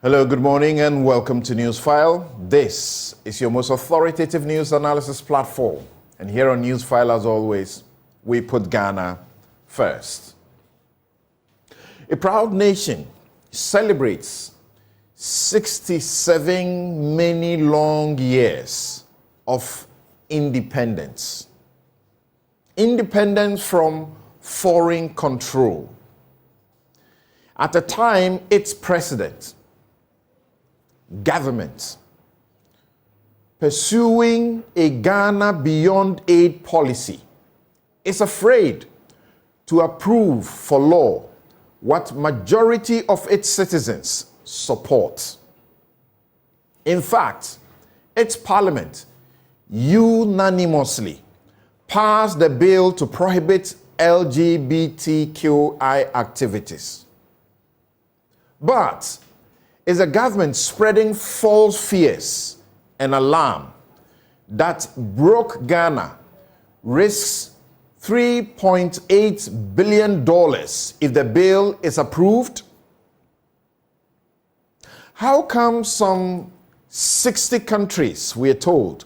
Hello, good morning, and welcome to Newsfile. This is your most authoritative news analysis platform. And here on Newsfile, as always, we put Ghana first. A proud nation celebrates 67 many long years of independence. Independence from foreign control. At the time, its president, government, pursuing a Ghana beyond aid policy, is afraid to approve for law what majority of its citizens support. In fact, its parliament unanimously passed the bill to prohibit LGBTQI activities. But is the government spreading false fears and alarm that broke Ghana risks $3.8 billion if the bill is approved? How come some 60 countries, we are told,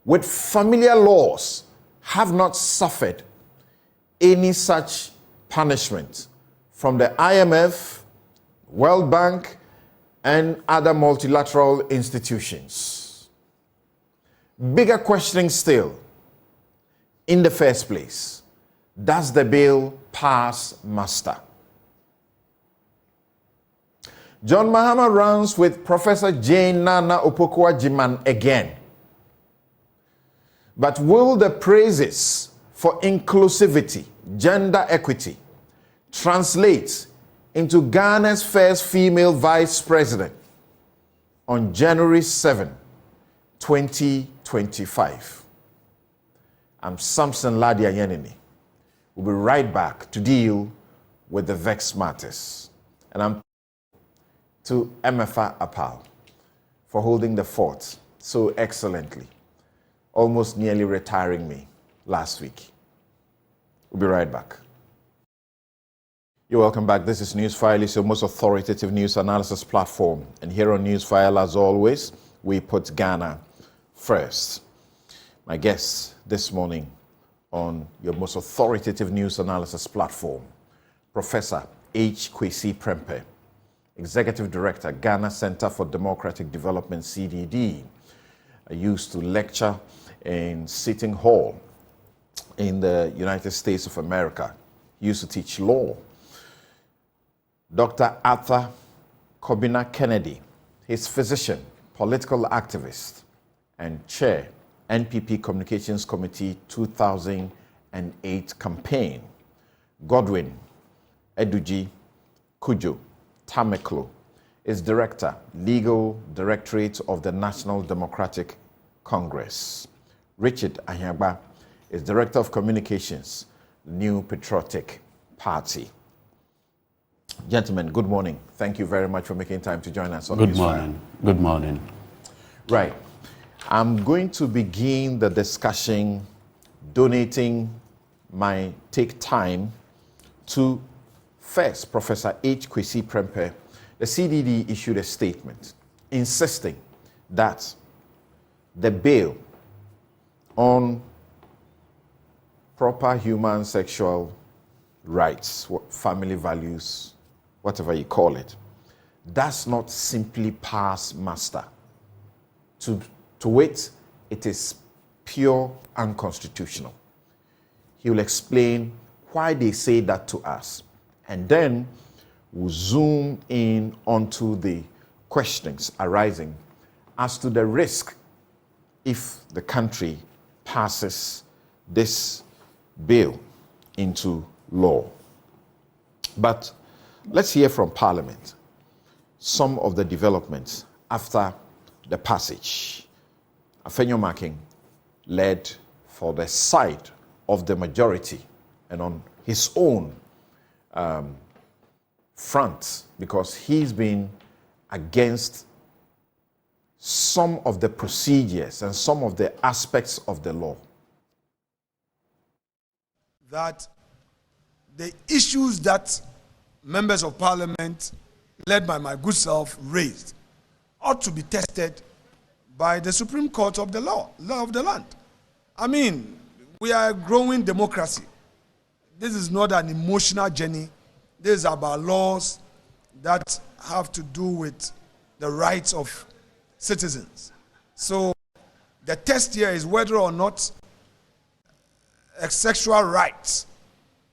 with familiar laws have not suffered any such punishment from the IMF, World Bank, and other multilateral institutions? Bigger questioning still, in the first place, does the bill pass muster? John Mahama runs with Professor Jane Naana Opoku-Agyemang again. But will the praises for inclusivity, gender equity, translate into Ghana's first female vice president on January 7, 2025? I'm Samson Lardy Anyenini. We'll be right back to deal with the vexed matters. And I'm to MFA Apal for holding the fort so excellently, almost nearly retiring me last week. We'll be right back. You're welcome back. This is Newsfile. It's your most authoritative news analysis platform. And here on Newsfile, as always, we put Ghana first. My guest this morning on your most authoritative news analysis platform, Professor H. Kwesi Prempeh, Executive Director, Ghana Center for Democratic Development, CDD. I used to lecture in Sitting Hall in the United States of America. He used to teach law. Dr. Arthur Kobina Kennedy, his physician, political activist, and chair, NPP Communications Committee 2008 campaign. Godwin Eduji Kujo Tameklo is Director, Legal Directorate of the National Democratic Congress. Richard Ahiyagba is Director of Communications, New Patriotic Party. Gentlemen, good morning. Thank you very much for making time to join us on Newsfile. Good morning. Good morning. Right. I'm going to begin the discussion donating my take time to first Professor H. Kwesi Prempeh. The CDD issued a statement insisting that the bill on proper human sexual rights, family values, whatever you call it, does not simply pass muster. To wit, it is pure unconstitutional. He will explain why they say that to us, and then we'll zoom in onto the questions arising as to the risk if the country passes this bill into law. But let's hear from Parliament some of the developments after the passage. Afenyo Making led for the side of the majority and on his own front, because he's been against some of the procedures and some of the aspects of the law. That the issues that members of parliament led by my good self, raised, ought to be tested by the Supreme Court of the law of the land. I mean, we are a growing democracy. This is not an emotional journey. This is about laws that have to do with the rights of citizens. So the test here is whether or not a sexual right,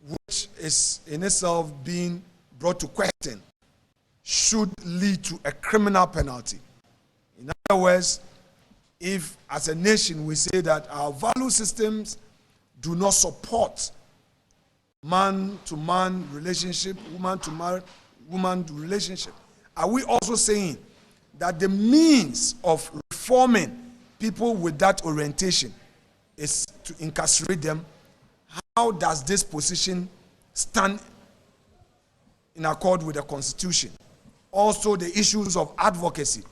which is in itself being brought to question, should lead to a criminal penalty. In other words, if as a nation we say that our value systems do not support man-to-man relationship, woman-to-woman relationship, are we also saying that the means of reforming people with that orientation is to incarcerate them? How does this position stand in accord with the Constitution? Also, the issues of advocacy,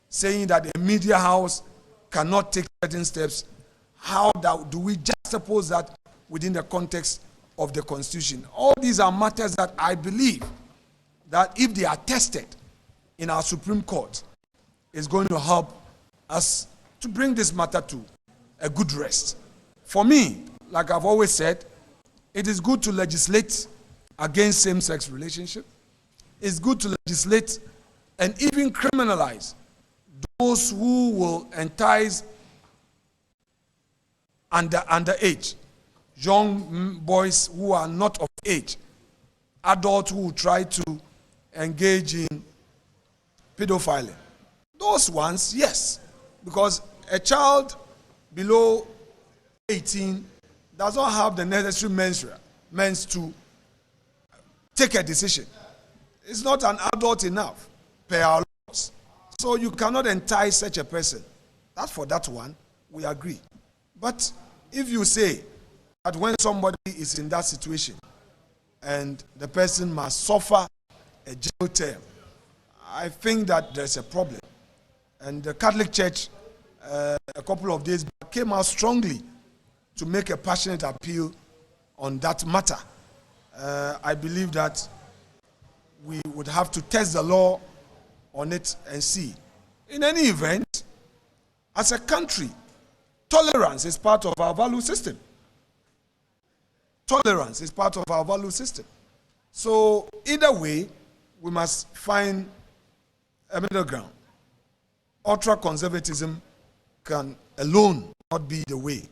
saying that the media house cannot take certain steps. How do we juxtapose that within the context of the Constitution? All these are matters that I believe that if they are tested in our Supreme Court, is going to help us to bring this matter to a good rest. For me, like I've always said, it is good to legislate against same-sex relationship. It's good to legislate and even criminalize those who will entice underage, young boys who are not of age, adults who try to engage in pedophilia. Those ones, yes, because a child below 18 does not have the necessary means to take a decision. It's not an adult enough per our laws. So you cannot entice such a person. That's for that one, we agree. But if you say that when somebody is in that situation and the person must suffer a jail term, I think that there's a problem. And the Catholic Church, a couple of days back, came out strongly to make a passionate appeal on that matter. I believe that we would have to test the law on it and see. In any event, as a country, tolerance is part of our value system. Tolerance is part of our value system. So either way, we must find a middle ground. Ultra-conservatism can alone not be the way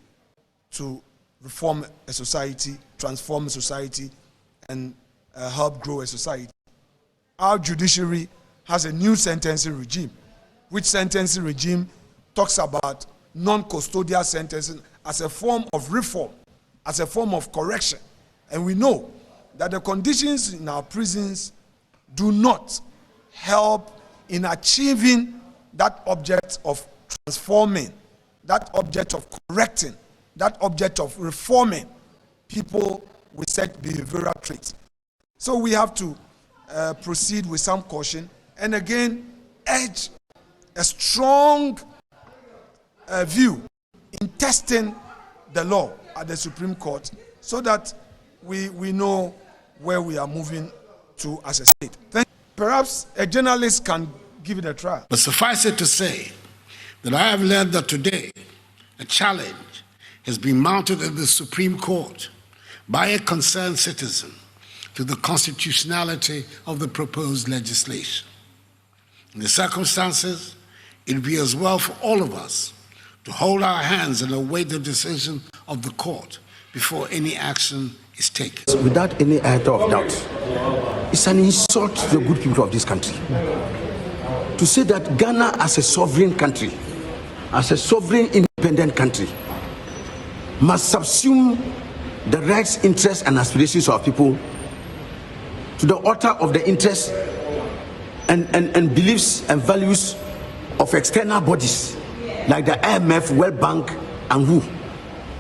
to reform a society, transform a society, and help grow a society. Our judiciary has a new sentencing regime, which sentencing regime talks about non-custodial sentencing as a form of reform, as a form of correction. And we know that the conditions in our prisons do not help in achieving that object of transforming, that object of correcting, that object of reforming people with such behavioral traits. So we have to proceed with some caution and again urge a strong view in testing the law at the Supreme Court so that we know where we are moving to as a state. Perhaps a journalist can give it a try. But suffice it to say that I have learned that today a challenge has been mounted at the Supreme Court by a concerned citizen to the constitutionality of the proposed legislation. In the circumstances, it would be as well for all of us to hold our hands and await the decision of the court before any action is taken. Without any iota of doubt, it's an insult to the good people of this country to say that Ghana as a sovereign country, as a sovereign independent country, must subsume the rights, interests, and aspirations of people to the altar of the interests and beliefs and values of external bodies like the IMF, World Bank, and WHO.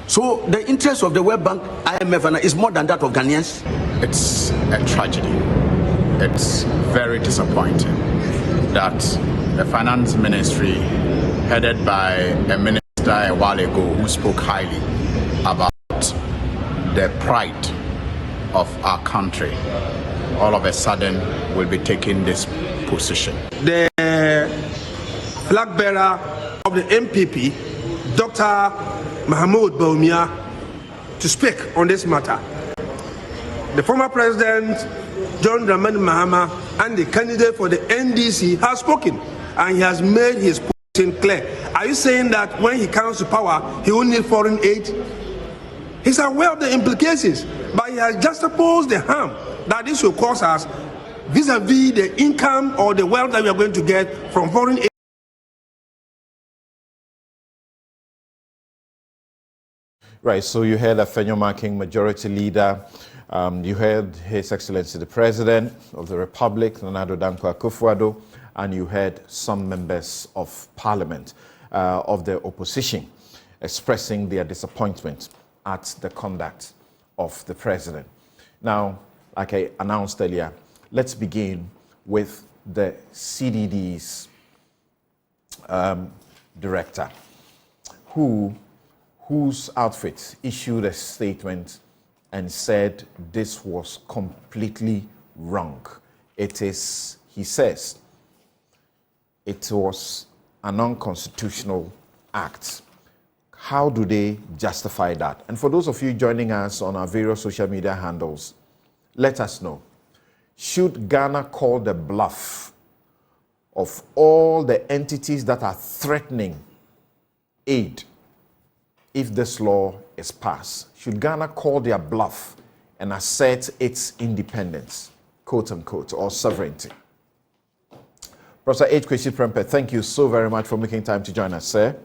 So the interest of the World Bank, IMF, is more than that of Ghanaians. It's a tragedy. It's very disappointing that the finance ministry, headed by a minister a while ago who spoke highly about the pride of our country, all of a sudden will be taking this position? The flag bearer of the MPP, Dr. Mahmoud Bawumia, to speak on this matter. The former president, John Dramani Mahama, and the candidate for the NDC has spoken, and he has made his position clear. Are you saying that when he comes to power, he will need foreign aid? He's aware of the implications, but he has juxtaposed the harm that this will cause us vis-a-vis the income or the wealth that we are going to get from foreign aid. Right, so you heard Afenyo King, Majority Leader. You heard His Excellency the President of the Republic, Nana Jane Opoku-Agyemang, and you heard some members of Parliament of the opposition expressing their disappointment at the conduct of the President. Now, like I announced earlier, let's begin with the CDD's director, whose outfit issued a statement and said this was completely wrong. It is, he says, it was an unconstitutional act. How do they justify that? And for those of you joining us on our various social media handles, let us know. Should Ghana call the bluff of all the entities that are threatening aid if this law is passed? Should Ghana call their bluff and assert its independence, quote unquote, or sovereignty? Professor H. Kwesi Prempeh, thank you so very much for making time to join us, sir.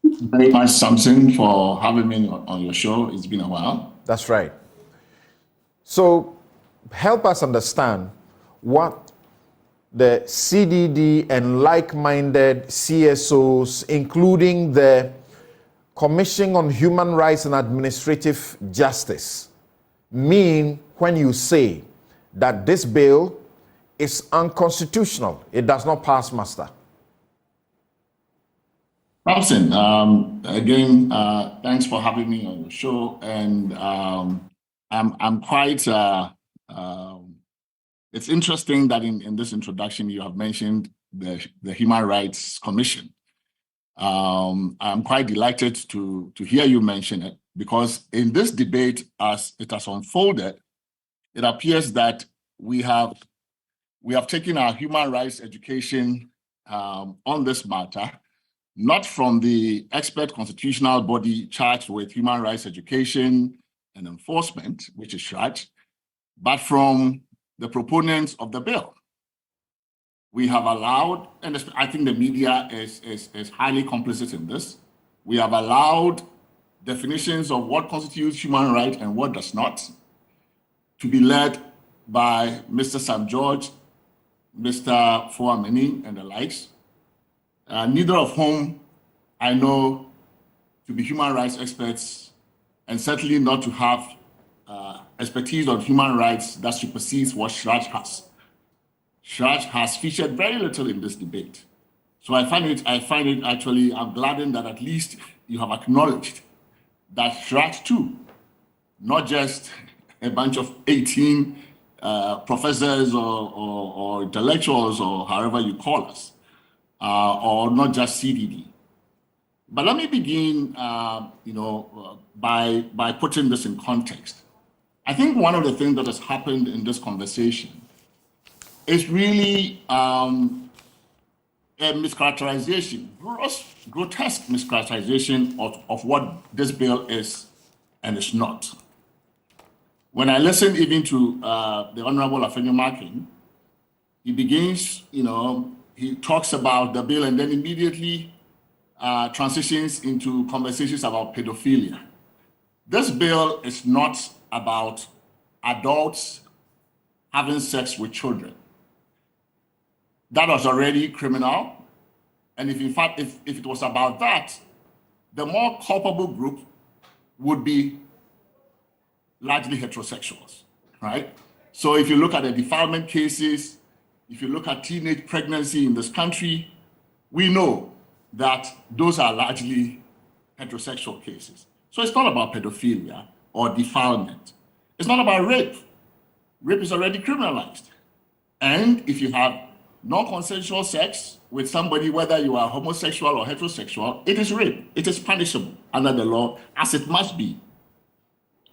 Very much, Samson, for having me on your show. It's been a while. That's right. So help us understand what the CDD and like-minded CSOs, including the Commission on Human Rights and Administrative Justice, mean when you say that this bill is unconstitutional. It does not pass muster. Samson, again, thanks for having me on your show. And I'm quite, it's interesting that in this introduction, you have mentioned the Human Rights Commission. I'm quite delighted to hear you mention it, because in this debate, as it has unfolded, it appears that we have taken our human rights education on this matter, not from the expert constitutional body charged with human rights education and enforcement, which is CHRAJ, but from the proponents of the bill. We have allowed, and I think the media is highly complicit in this, we have allowed definitions of what constitutes human right and what does not to be led by Mr. Sam George, Mr. Fuameni, and the likes, neither of whom I know to be human rights experts, and certainly not to have expertise on human rights that supersedes what CHRAJ has. CHRAJ has featured very little in this debate. So I find it actually, I'm gladdened that at least you have acknowledged that CHRAJ too, not just a bunch of 18 professors or intellectuals or however you call us, or not just CDD. But let me begin, by putting this in context. I think one of the things that has happened in this conversation is really a mischaracterization, grotesque mischaracterization of what this bill is and is not. When I listen even to the Honorable Afenyo King, he begins, he talks about the bill and then immediately transitions into conversations about pedophilia. This bill is not about adults having sex with children. That was already criminal. And if it was about that, the more culpable group would be largely heterosexuals, right? So if you look at the defilement cases, if you look at teenage pregnancy in this country, we know that those are largely heterosexual cases. So it's not about pedophilia or defilement. It's not about rape. rape is already criminalized. And if you have non-consensual sex with somebody, whether you are homosexual or heterosexual, it is rape. It is punishable under the law, as it must be.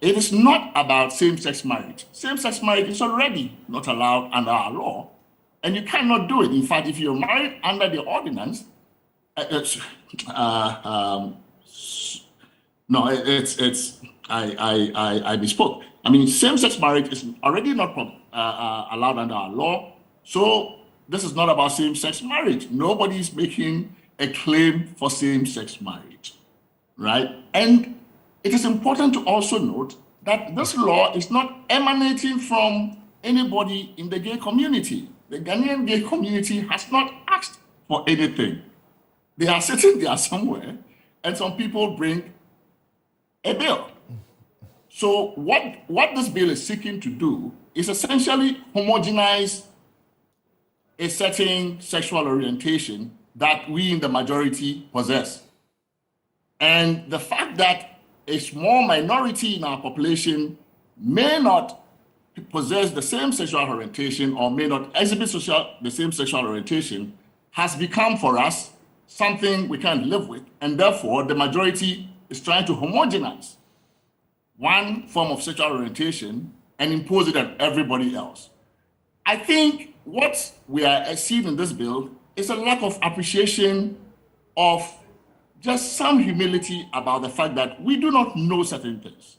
It is not about same-sex marriage. Same-sex marriage is already not allowed under our law, and you cannot do it. In fact, if you're married under the ordinance, I misspoke. I mean, same-sex marriage is already not allowed under our law, so this is not about same-sex marriage. Nobody is making a claim for same-sex marriage, right? And it is important to also note that this law is not emanating from anybody in the gay community. The Ghanaian gay community has not asked for anything. They are sitting there somewhere, and some people bring a bill. So what this bill is seeking to do is essentially homogenize a certain sexual orientation that we in the majority possess. And the fact that a small minority in our population may not possess the same sexual orientation or may not exhibit the same sexual orientation has become for us something we can't live with. And therefore, the majority is trying to homogenize one form of sexual orientation and impose it on everybody else. I think what we are seeing in this bill is a lack of appreciation of just some humility about the fact that we do not know certain things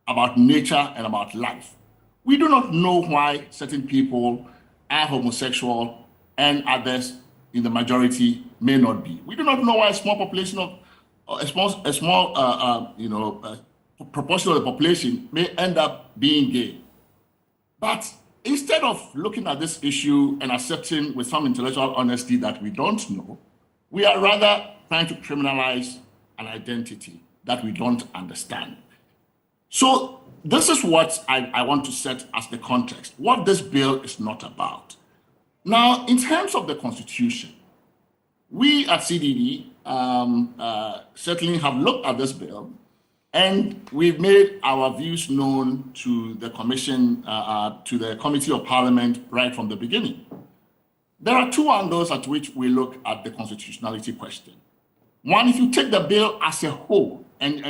about nature and about life. We do not know why certain people are homosexual and others in the majority may not be. We do not know why a small population of proportion of the population may end up being gay. But instead of looking at this issue and accepting with some intellectual honesty that we don't know, we are rather trying to criminalize an identity that we don't understand. So this is what I want to set as the context, what this bill is not about. Now, in terms of the Constitution, we at CDD certainly have looked at this bill, and we've made our views known to the Commission, to the Committee of Parliament right from the beginning. There are two angles at which we look at the constitutionality question. One, if you take the bill as a whole, and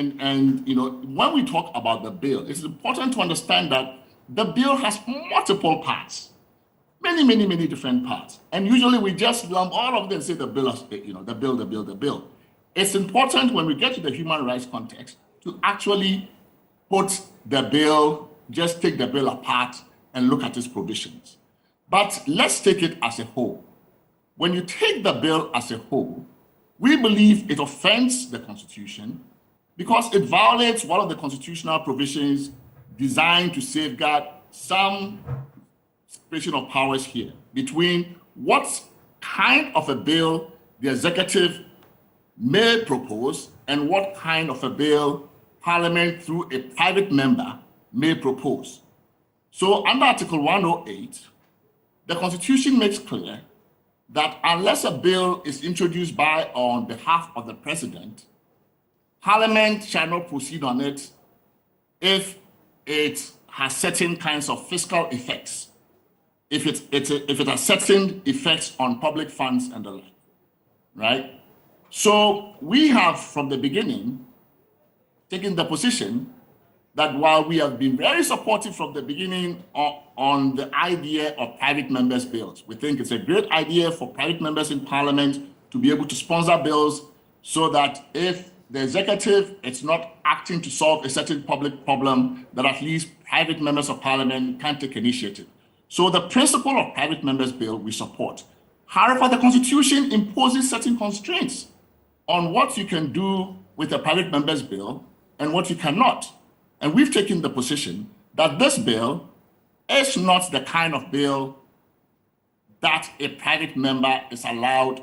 when we talk about the bill, it's important to understand that the bill has multiple parts, many different parts. And usually we just lump all of them and say the bill, the bill. It's important when we get to the human rights context to actually put the bill, just take the bill apart and look at its provisions. But let's take it as a whole. When you take the bill as a whole, we believe it offends the Constitution because it violates one of the constitutional provisions designed to safeguard some separation of powers here between what kind of a bill the executive may propose and what kind of a bill Parliament, through a private member, may propose. So under Article 108, the Constitution makes clear that unless a bill is introduced by or on behalf of the President, Parliament shall not proceed on it if it has certain kinds of fiscal effects, if it has certain effects on public funds and the like, right? So we have, from the beginning, taken the position that while we have been very supportive from the beginning on the idea of private members' bills, we think it's a great idea for private members in Parliament to be able to sponsor bills so that if the executive is not acting to solve a certain public problem, that at least private members of Parliament can take initiative. So the principle of private members' bill we support. However, the Constitution imposes certain constraints on what you can do with a private members' bill and what you cannot. And we've taken the position that this bill is not the kind of bill that a private member is allowed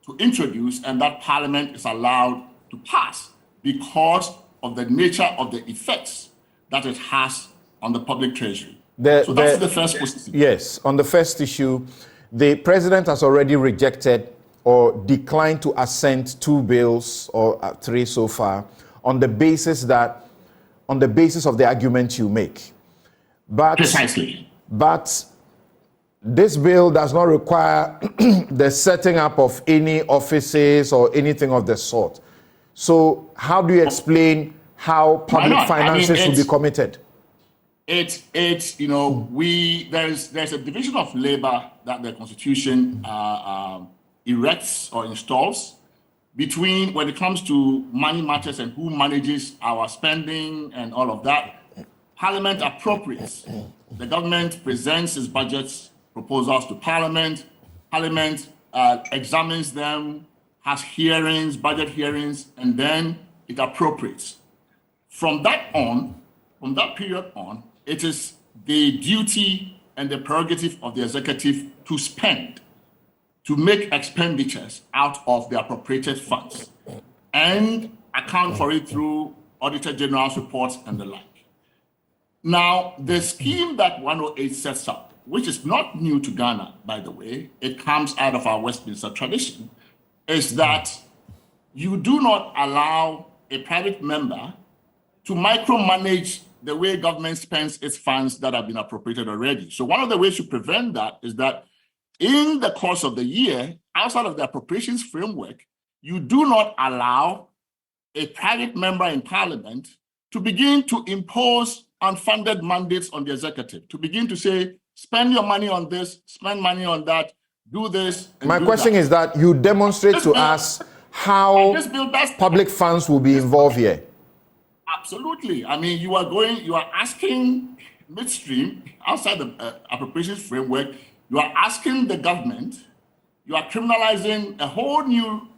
to introduce and that Parliament is allowed to pass because of the nature of the effects that it has on the public treasury. So that's the first position. Yes, on the first issue, the President has already rejected or declined to assent 2 bills, or 3 so far, on the basis of the argument you make. But precisely. But this bill does not require the setting up of any offices or anything of the sort. So how do you explain how public finances will be committed? It's you know, there's a division of labor that the Constitution erects or installs between when it comes to money matters and who manages our spending and all of that. Parliament appropriates. The government presents its budgets proposals to Parliament. Parliament examines them, has hearings, budget hearings, and then it appropriates. From that period on, it is the duty and the prerogative of the executive to spend, to make expenditures out of the appropriated funds and account for it through Auditor General's reports and the like. Now, the scheme that 108 sets up, which is not new to Ghana, by the way, it comes out of our Westminster tradition, is that you do not allow a private member to micromanage the way government spends its funds that have been appropriated already. So one of the ways to prevent that is that in the course of the year, outside of the appropriations framework, you do not allow a private member in Parliament to begin to impose unfunded mandates on the executive, to begin to say, spend your money on this, spend money on that, do this. My question is that you demonstrate to us how public funds will be involved here. Absolutely. I mean, you are asking midstream, outside the appropriations framework, you are asking the government, you are criminalizing a whole new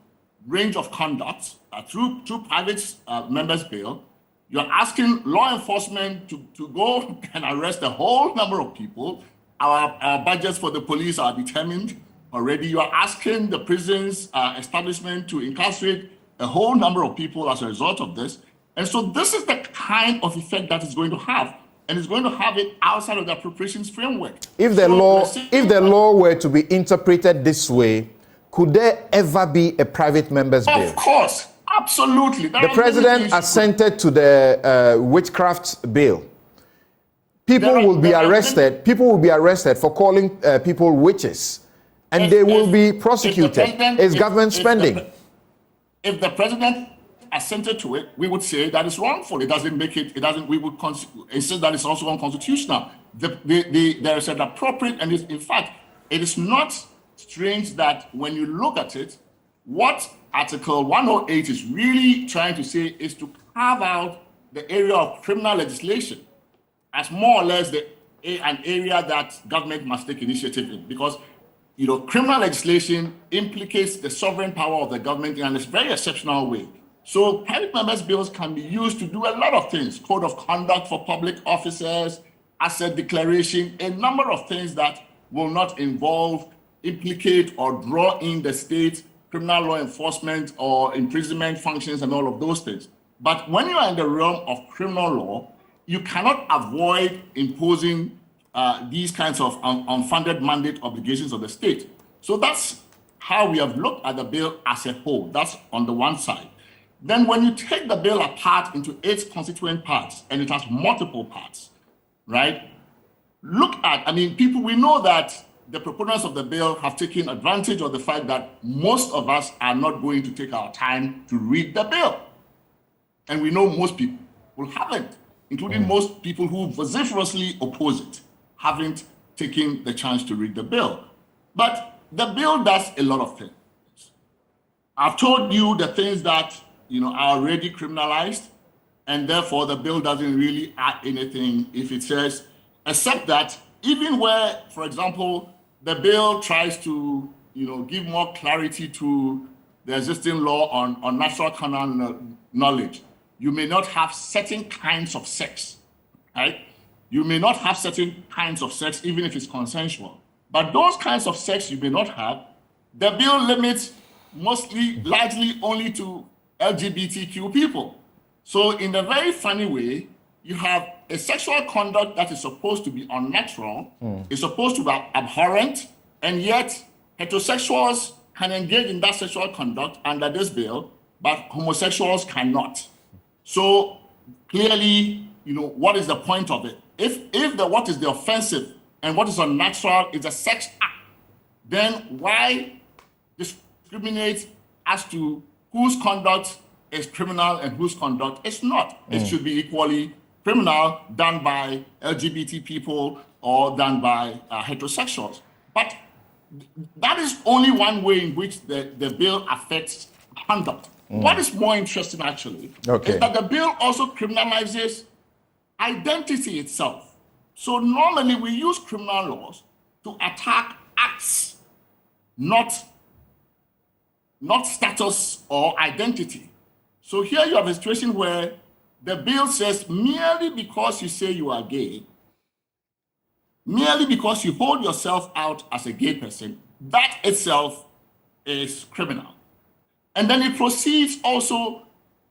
range of conduct through private members' bill. You are asking law enforcement to go and arrest a whole number of people. Our budgets for the police are determined already. You are asking the prisons establishment to incarcerate a whole number of people as a result of this. And so this is the kind of effect that it's going to have. And it's going to have it outside of the appropriations framework. If the law were to be interpreted this way, could there ever be a private member's bill? Of course, absolutely. The president assented to the witchcraft bill. People will be arrested for calling people witches, and they will be prosecuted. It's government spending. If the president assented to it, we would say that it's wrongful. It doesn't make it. It doesn't. We would insist that it's also unconstitutional. There is an appropriate, and in fact, it is not strange that when you look at it, what Article 108 is really trying to say is to carve out the area of criminal legislation as more or less an area that government must take initiative in, because criminal legislation implicates the sovereign power of the government in a very exceptional way. So private members' bills can be used to do a lot of things: code of conduct for public officers, asset declaration, a number of things that will not implicate or draw in the state, criminal law enforcement or imprisonment functions and all of those things. But when you are in the realm of criminal law, you cannot avoid imposing these kinds of unfunded mandate obligations of the state. So that's how we have looked at the bill as a whole. That's on the one side. Then when you take the bill apart into its constituent parts, and it has multiple parts, right? We know that the proponents of the bill have taken advantage of the fact that most of us are not going to take our time to read the bill. And we know most people haven't, including most people who vociferously oppose it, haven't taken the chance to read the bill. But the bill does a lot of things. I've told you the things that are already criminalized, and therefore the bill doesn't really add anything if it says, except that even where, for example, the bill tries to give more clarity to the existing law on natural carnal knowledge, you may not have certain kinds of sex, right? You may not have certain kinds of sex even if it's consensual. But those kinds of sex you may not have, the bill limits largely only to LGBTQ people. So in a very funny way, you have a sexual conduct that is supposed to be unnatural, is supposed to be abhorrent, and yet heterosexuals can engage in that sexual conduct under this bill, but homosexuals cannot. So clearly, what is the point of it? If what is the offensive and what is unnatural is a sex act, then why discriminate as to whose conduct is criminal and whose conduct is not? It should be equally criminal done by LGBT people or done by heterosexuals. But that is only one way in which the bill affects conduct. What is more interesting, actually, is that the bill also criminalizes identity itself. So normally we use criminal laws to attack acts, not status or identity. So here you have a situation where the bill says merely because you say you are gay, merely because you hold yourself out as a gay person, that itself is criminal. And then it proceeds also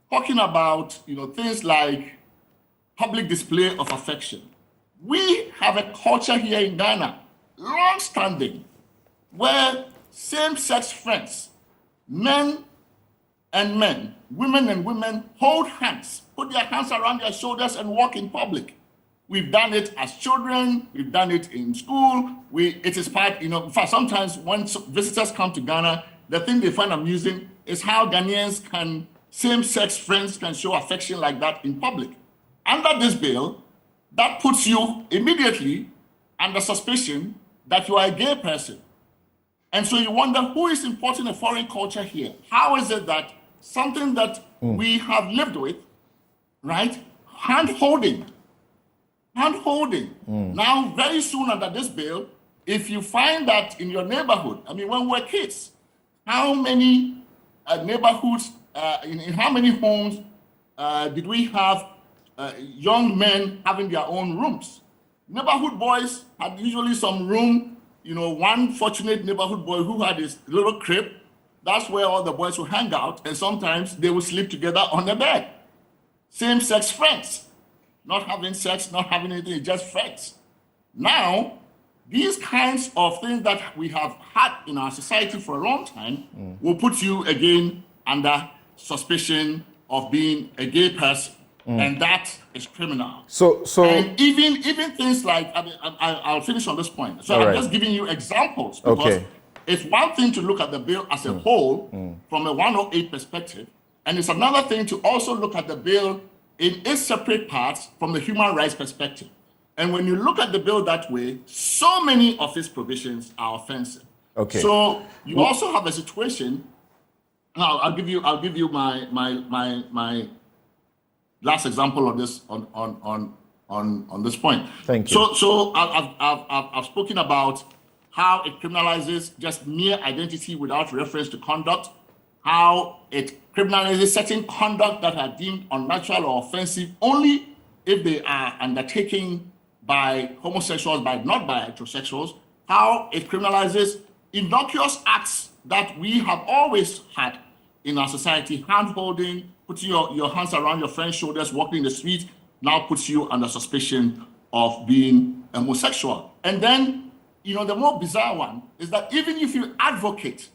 talking about things like public display of affection. We have a culture here in Ghana, long-standing, where same-sex friends, men and men, women and women, hold hands, put their hands around their shoulders and walk in public. We've done it as children, we've done it in school. It is part, in fact, sometimes when visitors come to Ghana, the thing they find amusing is how Ghanaians same-sex friends can show affection like that in public. Under this bill, that puts you immediately under suspicion that you are a gay person. And so you wonder who is importing a foreign culture here? How is it that something that we have lived with, right? Hand-holding. Now, very soon under this bill, if you find that in your neighborhood, when we were kids, how many neighborhoods, in how many homes did we have young men having their own rooms? Neighborhood boys had usually some room, one fortunate neighborhood boy who had his little crib. That's where all the boys would hang out, and sometimes they would sleep together on the bed. Same-sex friends, not having sex, not having anything, just friends. Now, these kinds of things that we have had in our society for a long time will put you again under suspicion of being a gay person, and that is criminal. So and even things like I'll finish on this point. So I'm just giving you examples because it's one thing to look at the bill as a whole from a 108 perspective, and it's another thing to also look at the bill in its separate parts from the human rights perspective. And when you look at the bill that way, so many of its provisions are offensive. So you also have a situation. Now I'll give you my last example of this on this point. Thank you. So I've spoken about how it criminalizes just mere identity without reference to conduct, how it criminalizes certain conduct that are deemed unnatural or offensive only if they are undertaken by homosexuals, not by heterosexuals, how it criminalizes innocuous acts that we have always had in our society, hand-holding, putting your hands around your friend's shoulders, walking in the street, now puts you under suspicion of being homosexual. And then, the more bizarre one is that even if you advocate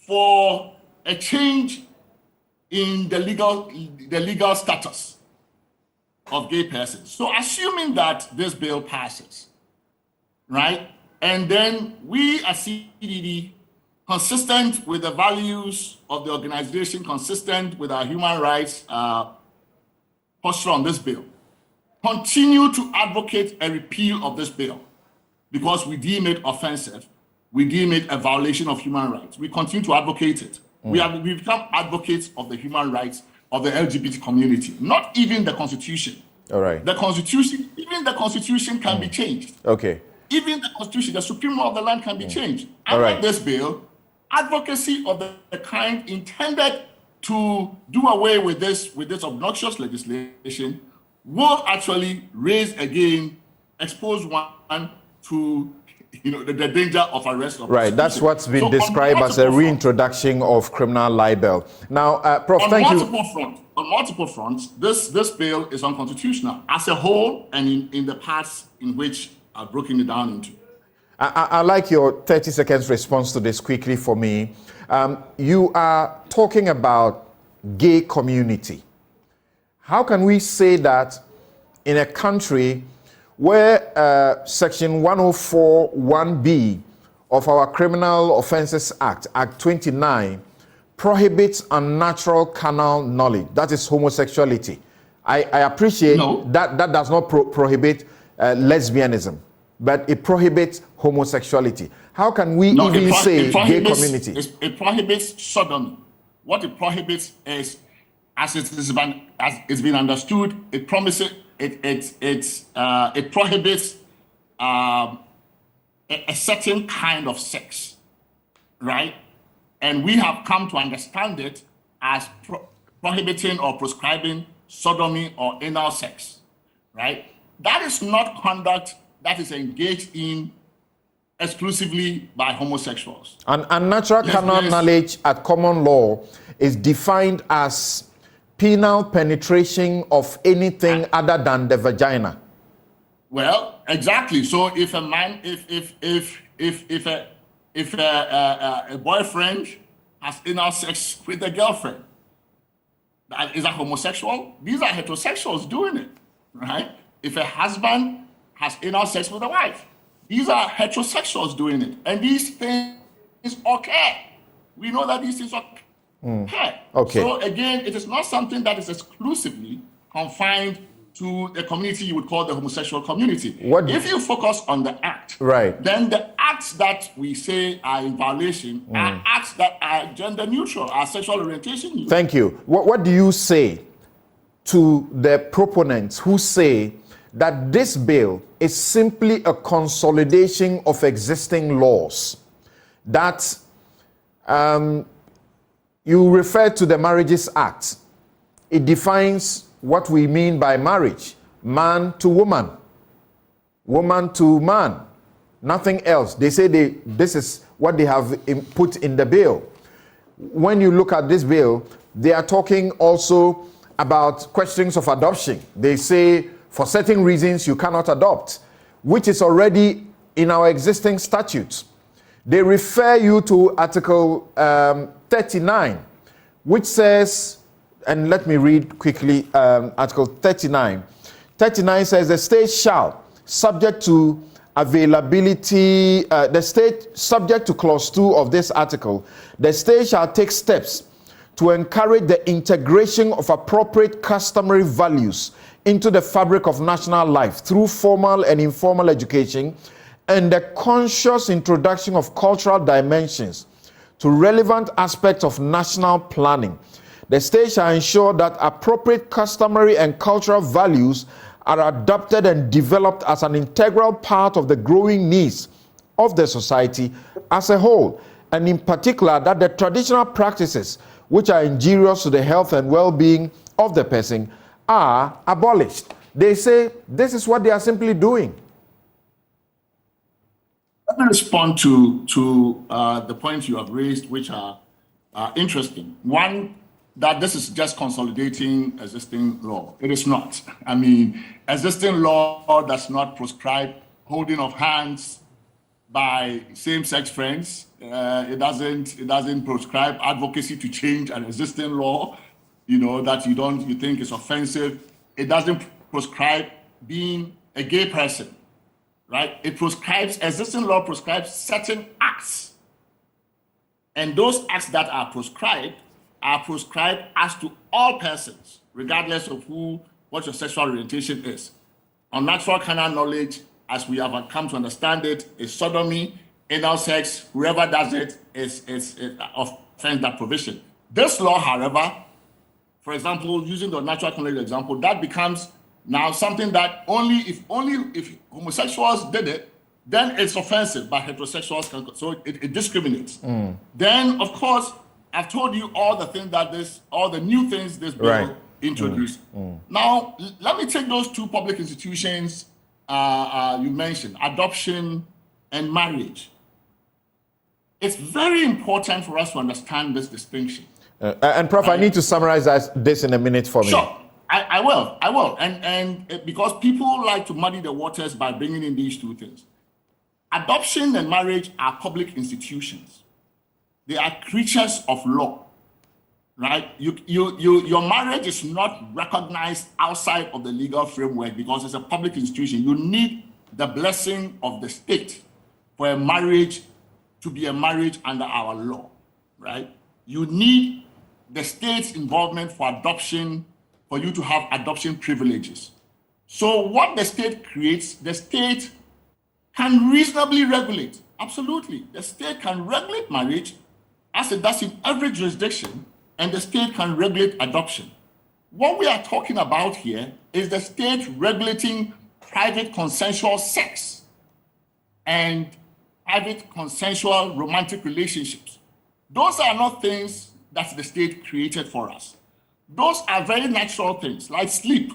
for a change in the legal status of gay persons, so assuming that this bill passes, right, and then we as CDD, consistent with the values of the organization, consistent with our human rights posture on this bill, continue to advocate a repeal of this bill because we deem it offensive, we deem it a violation of human rights. We continue to advocate it. We become advocates of the human rights of the LGBT community, not even the Constitution. All right. Even the Constitution can be changed. Okay. Even the Constitution, the Supreme Law of the land can be changed. Under this bill, advocacy of the kind intended to do away with this obnoxious legislation will actually expose one to the danger of arrest. Right, that's what's been described as a reintroduction of criminal libel. Now, Prof, thank you. On multiple fronts, this bill is unconstitutional as a whole and in the parts in which I've broken it down into. I'd like your 30 seconds response to this quickly for me. You are talking about gay community. How can we say that in a country where Section 104(1)(b) of our Criminal Offences Act, Act 29, prohibits unnatural carnal knowledge. That is homosexuality. I appreciate that does not prohibit lesbianism, but it prohibits homosexuality. How can we even say gay community? It prohibits sodomy. What it prohibits is, as it's been understood, it promises it prohibits a certain kind of sex, right? And we have come to understand it as prohibiting or prescribing sodomy or anal sex, right? That is not conduct that is engaged in exclusively by homosexuals. And unnatural carnal knowledge at common law is defined as penal penetration of anything other than the vagina. Well, exactly. So if a man, if a boyfriend has anal sex with a girlfriend, is that homosexual? These are heterosexuals doing it, right? If a husband has anal sex with a wife, these are heterosexuals doing it. And these things occur. We know that these things occur. Okay. So again, it is not something that is exclusively confined to the community you would call the homosexual community. If you focus on the act, right, then the acts that we say are in violation are acts that are gender neutral, are sexual orientation neutral. Thank you. What do you say to the proponents who say that this bill is simply a consolidation of existing laws? That you refer to the Marriages Act. It defines what we mean by marriage: man to woman, woman to man, nothing else. They say this is what they have put in the bill. When you look at this bill, they are talking also about questions of adoption. They say for certain reasons you cannot adopt, which is already in our existing statutes. They refer you to Article 39, which says, and let me read quickly Article 39. 39 says the state shall, subject to availability, the state, subject to clause 2 of this article, the state shall take steps to encourage the integration of appropriate customary values into the fabric of national life through formal and informal education and the conscious introduction of cultural dimensions to relevant aspects of national planning. The state shall ensure that appropriate customary and cultural values are adopted and developed as an integral part of the growing needs of the society as a whole, and in particular that the traditional practices which are injurious to the health and well-being of the person are abolished. They say this is what they are simply doing. Let me respond to the points you have raised, which are interesting. One, that this is just consolidating existing law. It is not. I mean, existing law does not prescribe holding of hands by same-sex friends. It doesn't prescribe advocacy to change an existing law, that you think is offensive. It doesn't prescribe being a gay person, right? Existing law prescribes certain acts. And those acts that are prescribed as to all persons, regardless of what your sexual orientation is. Unnatural carnal knowledge, as we have come to understand it, is sodomy, anal sex. Whoever does it is offends that provision. This law, however, for example, using the unnatural carnal knowledge example, that becomes now something that only if homosexuals did it, then it's offensive, but heterosexuals can. So it discriminates. Then, of course, I've told you all the new things this bill introduced. Now, let me take those two public institutions you mentioned, adoption and marriage. It's very important for us to understand this distinction. And Prof, I need to summarize this in a minute for me. Sure, I will. And because people like to muddy the waters by bringing in these two things. Adoption and marriage are public institutions. They are creatures of law. right? Your marriage is not recognized outside of the legal framework because it's a public institution. You need the blessing of the state for a marriage to be a marriage under our law, right? You need the state's involvement for adoption, for you to have adoption privileges. So what the state creates, the state can reasonably regulate. Absolutely. The state can regulate marriage as it does in every jurisdiction, and the state can regulate adoption. What we are talking about here is the state regulating private consensual sex and private consensual romantic relationships. Those are not things that the state created for us. Those are very natural things, like sleep,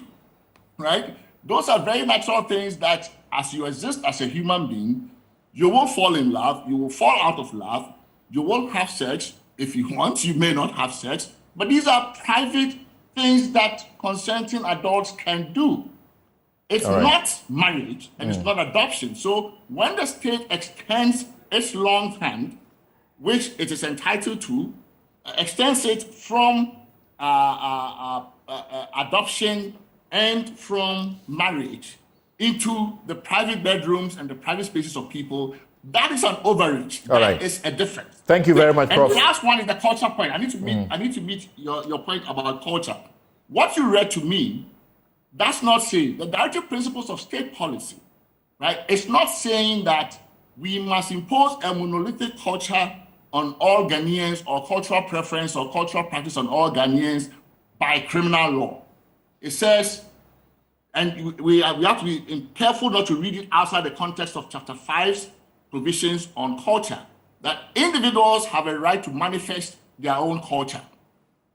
right? Those are very natural things that as you exist as a human being, you will fall in love, you will fall out of love, you will have sex. If you want, you may not have sex, but these are private things that consenting adults can do. It's not marriage and it's not adoption. So when the state extends its long hand, which it is entitled to, extends it from adoption and from marriage into the private bedrooms and the private spaces of people, that is an overreach. That is a difference. Thank you very much, Prof. And the last one is the culture point. I need to meet your point about culture. What you read to me does not say the directive principles of state policy, right? It's not saying that we must impose a monolithic culture on all Ghanaians or cultural preference or cultural practice on all Ghanaians by criminal law. It says, and we have to be careful not to read it outside the context of Chapter 5's provisions on culture, that individuals have a right to manifest their own culture.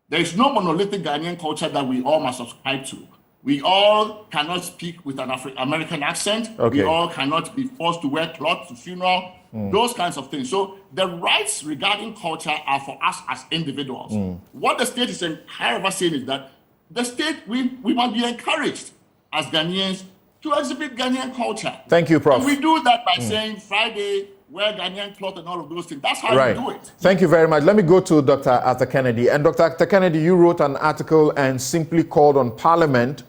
There is no monolithic Ghanaian culture that we all must subscribe to. We all cannot speak with an American accent. We all cannot be forced to wear cloth to funeral, those kinds of things. So the rights regarding culture are for us as individuals. What the state is however saying is that the state, we must be encouraged as Ghanaians to exhibit Ghanaian culture. Thank you, Prof. And we do that by saying Friday, wear Ghanaian cloth and all of those things. That's how we do it. Thank you very much. Let me go to Dr. Arthur Kennedy. And Dr. Arthur Kennedy, you wrote an article and simply called on Parliament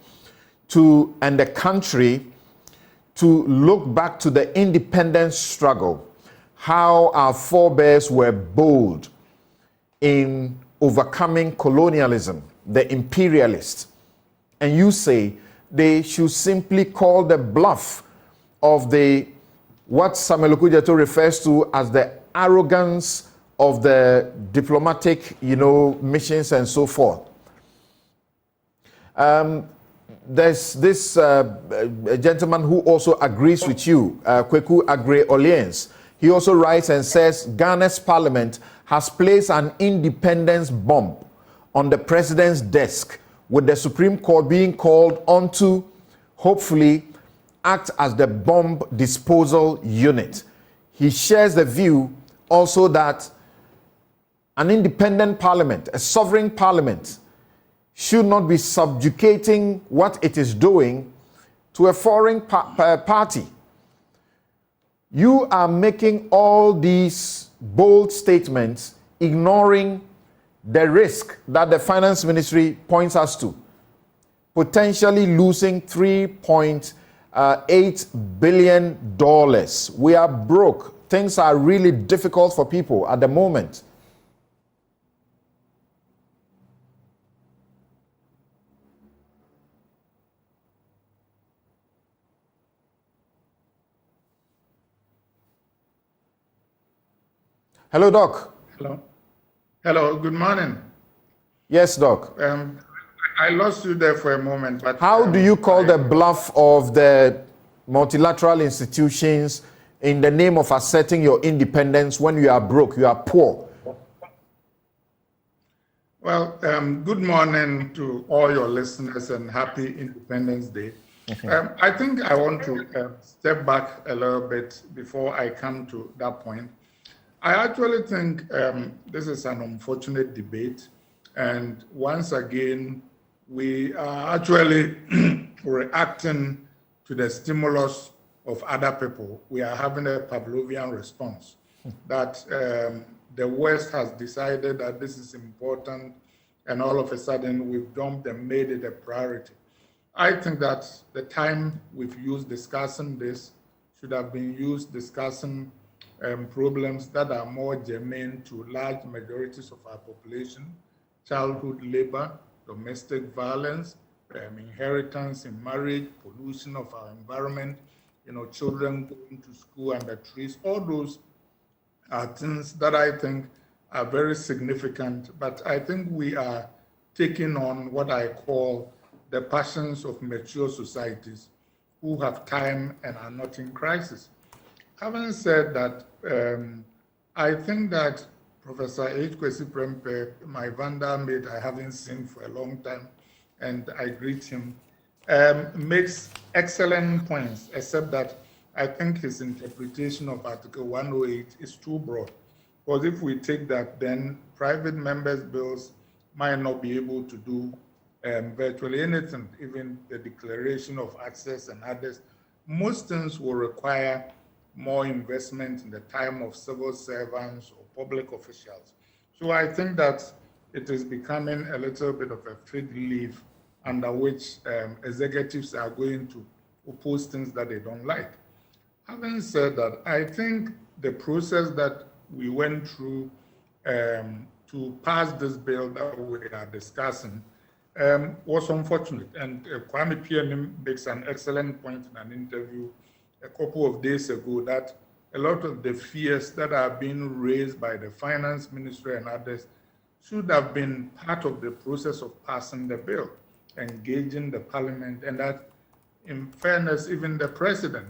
and the country to look back to the independence struggle, how our forebears were bold in overcoming colonialism, the imperialists. And you say they should simply call the bluff of what Samuel Okudzeto refers to as the arrogance of the diplomatic, missions and so forth. There's this gentleman who also agrees with you, Kweku Agre-Orleans. He also writes and says, Ghana's parliament has placed an independence bomb on the president's desk, with the Supreme Court being called on to, hopefully, act as the bomb disposal unit. He shares the view also that an independent parliament, a sovereign parliament, should not be subjugating what it is doing to a foreign party. You are making all these bold statements, ignoring the risk that the finance ministry points us to, potentially losing $3.8 billion. We are broke. Things are really difficult for people at the moment. Hello, Doc. Hello. Hello, good morning. Yes, Doc. I lost you there for a moment. But how do you call the bluff of the multilateral institutions in the name of asserting your independence when you are broke, you are poor? Well, good morning to all your listeners and happy Independence Day. I think I want to step back a little bit before I come to that point. I actually think this is an unfortunate debate. And once again, we are actually reacting to the stimulus of other people. We are having a Pavlovian response that the West has decided that this is important and all of a sudden we've jumped and made it a priority. I think that the time we've used discussing this should have been used discussing problems that are more germane to large majorities of our population: childhood labor, domestic violence, inheritance in marriage, pollution of our environment, children going to school under trees. All those are things that I think are very significant, but I think we are taking on what I call the passions of mature societies who have time and are not in crisis. Having said that, I think that Professor H. Kwesi Prempeh, my vandamate I haven't seen for a long time, and I greet him, makes excellent points, except that I think his interpretation of Article 108 is too broad. Because if we take that, then private members' bills might not be able to do virtually anything, even the declaration of access and others. Most things will require more investment in the time of civil servants or public officials. So I think that it is becoming a little bit of a fig leaf under which executives are going to oppose things that they don't like. Having said that, I think the process that we went through to pass this bill that we are discussing was unfortunate. And Kwame Pianim makes an excellent point in an interview a couple of days ago that a lot of the fears that are being raised by the finance ministry and others should have been part of the process of passing the bill, engaging the parliament, and that, in fairness, even the president,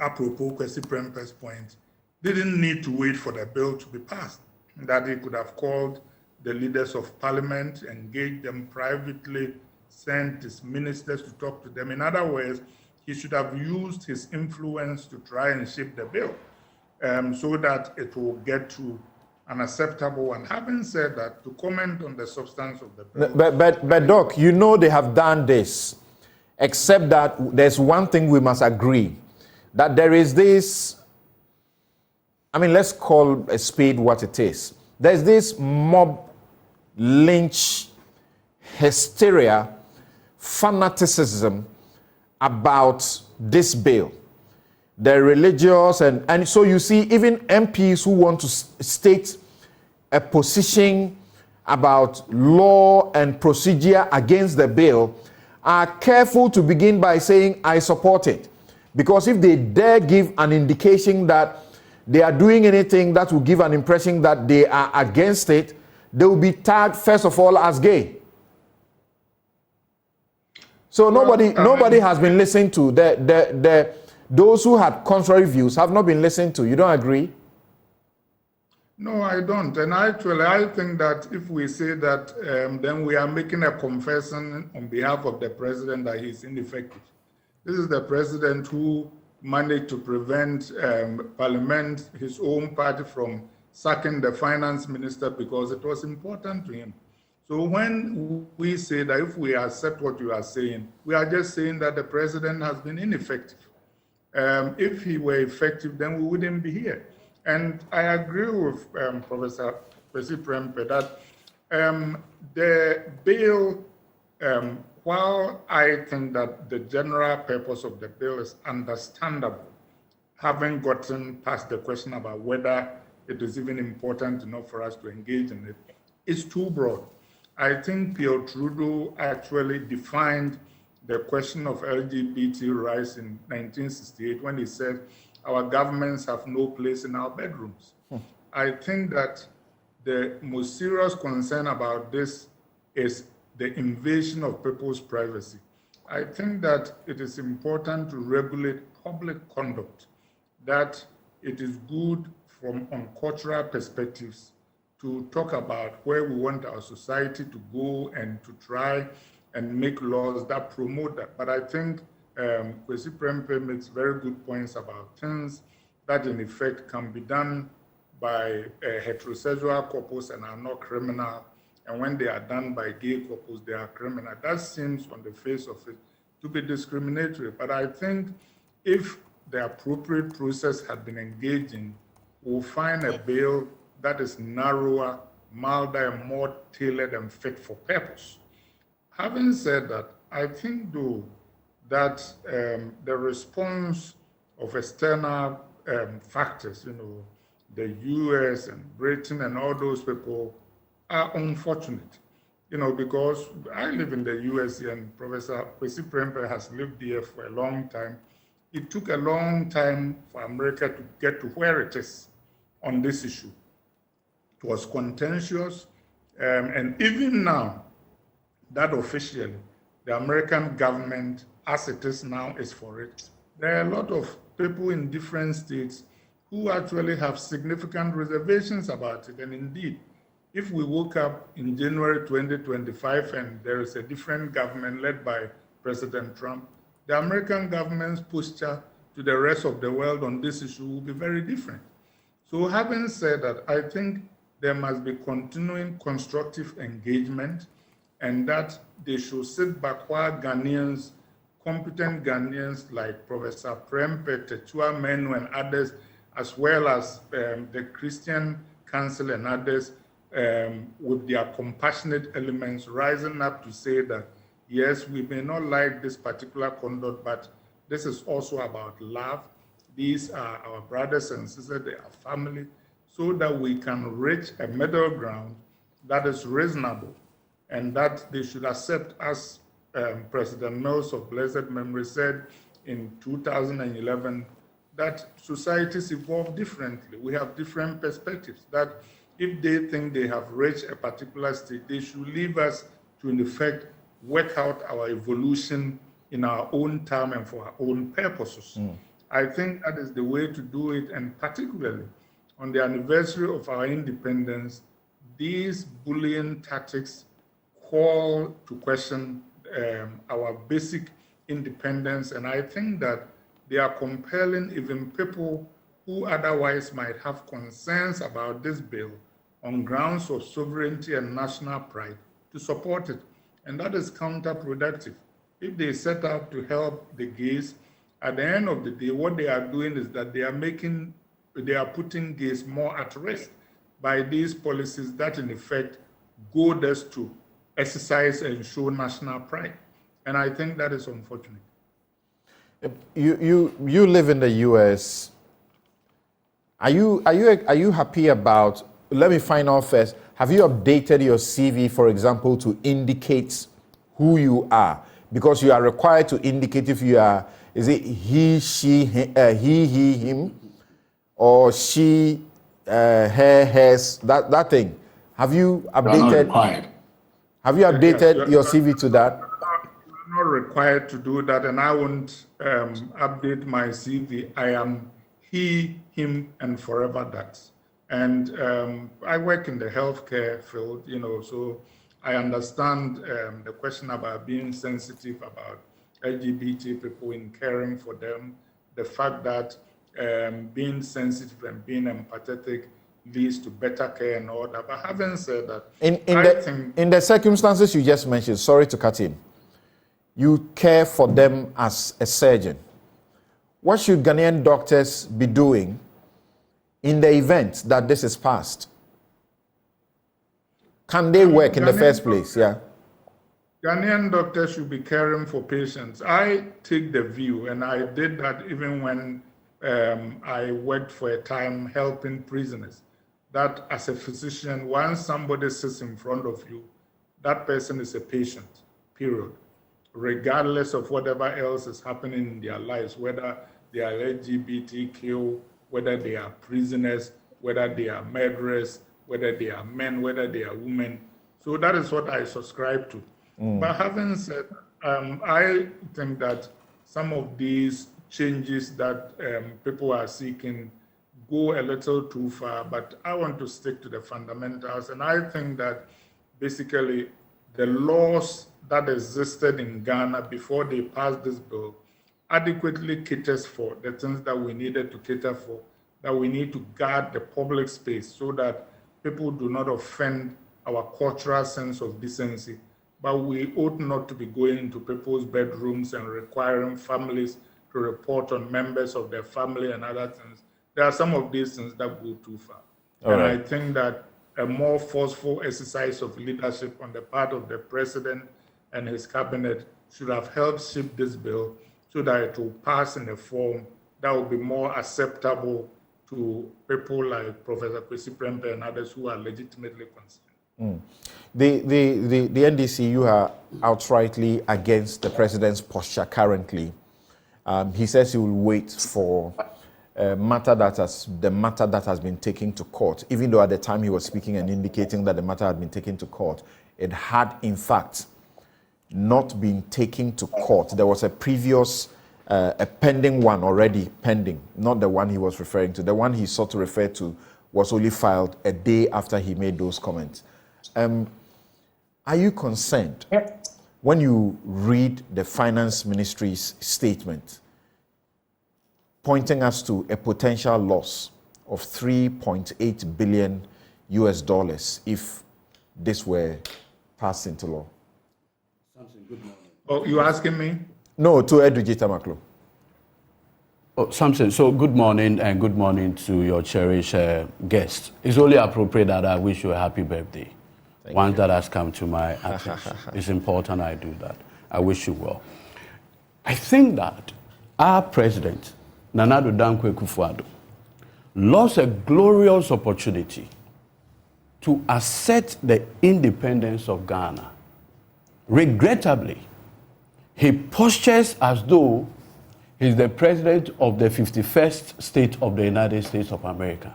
apropos Kwesi Prempeh's point, didn't need to wait for the bill to be passed, that he could have called the leaders of parliament, engaged them privately, sent his ministers to talk to them. In other words, he should have used his influence to try and shape the bill so that it will get to an acceptable one. Having said that, to comment on the substance of the bill... But Doc, they have done this, except that there's one thing we must agree, that there is this, let's call a spade what it is. There's this mob lynch hysteria, fanaticism about this bill. The religious and so you see even MPs who want to state a position about law and procedure against the bill are careful to begin by saying, I support it. Because if they dare give an indication that they are doing anything that will give an impression that they are against it, they will be tagged first of all as gay. So nobody has been listened to. Those who had contrary views have not been listened to. You don't agree? No, I don't. And actually, I think that if we say that, then we are making a confession on behalf of the president that he's ineffective. This is the president who managed to prevent Parliament, his own party, from sacking the finance minister because it was important to him. So when we say that if we accept what you are saying, we are just saying that the president has been ineffective. If he were effective, then we wouldn't be here. And I agree with Professor Kwesi Prempeh that the bill, while I think that the general purpose of the bill is understandable, having gotten past the question about whether it is even important enough for us to engage in it, it's too broad. I think Pierre Trudeau actually defined the question of LGBT rights in 1968 when he said, our governments have no place in our bedrooms. I think that the most serious concern about this is the invasion of people's privacy. I think that it is important to regulate public conduct, that it is good on cultural perspectives to talk about where we want our society to go and to try and make laws that promote that. But I think Kwesi Prempeh makes very good points about things that in effect can be done by heterosexual couples and are not criminal. And when they are done by gay couples, they are criminal. That seems on the face of it to be discriminatory. But I think if the appropriate process had been engaged in, we'll find a bill that is narrower, milder and more tailored and fit for purpose. Having said that, I think though that the response of external factors, the US and Britain and all those people are unfortunate, because I live in the US and Professor Kwesi Prempeh has lived here for a long time. It took a long time for America to get to where it is on this issue. It was contentious, and even now, that officially, the American government, as it is now, is for it. There are a lot of people in different states who actually have significant reservations about it. And indeed, if we woke up in January 2025 and there is a different government led by President Trump, the American government's posture to the rest of the world on this issue will be very different. So having said that, I think there must be continuing constructive engagement, and that they should sit back while Ghanaians, competent Ghanaians like Professor Prempeh, Tetua Menu and others, as well as the Christian Council and others, with their compassionate elements rising up to say that, yes, we may not like this particular conduct, but this is also about love. These are our brothers and sisters, they are family, so that we can reach a middle ground that is reasonable and that they should accept, as President Mills of blessed memory said in 2011, that societies evolve differently. We have different perspectives, that if they think they have reached a particular stage, they should leave us to, in effect, work out our evolution in our own time and for our own purposes. I think that is the way to do it, and particularly on the anniversary of our independence, these bullying tactics call to question our basic independence, and I think that they are compelling even people who otherwise might have concerns about this bill on grounds of sovereignty and national pride to support it, and that is counterproductive. If they set out to help the gays, at the end of the day, what they are doing is that they are putting gays more at risk by these policies that in effect goad us to exercise and show national pride. And I think that is unfortunate. You live in the US. Are you happy about, let me find out first, have you updated your CV, for example, to indicate who you are? Because you are required to indicate if you are, is it he, she, he, him, or she, her, hers, that thing. Have you updated? Have you updated your CV to that? I'm not required to do that, and I won't update my CV. I am he, him, and forever that. And I work in the healthcare field, so I understand the question about being sensitive about LGBT people in caring for them, the fact that being sensitive and being empathetic leads to better care and all that. But having said that, in the circumstances you just mentioned, sorry to cut in, you care for them as a surgeon. What should Ghanaian doctors be doing in the event that this is passed? Can they work in the first place? Yeah. Ghanaian doctors should be caring for patients. I take the view, and I did that even when I worked for a time helping prisoners, that as a physician, once somebody sits in front of you, that person is a patient, period. Regardless of whatever else is happening in their lives, whether they are LGBTQ, whether they are prisoners, whether they are murderers, whether they are men, whether they are women. So that is what I subscribe to. But having said, I think that some of these changes that people are seeking go a little too far, but I want to stick to the fundamentals. And I think that basically the laws that existed in Ghana before they passed this bill adequately caters for the things that we needed to cater for, that we need to guard the public space so that people do not offend our cultural sense of decency. But we ought not to be going into people's bedrooms and requiring families to report on members of their family and other things. There are some of these things that go too far. I think that a more forceful exercise of leadership on the part of the president and his cabinet should have helped shape this bill so that it will pass in a form that will be more acceptable to people like Professor Kwesi Prempeh and others who are legitimately concerned. The NDC, you are outrightly against the president's posture currently. He says he will wait for the matter that has been taken to court, even though at the time he was speaking and indicating that the matter had been taken to court, it had in fact not been taken to court. There was a previous, a pending one already pending, not the one he was referring to. The one he sought to refer to was only filed a day after he made those comments. Are you concerned when you read the finance ministry's statement pointing us to a potential loss of $3.8 billion if this were passed into law? Samson, good morning. Oh, you asking me? No, to Edwige Tamaklo. Oh, Samson, so good morning and good morning to your cherished guest. It's only appropriate that I wish you a happy birthday. One that has come to my attention. It's important I do that. I wish you well. I think that our president, Nana Jane Opoku-Agyemang, lost a glorious opportunity to assert the independence of Ghana. Regrettably, he postures as though he's the president of the 51st state of the United States of America.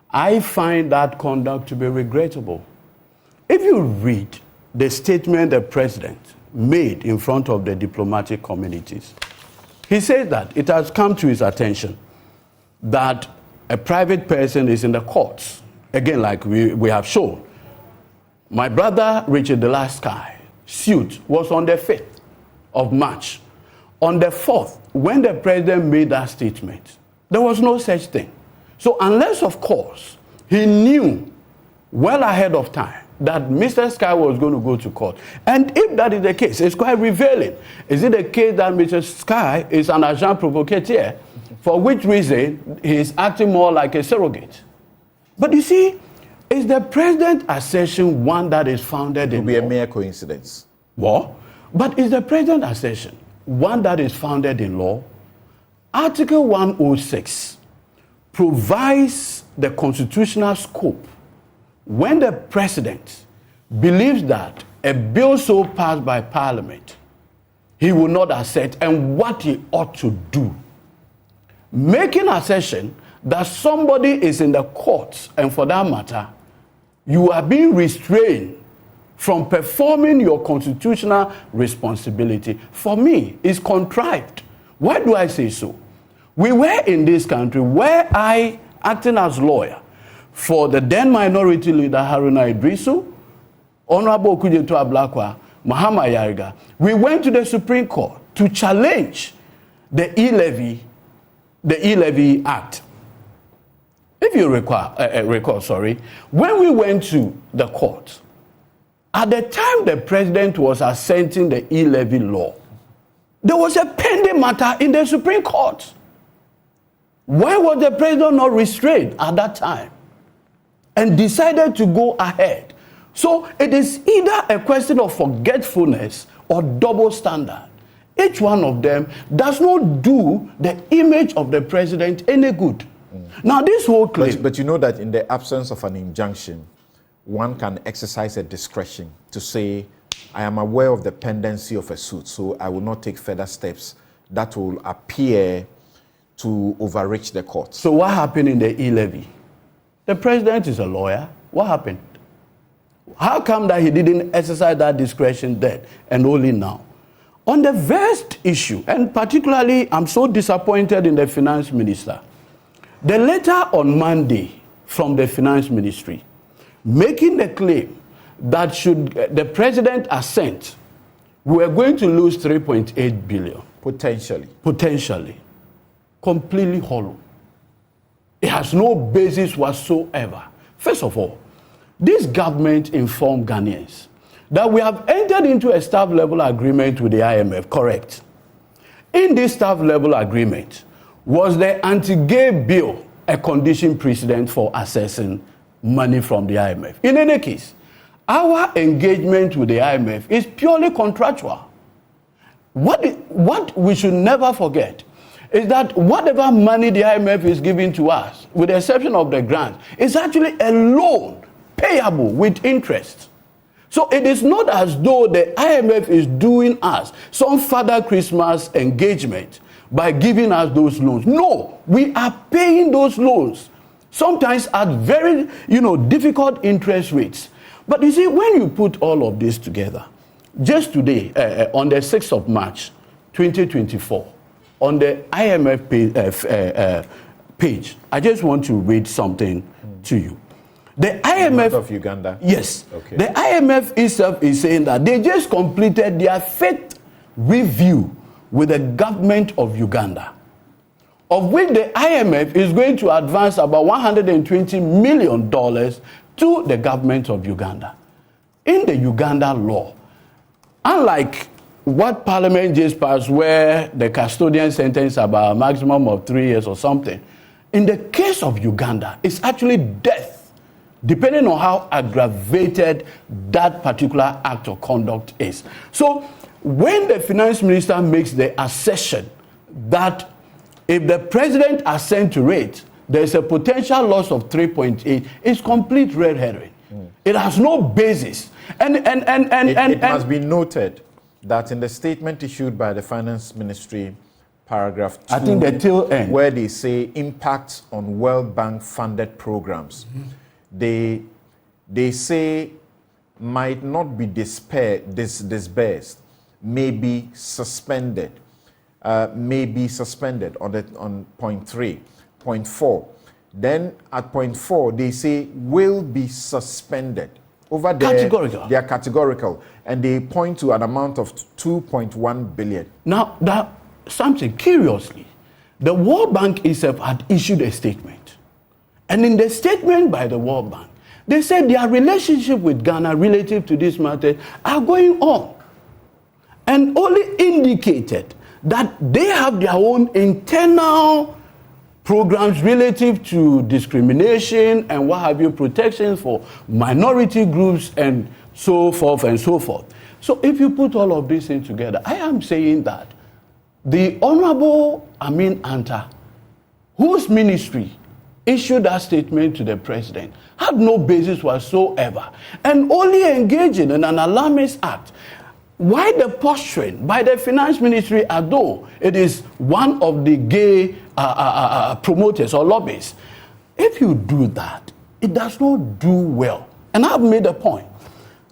I find that conduct to be regrettable. If you read the statement the president made in front of the diplomatic communities, he said that it has come to his attention that a private person is in the courts. Again, like we have shown. My brother, Richard the Last Sky, suit was on the 5th of March. On the 4th, when the president made that statement, there was no such thing. So unless, of course, he knew well ahead of time that Mr. Sky was going to go to court. And if that is the case, it's quite revealing. Is it the case that Mr. Sky is an agent provocateur, for which reason he is acting more like a surrogate? But you see, is the president's assertion one that is founded in law? It would be a mere coincidence. What? But is the president's assertion one that is founded in law? Article 106 provides the constitutional scope when the president believes that a bill so passed by parliament, he will not assert, and what he ought to do. Making assertion that somebody is in the courts, and for that matter, you are being restrained from performing your constitutional responsibility, for me, is contrived. Why do I say so? We were in this country where I, acting as lawyer, for the then minority leader Haruna Idrisu, Honorable Okujeto Ablakwa, Mahama Yariga, we went to the Supreme Court to challenge the e-levy act. If you recall, when we went to the court, at the time the president was assenting the e-levy law, there was a pending matter in the Supreme Court. Why was the president not restrained at that time and decided to go ahead? So it is either a question of forgetfulness or double standard. Each one of them does not do the image of the president any good. Now this whole claim... But you know that in the absence of an injunction, one can exercise a discretion to say, I am aware of the pendency of a suit, so I will not take further steps that will appear to overreach the court. So what happened in the e-levy? The president is a lawyer. What happened? How come that he didn't exercise that discretion then and only now? On the first issue, and particularly I'm so disappointed in the finance minister, the letter on Monday from the finance ministry making the claim that should the president assent, we are going to lose 3.8 billion. Potentially. Completely hollow. It has no basis whatsoever. First of all, this government informed Ghanaians that we have entered into a staff level agreement with the IMF, correct? In this staff level agreement, was the anti-gay bill a condition precedent for assessing money from the IMF. In any case, our engagement with the IMF is purely contractual. What we should never forget is that whatever money the IMF is giving to us, with the exception of the grant, is actually a loan payable with interest. So it is not as though the IMF is doing us some Father Christmas engagement by giving us those loans. No, we are paying those loans, sometimes at very, difficult interest rates. But you see, when you put all of this together, just today, on the 6th of March, 2024, on the IMF page, I just want to read something to you. The IMF of Uganda. Yes. Okay. The IMF itself is saying that they just completed their 5th review with the government of Uganda, of which the IMF is going to advance about $120 million to the government of Uganda. In the Uganda law, unlike what Parliament just passed, where the custodian sentence about a maximum of 3 years or something, in the case of Uganda, it's actually death, depending on how aggravated that particular act of conduct is. So when the finance minister makes the assertion that if the president assents to it, there's a potential loss of 3.8, it's complete red herring. It has no basis. It must be noted that in the statement issued by the finance ministry, paragraph 2, I think the tail end, where they say impacts on World Bank funded programs, they say might not be disbursed, may be suspended on point 3. Point 4. Then at point 4, they say will be suspended. Over there, categorical. They are categorical, and they point to an amount of 2.1 billion. Now, something curiously, the World Bank itself had issued a statement. And in the statement by the World Bank, they said their relationship with Ghana relative to this matter are going on, and only indicated that they have their own internal programs relative to discrimination and what have you, protections for minority groups and so forth and so forth. So if you put all of this in together, I am saying that the Honorable Amin Anta, whose ministry issued that statement to the president, had no basis whatsoever and only engaging in an alarmist act. Why the posturing by the finance ministry, although it is one of the gay promoters or lobbyists? If you do that, it does not do well. And I've made a point.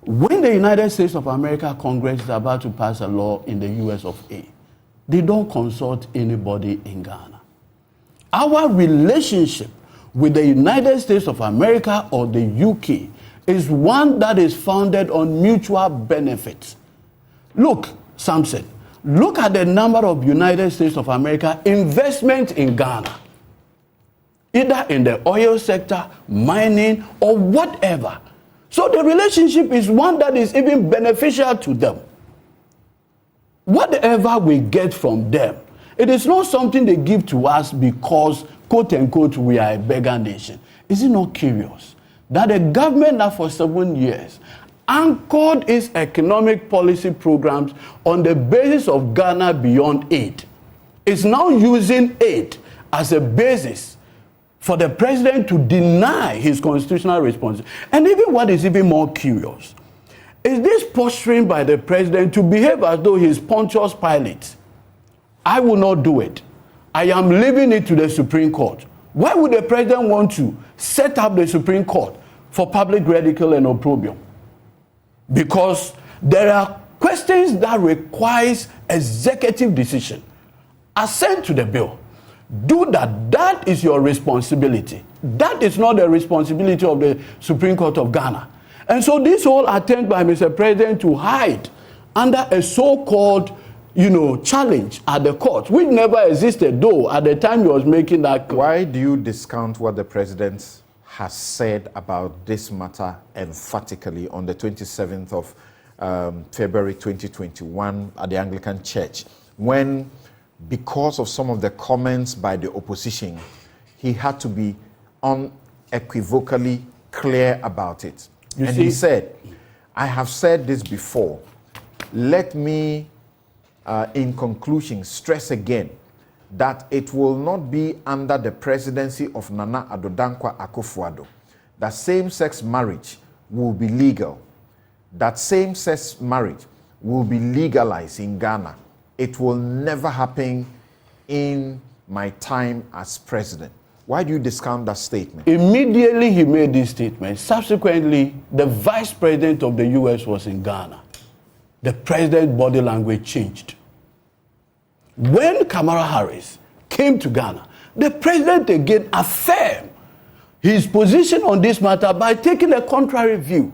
When the United States of America Congress is about to pass a law in the US of A, they don't consult anybody in Ghana. Our relationship with the United States of America or the UK is one that is founded on mutual benefits. Look, Samson, look at the number of United States of America investment in Ghana, either in the oil sector, mining, or whatever. So the relationship is one that is even beneficial to them. Whatever we get from them, it is not something they give to us because, quote unquote, we are a beggar nation. Is it not curious that the government now for 7 years anchored its economic policy programs on the basis of Ghana Beyond Aid? It's now using aid as a basis for the president to deny his constitutional responsibility. And even what is even more curious is this posturing by the president to behave as though he's Pontius Pilate. I will not do it. I am leaving it to the Supreme Court. Why would the president want to set up the Supreme Court for public ridicule and opprobrium? Because there are questions that requires executive decision. Assent to the bill. Do that. That is your responsibility. That is not the responsibility of the Supreme Court of Ghana. And so this whole attempt by Mr. President to hide under a so-called, challenge at the court, which never existed, though, at the time he was making that claim. Why do you discount what the president has said about this matter emphatically on the 27th of February 2021 at the Anglican Church, when, because of some of the comments by the opposition, he had to be unequivocally clear about it. You and see, he said, I have said this before. Let me, in conclusion, stress again that it will not be under the presidency of Nana Addo Akufo-Addo that same-sex marriage will be legal. That same-sex marriage will be legalized in Ghana. It will never happen in my time as president. Why do you discount that statement? Immediately he made this statement. Subsequently, the vice president of the US was in Ghana. The president's body language changed. When Kamala Harris came to Ghana, the president again affirmed his position on this matter by taking a contrary view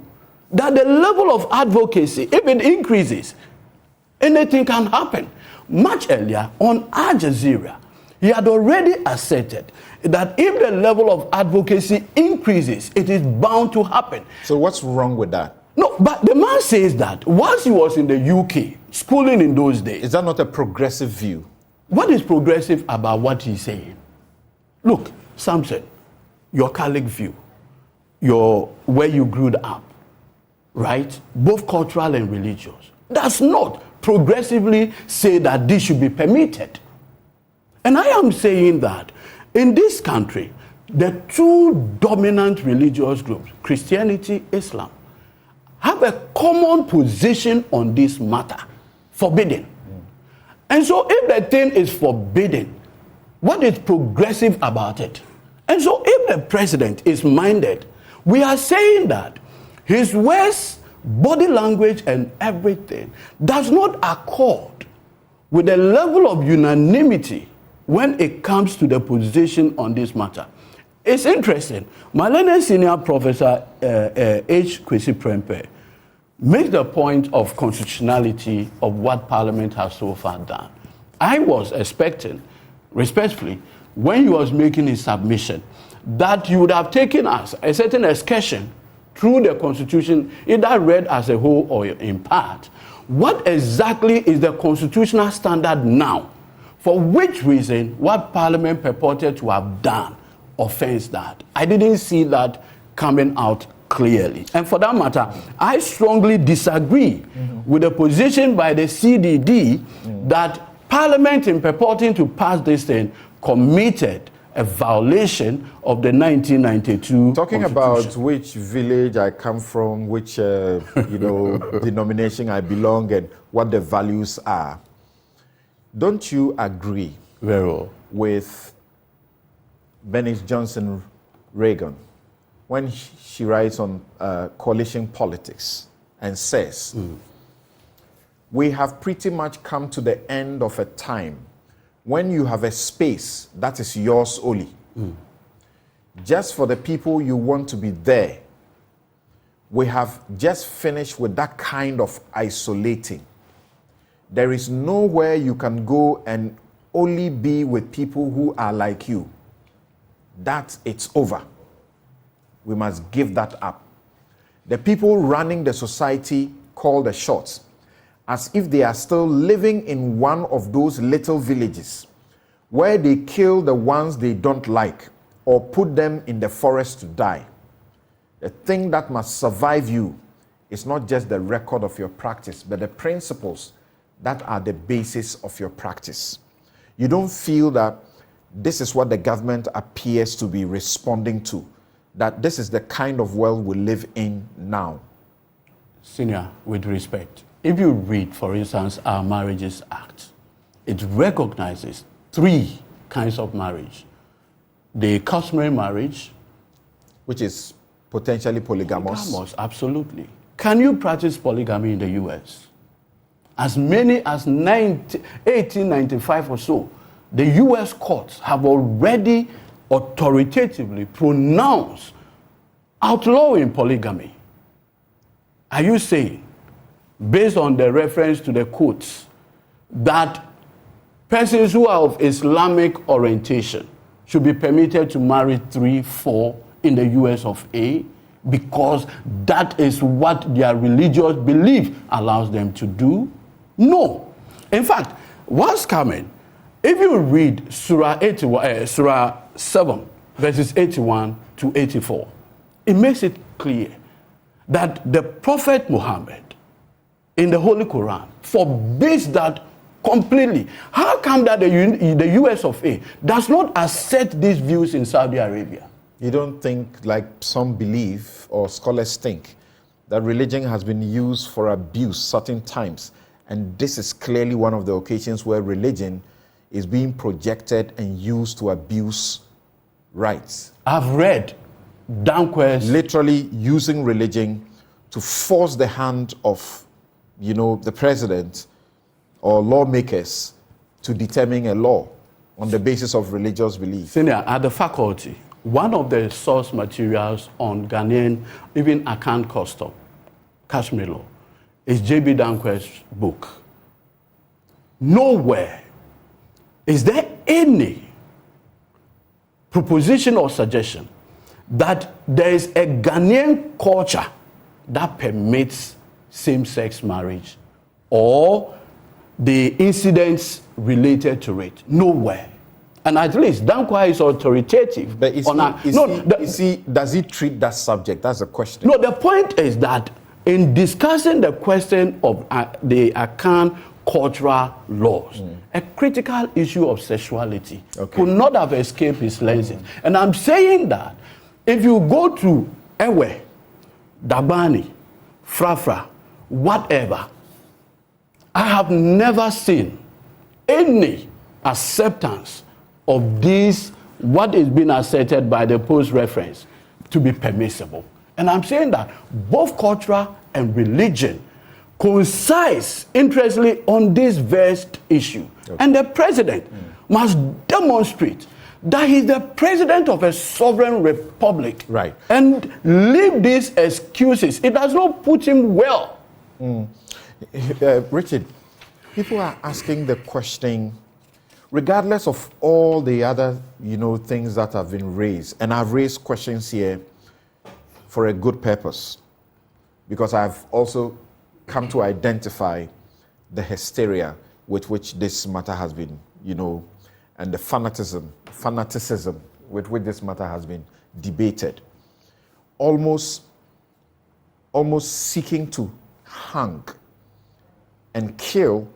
that the level of advocacy, if it increases, anything can happen. Much earlier on Al Jazeera, he had already asserted that if the level of advocacy increases, it is bound to happen. So what's wrong with that? No, but the man says that once he was in the UK, schooling in those days. Is that not a progressive view? What is progressive about what he's saying? Look, Samson, your Catholic view, where you grew up, right? Both cultural and religious, does not progressively say that this should be permitted. And I am saying that in this country, the two dominant religious groups, Christianity, Islam, have a common position on this matter, forbidden. And so if the thing is forbidden, what is progressive about it? And so if the president is minded, we are saying that his words, body language and everything does not accord with the level of unanimity when it comes to the position on this matter. It's interesting. My learned senior professor H. Kwesi Prempeh makes the point of constitutionality of what Parliament has so far done. I was expecting, respectfully, when he was making his submission, that you would have taken us a certain excursion through the Constitution, either read as a whole or in part. What exactly is the constitutional standard now? For which reason what Parliament purported to have done offends that? I didn't see that coming out clearly. And for that matter, I strongly disagree with the position by the CDD that Parliament, in purporting to pass this thing, committed a violation of the 1992 Talking about which village I come from, which denomination I belong, and what the values are, don't you agree with Bernice Johnson Reagan when she writes on coalition politics and says, we have pretty much come to the end of a time when you have a space that is yours only, just for the people you want to be there. We have just finished with that kind of isolating. There is nowhere you can go and only be with people who are like you. That it's over. We must give that up. The people running the society call the shots, as if they are still living in one of those little villages where they kill the ones they don't like or put them in the forest to die. The thing that must survive you is not just the record of your practice, but the principles that are the basis of your practice. You don't feel that this is what the government appears to be responding to, that this is the kind of world we live in now. Senior, with respect, if you read, for instance, our Marriages Act, it recognizes 3 kinds of marriage. The customary marriage, which is potentially polygamous. Polygamous, absolutely. Can you practice polygamy in the US? As many as 1895 or so, the US courts have already authoritatively pronounced outlawing polygamy. Are you saying, based on the reference to the courts, that persons who are of Islamic orientation should be permitted to marry 3, 4 in the US of A, because that is what their religious belief allows them to do? No. In fact, what's coming, if you read Surah 7, verses 81 to 84, it makes it clear that the Prophet Muhammad in the Holy Quran forbids that completely. How come that the US of A does not accept these views in Saudi Arabia? You don't think, like some believe or scholars think, that religion has been used for abuse certain times, and this is clearly one of the occasions where religion is being projected and used to abuse rights? I've read Danquist literally using religion to force the hand of, the president or lawmakers to determine a law on the basis of religious belief. Senior, at the faculty, one of the source materials on Ghanaian, even account custom, Kashmir law, is J.B. Danquist's book. Nowhere is there any proposition or suggestion that there is a Ghanaian culture that permits same-sex marriage or the incidents related to it. Nowhere. And at least Danquist is authoritative. But does he treat that subject? That's the question. No, the point is that in discussing the question of the Akan cultural laws, a critical issue of sexuality could not have escaped his lenses. And I'm saying that if you go to Ewe, Dabani, Frafra, whatever, I have never seen any acceptance of this, what is being asserted by the post reference, to be permissible. And I'm saying that both culture and religion coincide interestingly on this vast issue. And the president must demonstrate that he's the president of a sovereign republic. Right. And leave these excuses. It does not put him well. Richard, people are asking the question, regardless of all the other, things that have been raised, and I've raised questions here for a good purpose, because I've also come to identify the hysteria with which this matter has been, and the fanaticism with which this matter has been debated, almost seeking to hang and kill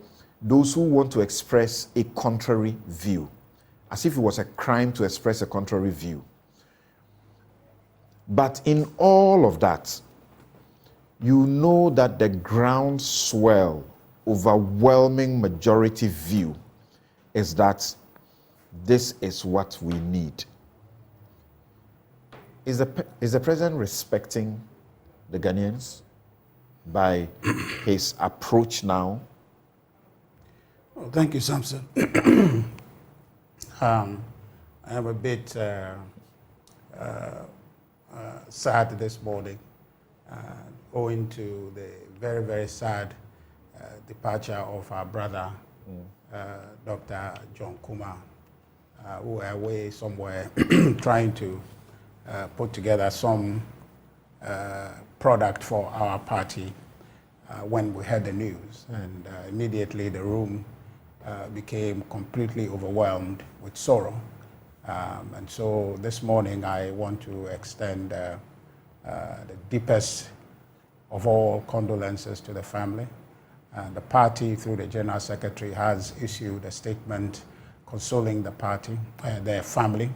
those who want to express a contrary view, as if it was a crime to express a contrary view. But in all of that, you know that the groundswell, overwhelming majority view is that this is what we need. Is the president respecting the Ghanaians by his approach now? Well, thank you, Samson. I am a bit sad this morning, owing to the very, very sad departure of our brother, Dr. John Kumah, who were away somewhere trying to put together some product for our party when we heard the news. And immediately the room became completely overwhelmed with sorrow. And so this morning I want to extend the deepest of all condolences to the family. The party, through the General Secretary, has issued a statement consoling the party, their family.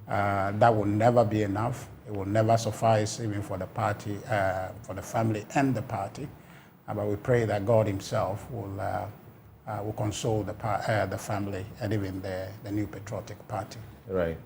That will never be enough. It will never suffice even for the party, for the family and the party. But we pray that God Himself will console the family and even the new patriotic party. Right.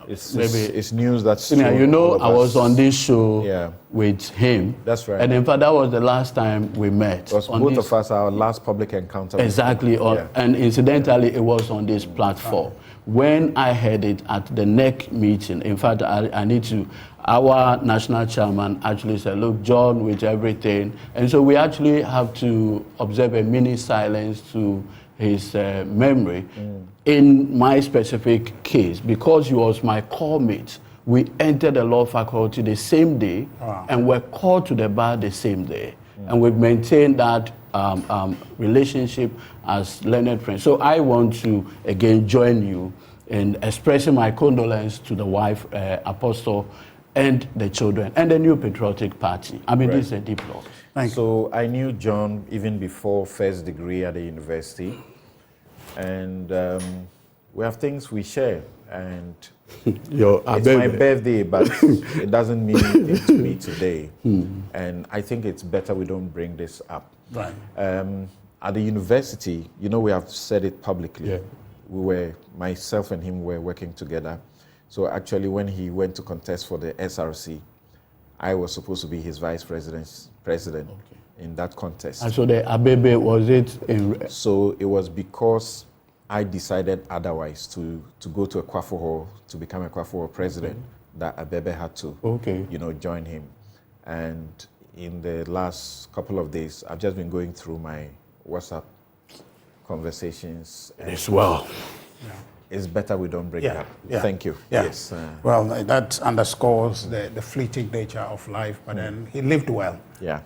It's news that's true. I was on this show with him. That's right. And in fact, that was the last time we met. It was both of us, our last public encounter. Exactly. And incidentally, it was on this platform. When I heard it at the NEC meeting, in fact, I need to, our national chairman actually said, look, John, with everything. And so we actually have to observe a mini silence to his memory. In my specific case, because he was my core mate, we entered the law faculty the same day and were called to the bar the same day. And we've maintained that relationship as learned friends. So I want to again join you in expressing my condolence to the wife, Apostle, and the children, and the New Patriotic Party. I mean, this is a deep loss. So I knew John even before first degree at the university, and we have things we share, and it's my birthday, but it doesn't mean anything to me today. And I think it's better we don't bring this up. Right. At the university, you know, we have said it publicly. Myself and him were working together. So actually, when he went to contest for the SRC, I was supposed to be his vice president in that contest. And so the Abebe, was it? So it was because I decided otherwise to go to a Kwafo Hall to become a Kwafo Hall president that Abebe had to, join him. And in the last couple of days, I've just been going through my WhatsApp conversations. As well. Yeah. It's better we don't break it up. Yeah. Thank you. Yeah. Yes. Well, that underscores the fleeting nature of life, but then he lived well. Yeah.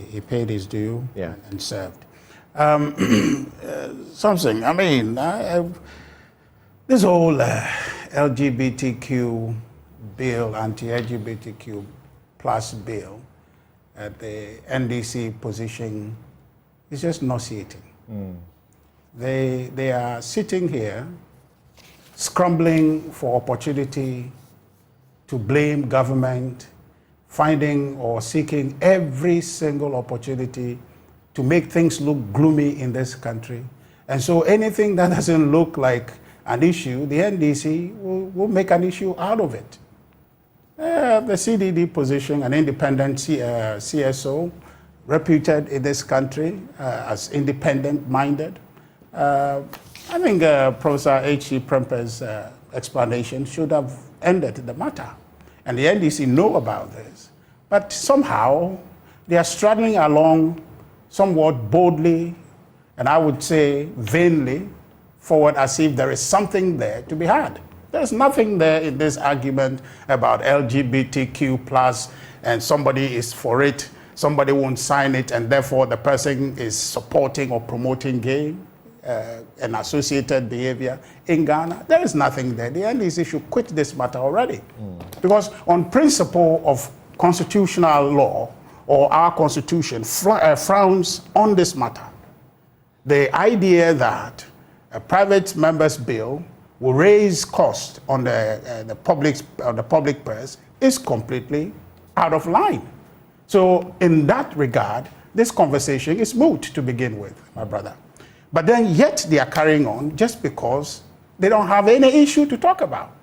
He paid his due and served. Something, I mean, this whole LGBTQ bill, anti-LGBTQ plus bill, the NDC position is just nauseating. They are sitting here scrambling for opportunity to blame government, finding or seeking every single opportunity to make things look gloomy in this country. And so anything that doesn't look like an issue, the NDC will make an issue out of it. The CDD position, an independent CSO, reputed in this country as independent-minded. I think Professor H.C. Prempe's explanation should have ended the matter. And the NDC know about this. But somehow, they are straddling along somewhat boldly, and I would say vainly, forward as if there is something there to be had. There's nothing there in this argument about LGBTQ plus, and somebody is for it, somebody won't sign it, and therefore the person is supporting or promoting gay and associated behavior in Ghana. There is nothing there. The NDC should quit this matter already. Because on principle of constitutional law, or our constitution frowns on this matter. The idea that a private member's bill will raise cost on the public purse is completely out of line. So in that regard, this conversation is moot to begin with, my brother. But then yet they are carrying on just because they don't have any issue to talk about.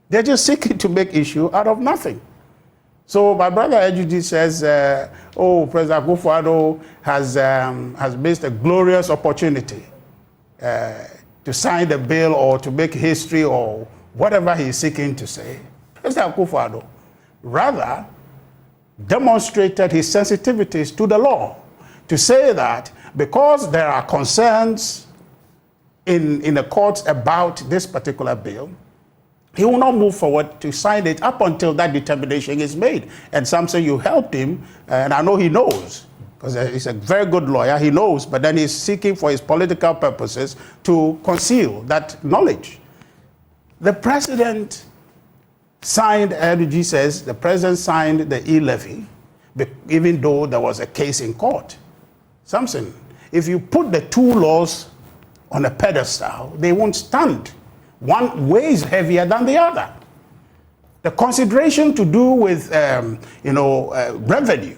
They're just seeking to make issue out of nothing. So my brother Ejudi says, President Akufo-Addo has missed a glorious opportunity to sign the bill or to make history or whatever he's seeking to say. President Akufo-Addo rather demonstrated his sensitivities to the law to say that because there are concerns in the courts about this particular bill, he will not move forward to sign it up until that determination is made. And Samson, you helped him, and I know he knows, because he's a very good lawyer, he knows, but then he's seeking for his political purposes to conceal that knowledge. The president signed, LG says, the president signed the e-levy, even though there was a case in court. Samson, if you put the two laws on a pedestal, they won't stand. One weighs heavier than the other. The consideration to do with revenue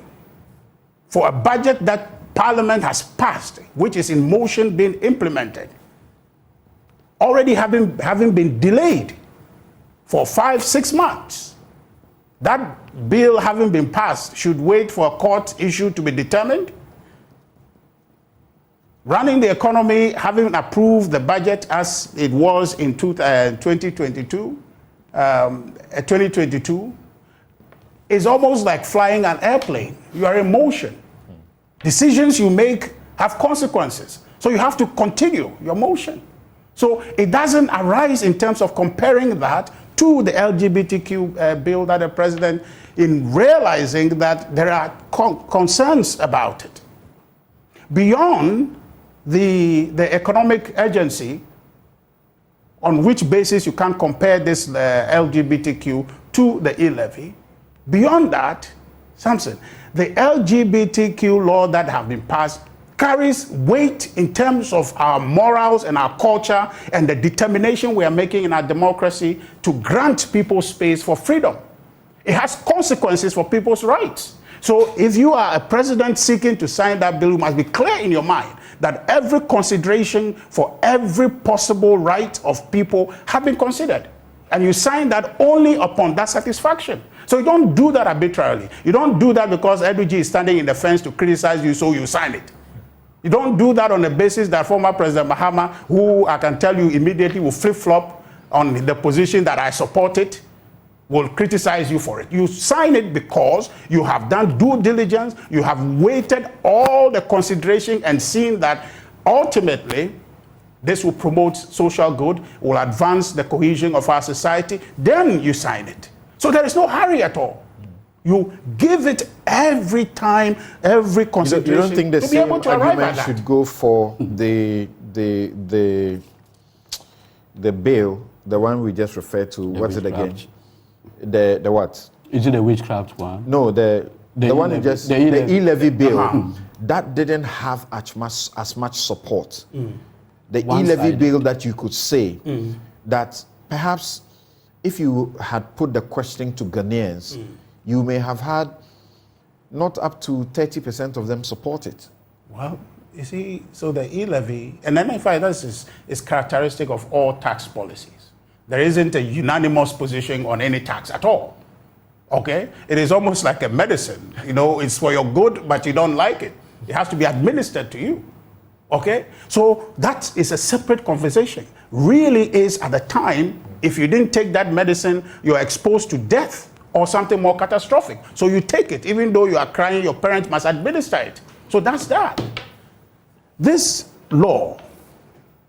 for a budget that Parliament has passed, which is in motion being implemented, already having been delayed for 5-6 months. That bill having been passed should wait for a court issue to be determined. Running the economy, having approved the budget as it was in 2022, is almost like flying an airplane. You are in motion. Decisions you make have consequences. So you have to continue your motion. So it doesn't arise in terms of comparing that to the LGBTQ bill that the president, in realizing that there are concerns about it. Beyond the economic urgency, on which basis you can compare this LGBTQ to the e-levy. Beyond that, Samson, the LGBTQ law that have been passed carries weight in terms of our morals and our culture and the determination we are making in our democracy to grant people space for freedom. It has consequences for people's rights. So if you are a president seeking to sign that bill, you must be clear in your mind that every consideration for every possible right of people have been considered. And you sign that only upon that satisfaction. So you don't do that arbitrarily. You don't do that because LG is standing in the fence to criticize you, so you sign it. You don't do that on the basis that former President Mahama, who I can tell you immediately will flip-flop on the position that I support it, will criticize you for it. You sign it because you have done due diligence, you have weighted all the consideration and seen that ultimately this will promote social good, will advance the cohesion of our society, then you sign it. So there is no hurry at all. You give it every time, every consideration. You don't think the same argument should go for the bill, the one we just referred to? What's it again? The what? Is it the witchcraft one? No, the one you just the e-levy bill that didn't have as much support. The e-levy bill that you could say that perhaps if you had put the question to Ghanaians, you may have had not up to 30% of them support it. Well, you see, so the e-levy, and then if this is characteristic of all tax policies. There isn't a unanimous position on any tax at all. Okay? It is almost like a medicine. You know, it's for your good, but you don't like it. It has to be administered to you. Okay? So that is a separate conversation. Really is at the time, if you didn't take that medicine, you're exposed to death or something more catastrophic. So you take it, even though you are crying, your parents must administer it. So that's that. This law,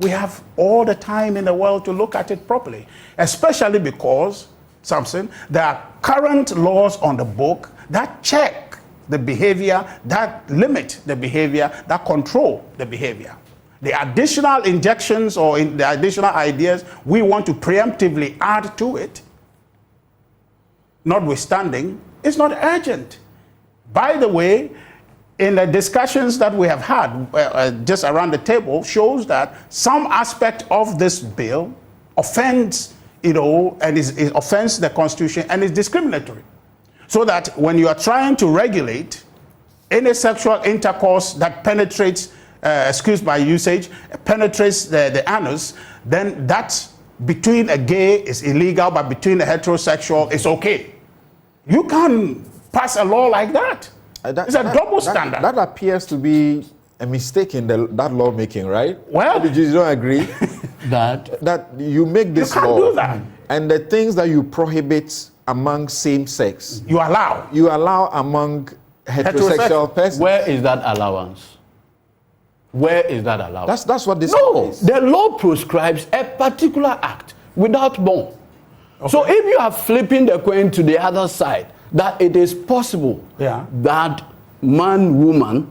we have all the time in the world to look at it properly, especially because, Samson, there are current laws on the book that check the behavior, that limit the behavior, that control the behavior. The additional injections or the additional ideas we want to preemptively add to it, notwithstanding, it's not urgent. By the way, in the discussions that we have had just around the table shows that some aspect of this bill offends, and it offends the Constitution and is discriminatory. So that when you are trying to regulate any sexual intercourse that penetrates, excuse my usage, penetrates the anus, then that between a gay is illegal, but between a heterosexual is okay. You can't pass a law like that. It's a double standard. That appears to be a mistake in that lawmaking, right? Well, you don't agree that you make this law, do that. And the things that you prohibit among same sex, you allow among heterosexual persons. Where is that allowance? Where is that allowance? That's what this is. The law prescribes a particular act without bond. Okay. So if you are flipping the coin to the other side, that it is possible that man, woman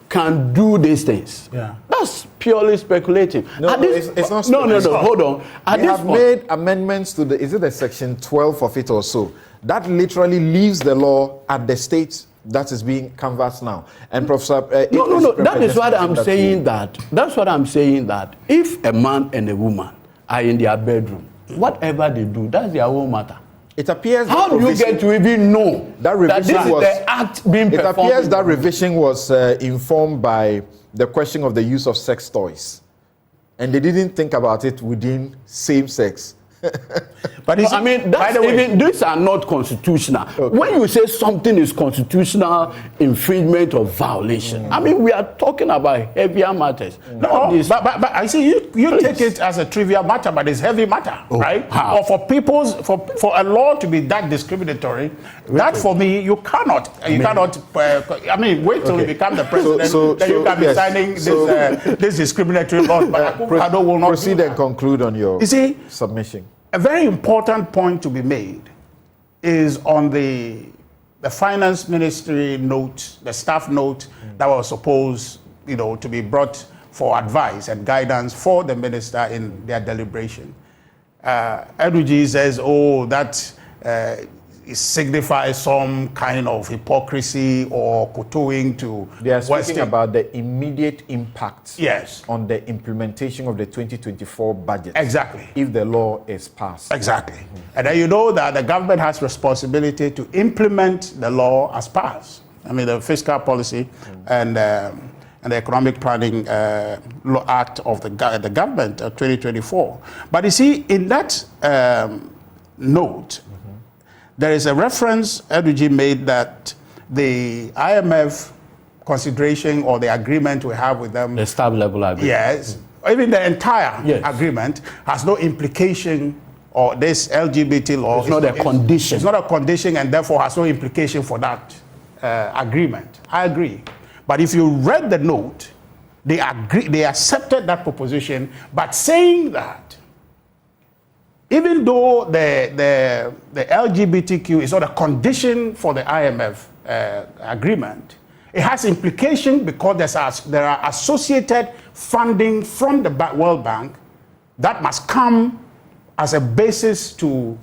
can do these things. Yeah. That's purely speculative. It's not speculative. No, hold on. They have made amendments to is it the section 12 of it or so? That literally leaves the law at the state that is being canvassed now. And Professor... No. That is what I'm saying that's what I'm saying that if a man and a woman are in their bedroom, whatever they do, that's their own matter. It appears... How do you get to even know that this is the act being performed? It appears that revision was informed by the question of the use of sex toys. And they didn't think about it within same sex. But I mean, these are not constitutional. Okay. When you say something is constitutional infringement or violation, I mean, we are talking about heavier matters. No, but I see you take it as a trivial matter, but it's heavy matter, right? How? Or for a law to be that discriminatory, that for me, you cannot. I mean, wait till you become the president, then you can be signing this discriminatory law. But Akufo-Addo will not proceed and conclude on your submission. A very important point to be made is on the finance ministry note, the staff note that was supposed, to be brought for advice and guidance for the minister in their deliberation. Eduji says, signifies some kind of hypocrisy or kowtowing to They are speaking Western. about the immediate impact Yes. on the implementation of the 2024 budget. Exactly. If the law is passed. Exactly. And then you know that the government has responsibility to implement the law as passed. I mean, the fiscal policy and the economic planning law act of the government of 2024. But you see, in that note, there is a reference Edwige made that the IMF consideration or the agreement we have with them, The staff level agreement. yes, even the entire agreement has no implication, or this LGBT law It's not a condition. It's not a condition, and therefore has no implication for that agreement. I agree. But if you read the note, they accepted that proposition, but saying that even though the LGBTQ is not a condition for the IMF agreement, it has implication because there are associated funding from the World Bank that must come as a basis to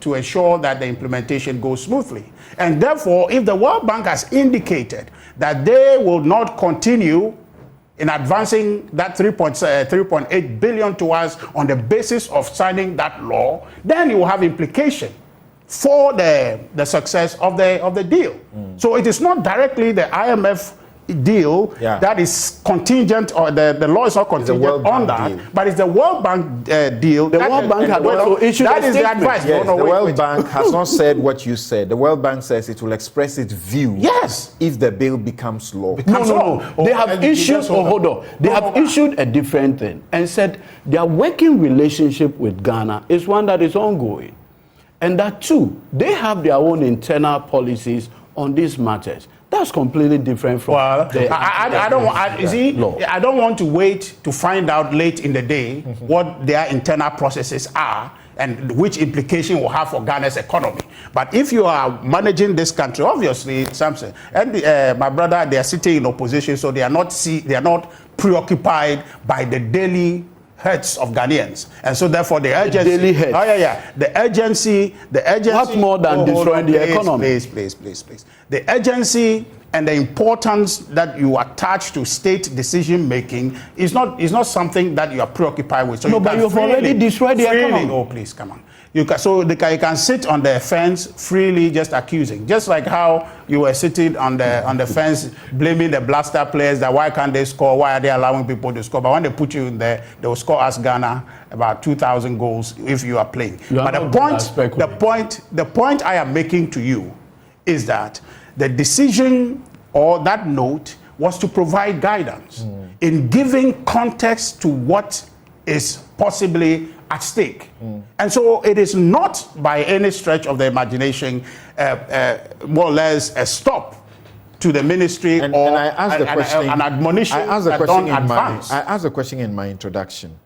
ensure that the implementation goes smoothly. And therefore, if the World Bank has indicated that they will not continue in advancing that 3.8 billion to us on the basis of signing that law, then you will have implication for the success of the deal. So it is not directly the IMF deal that is contingent, or the law is not contingent on that, but it's the World Bank deal. The World Bank had also issued that a is the statement. advice. Yes, No, the wait, World wait. Bank has not said what you said. The World Bank says it will express its view if the bill becomes law. No. They have issued, hold on. They have issued a different thing and said their working relationship with Ghana is one that is ongoing. And that too, they have their own internal policies on these matters. That's completely different from I don't want to wait to find out late in the day what their internal processes are and which implication will have for Ghana's economy. But if you are managing this country, obviously, Samson and my brother, they are sitting in opposition, so they are not preoccupied by the daily hurts of Ghanaians, and so therefore the urgency. Daily hurts. The urgency. What more than destroying the economy? Please. The urgency and the importance that you attach to state decision making is not something that you are preoccupied with. So no, but you've already destroyed the economy. Oh, please, come on. You can sit on the fence freely, just accusing, just like how you were sitting on the fence blaming the blaster players that why can't they score? Why are they allowing people to score? But when they put you in there, they will score us Ghana about 2,000 goals if you are playing. But the point I am making to you is that the decision or that note was to provide guidance in giving context to what is possibly at stake. And so it is not by any stretch of the imagination more or less a stop to the ministry an admonition. I asked the question in my introduction.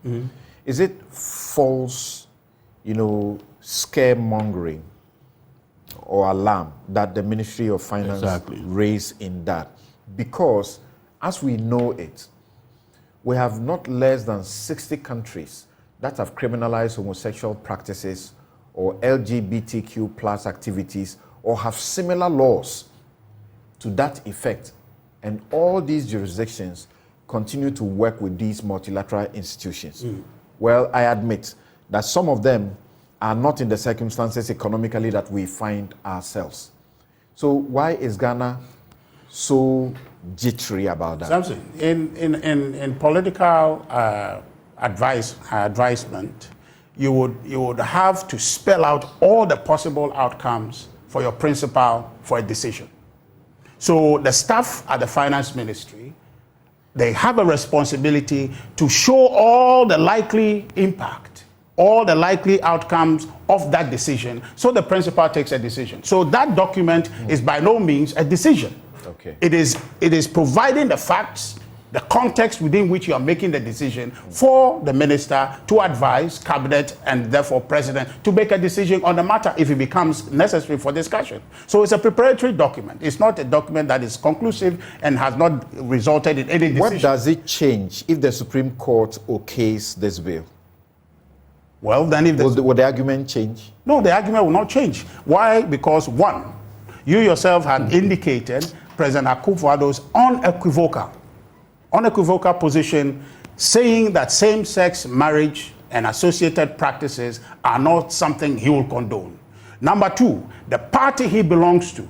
Is it false, scaremongering or alarm that the Ministry of Finance raised in that? Because as we know it, we have not less than 60 countries that have criminalized homosexual practices or LGBTQ plus activities or have similar laws to that effect. And all these jurisdictions continue to work with these multilateral institutions. Well, I admit that some of them are not in the circumstances economically that we find ourselves. So why is Ghana so jittery about that? Samson, in political advisement, you would have to spell out all the possible outcomes for your principal for a decision. So the staff at the finance ministry, they have a responsibility to show all the likely impact, all the likely outcomes of that decision, so the principal takes a decision. So that document is by no means a decision. Okay. It is providing the facts, the context within which you are making the decision for the minister to advise cabinet and therefore president to make a decision on the matter if it becomes necessary for discussion. So it's a preparatory document. It's not a document that is conclusive and has not resulted in any decision. What does it change if the Supreme Court okays this bill? Well, then if will the argument change? No, the argument will not change. Why? Because one, you yourself had indicated President Akufo-Addo's unequivocal position saying that same-sex marriage and associated practices are not something he will condone. Number two, the party he belongs to,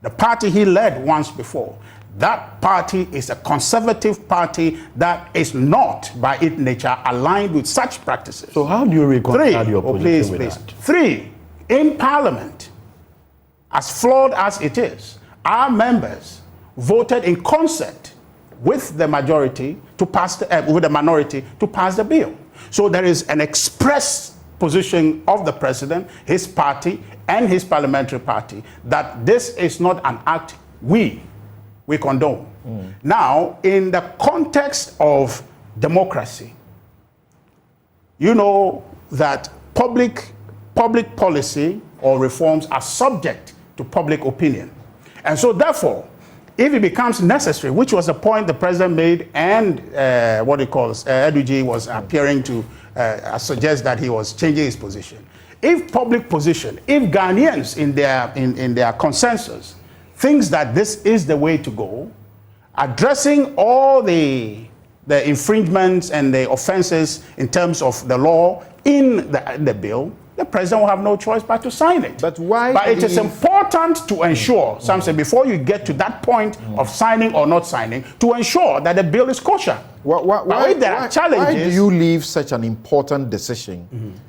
the party he led once before, that party is a conservative party that is not, by its nature, aligned with such practices. So how do you reconcile your position with that? Three, in Parliament, as flawed as it is, our members voted in concert with the majority to pass with the minority to pass the bill. So there is an express position of the president, his party, and his parliamentary party that this is not an act we condone. Now, in the context of democracy, you know that public policy or reforms are subject to public opinion. And so therefore, if it becomes necessary, which was the point the president made, and what he calls Eduji was appearing to suggest that he was changing his position. If public position, if Ghanaians in their consensus thinks that this is the way to go, addressing all the infringements and the offenses in terms of the law in the bill, the president will have no choice but to sign it. But why? But it is important to ensure, Samson, before you get to that point of signing or not signing, to ensure that the bill is kosher. Why do you leave such an important decision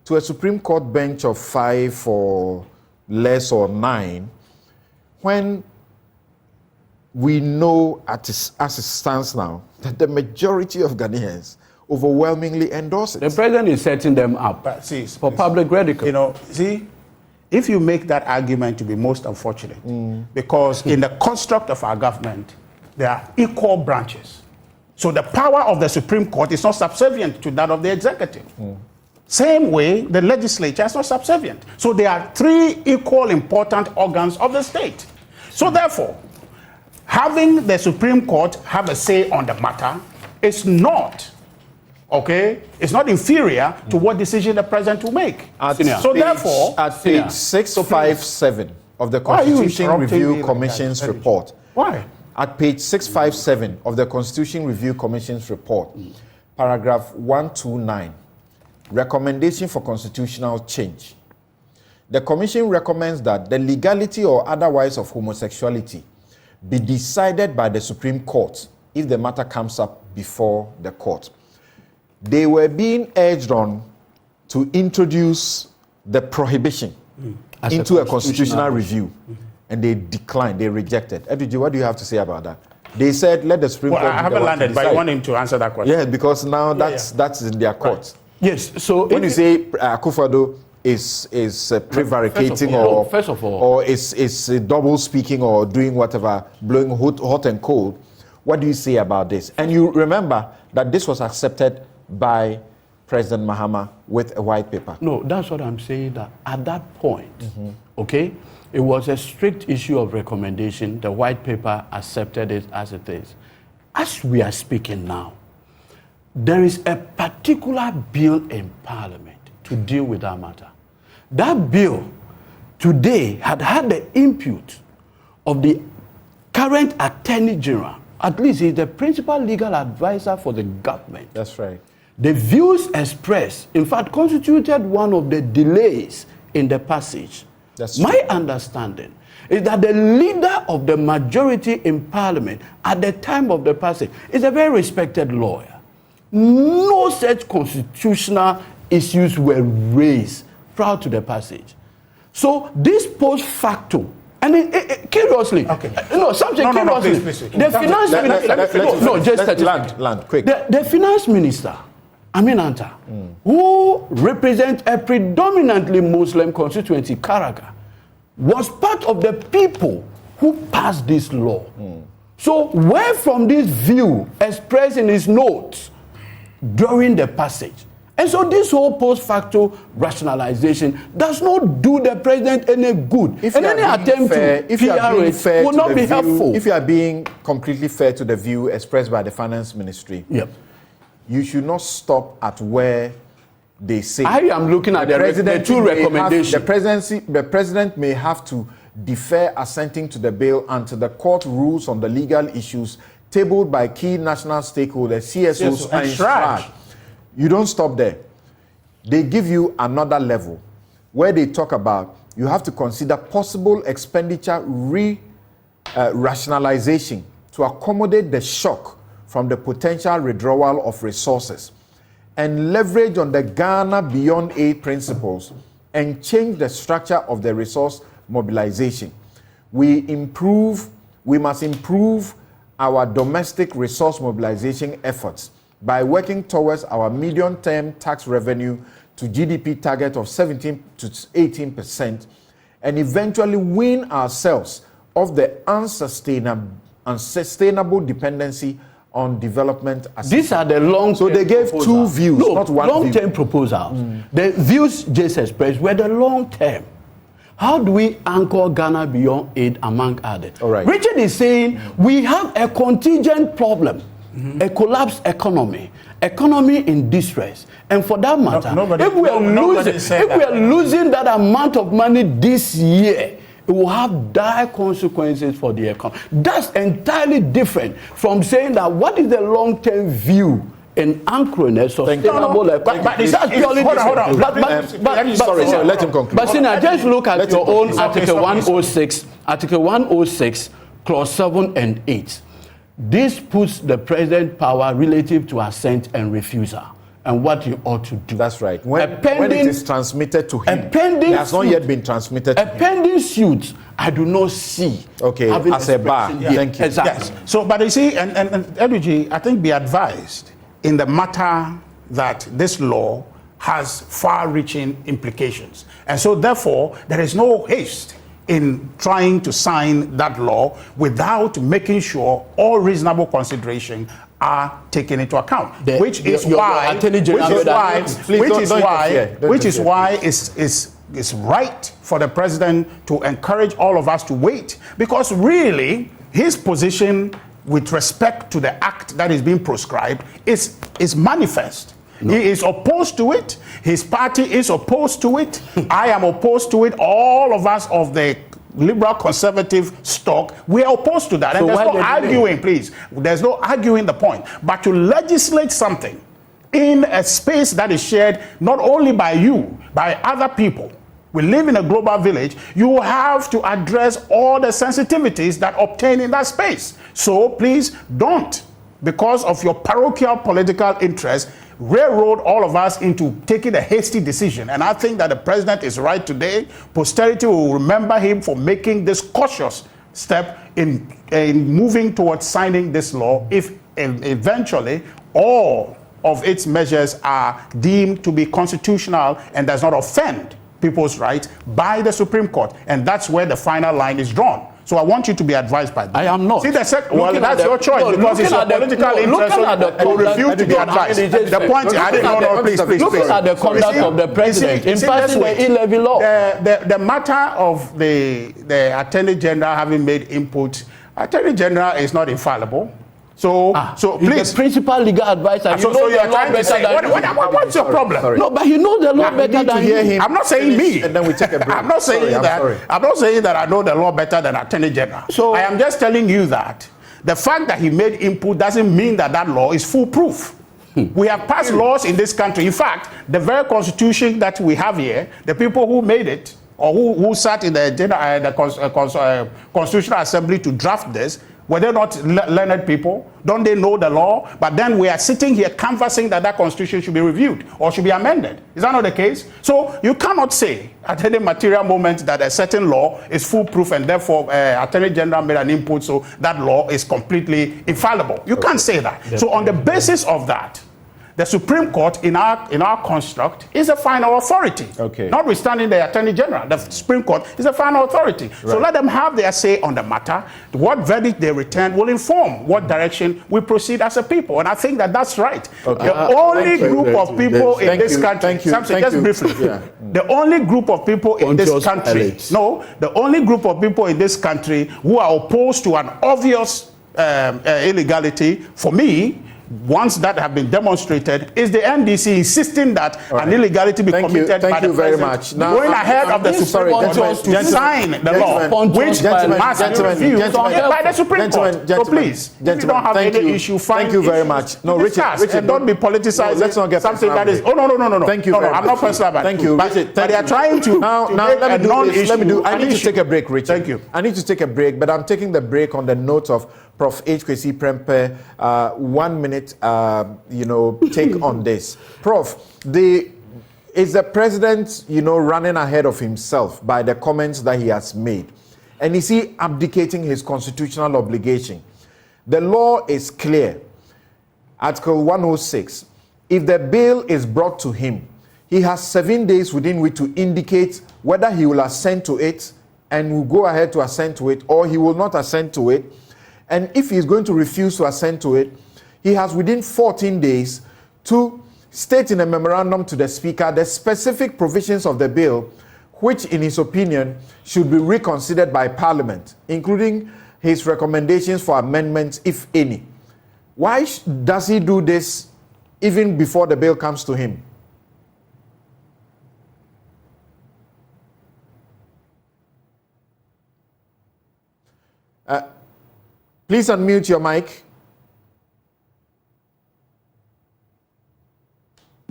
to a Supreme Court bench of 5 or less or 9 when we know as it stands now that the majority of Ghanaians overwhelmingly endorse it? The president is setting them up for public ridicule. You know, see, if you make that argument to be most unfortunate, because in the construct of our government, there are equal branches. So the power of the Supreme Court is not subservient to that of the executive. Same way, the legislature is not subservient. So there are 3 equal important organs of the state. So therefore, having the Supreme Court have a say on the matter is not, it's not inferior to what decision the president will make. So therefore, at page 657 of the Constitution Review Commission's report. Why? At page 657 of the Constitution Review Commission's report, paragraph 129, recommendation for constitutional change. The commission recommends that the legality or otherwise of homosexuality be decided by the Supreme Court if the matter comes up before the court. They were being urged on to introduce the prohibition into a constitutional review, and they declined, they rejected. Eduji, what do you have to say about that? They said, let the Supreme Court... I haven't landed, but I want him to answer that question. Yeah, because now that's in their court. Right. Yes, so... When you say Akufo-Addo is prevaricating or is double speaking or doing whatever, blowing hot and cold, what do you say about this? And you remember that this was accepted by President Mahama with a white paper. No, that's what I'm saying, that at that point, it was a strict issue of recommendation. The white paper accepted it as it is. As we are speaking now, there is a particular bill in Parliament to deal with that matter. That bill today had the input of the current Attorney General. At least he's the principal legal advisor for the government. That's right. The views expressed, in fact, constituted one of the delays in the passage. My understanding is that the leader of the majority in Parliament at the time of the passage is a very respected lawyer. No such constitutional issues were raised prior to the passage. So this post facto, and curiously, curiously, the finance minister, land, quick. The finance minister, Amin Anta, who represents a predominantly Muslim constituency, Karaga, was part of the people who passed this law. So where from this view expressed in his notes during the passage, and so this whole post facto rationalization does not do the president any good. If and any attempt to PR it will not be helpful. If you are being completely fair to the view expressed by the finance ministry, you should not stop at where they say. I am looking at the two recommendations. The president may have to defer assenting to the bill until the court rules on the legal issues tabled by key national stakeholders, CSOs, and SRAG. You don't stop there. They give you another level where they talk about you have to consider possible expenditure rationalization to accommodate the shock from the potential withdrawal of resources and leverage on the Ghana Beyond Aid principles and change the structure of the resource mobilization. We must improve our domestic resource mobilization efforts by working towards our medium-term tax revenue to GDP target of 17 to 18% and eventually wean ourselves of the unsustainable dependency on development assistance. These are the long-term So they gave proposals. two views, not one long-term view. proposals. The views just expressed were the long-term. How do we anchor Ghana Beyond Aid, among others? All right. Richard is saying we have a contingent problem, a collapsed economy in distress. And for that matter, if we are losing that amount of money this year, it will have dire consequences for the economy. That's entirely different from saying that what is the long-term view in anchoring a sustainable economy. That's purely different. Sorry, let him conclude. But Sina, just look at your own Article 106, Clause 7 and 8. This puts the president power relative to assent and refusal and what he ought to do. That's right. When it is transmitted to him, it has not yet been transmitted to him. Pending suits, I do not see. Okay, as a bar. Thank you. Exactly. Yes. So, but you see, and Edwige, I think be advised in the matter that this law has far-reaching implications. And so, therefore, there is no haste in trying to sign that law without making sure all reasonable consideration are taken into account, which is why it's right for the president to encourage all of us to wait, because really his position with respect to the act that is being proscribed is manifest. No. He is opposed to it. His party is opposed to it. I am opposed to it. All of us of the liberal conservative stock, we are opposed to that. So and there's no arguing, please. There's no arguing the point. But to legislate something in a space that is shared not only by you, by other people. We live in a global village. You have to address all the sensitivities that obtain in that space. So please don't, because of your parochial political interest, railroad all of us into taking a hasty decision. And I think that the president is right today. Posterity will remember him for making this cautious step in moving towards signing this law if eventually all of its measures are deemed to be constitutional and does not offend people's rights by the Supreme Court. And that's where the final line is drawn. So I want you to be advised by that. I am not. See, that's your choice, because it's your political interest to refuse to be advised. The point is, I didn't know, please. Looking at the conduct of the president in passing the e-levy law. The matter of the Attorney General having made input, Attorney General is not infallible. So please. The principal legal advisor. So you are trying to say, what's your problem? Sorry. No, but you know the law better than him. I'm not saying me. And then we take a break. I'm not saying I'm not saying that I know the law better than Attorney General. So I am just telling you that the fact that he made input doesn't mean that that law is foolproof. We have passed laws in this country. In fact, the very constitution that we have here, the people who made it or who sat in the Constitutional Assembly to draft this, were they not learned people? Don't they know the law? But then we are sitting here canvassing that constitution should be reviewed or should be amended. Is that not the case? So you cannot say at any material moment that a certain law is foolproof and therefore Attorney General made an input, so that law is completely infallible. You can't say that. Definitely. So on the basis of that, the Supreme Court in our construct is a final authority. Okay. Notwithstanding the Attorney General, the Supreme Court is a final authority. Right. So let them have their say on the matter. What verdict they return will inform what direction we proceed as a people. And I think that that's right. Okay. The only group of people in this country, Samson, just briefly, the only group of people in this country, the only group of people in this country who are opposed to an obvious illegality, for me, once that have been demonstrated, is the NDC insisting that an illegality be committed by the president, going ahead of the Supreme Court to sign the law, which must be reviewed by the Supreme Court. So please, if you don't have any issue, thank you very much. No, Richard, and don't be politicized. Let's not get something that is. Oh no. Thank you. I'm not personal about it. Thank you. But they are trying to now let me do this. I need to take a break, Richard. Thank you. I need to take a break, but I'm taking the break on the note of Prof. H.K.C. Prempeh, 1 minute, take on this. Prof, is the president, running ahead of himself by the comments that he has made? And is he abdicating his constitutional obligation? The law is clear. Article 106. If the bill is brought to him, he has 7 days within which to indicate whether he will assent to it and will go ahead to assent to it, or he will not assent to it. And if he is going to refuse to assent to it, he has within 14 days to state in a memorandum to the Speaker the specific provisions of the bill which, in his opinion, should be reconsidered by Parliament, including his recommendations for amendments, if any. Why does he do this even before the bill comes to him? Please unmute your mic.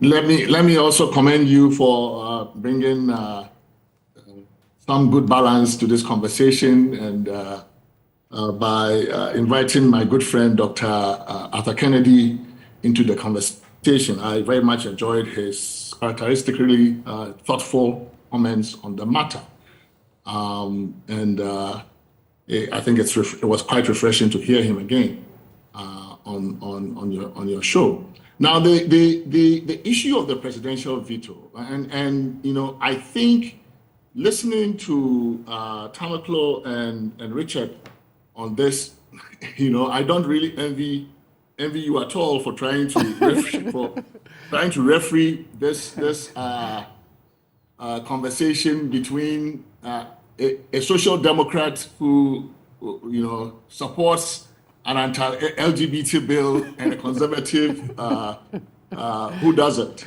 Let me also commend you for bringing some good balance to this conversation, and by inviting my good friend Dr. Arthur Kennedy into the conversation. I very much enjoyed his characteristically thoughtful comments on the matter, and I think it was quite refreshing to hear him again on your show. Now, the issue of the presidential veto, and I think listening to Tamaklo and Richard on this, I don't really envy you at all for trying to referee this conversation between a social democrat who supports an anti-LGBT bill and a conservative who doesn't.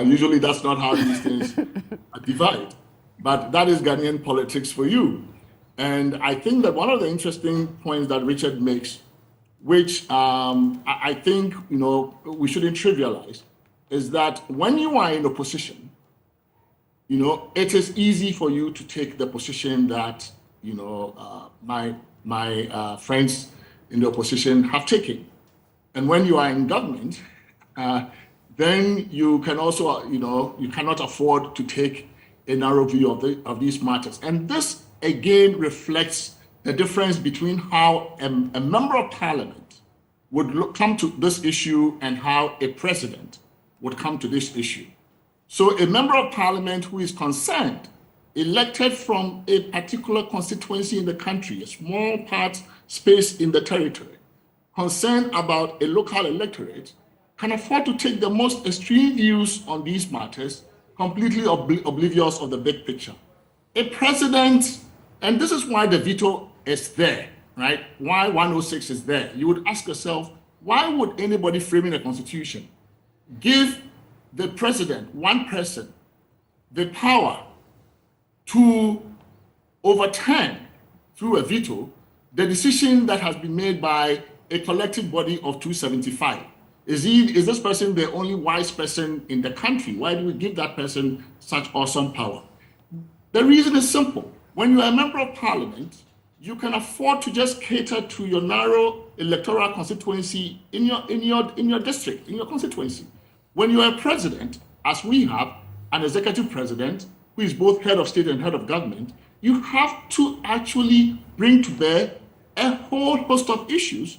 Usually that's not how these things divide. But that is Ghanaian politics for you. And I think that one of the interesting points that Richard makes, which I think we shouldn't trivialize, is that when you are in opposition, it is easy for you to take the position that my friends in the opposition have taken. And when you are in government, then you can also, you cannot afford to take a narrow view of these matters. And this again reflects the difference between how a member of parliament would come to this issue and how a president would come to this issue. So a member of parliament who is concerned, elected from a particular constituency in the country, a small part space in the territory, concerned about a local electorate, can afford to take the most extreme views on these matters, completely oblivious of the big picture. A president, and this is why the veto is there, right? Why 106 is there. You would ask yourself, why would anybody framing a constitution give the president, one person, the power to overturn through a veto the decision that has been made by a collective body of 275? Is this person the only wise person in the country? Why do we give that person such awesome power? The reason is simple. When you are a member of parliament, you can afford to just cater to your narrow electoral constituency in your district, in your constituency. When you are a president, as we have, an executive president, who is both head of state and head of government, you have to actually bring to bear a whole host of issues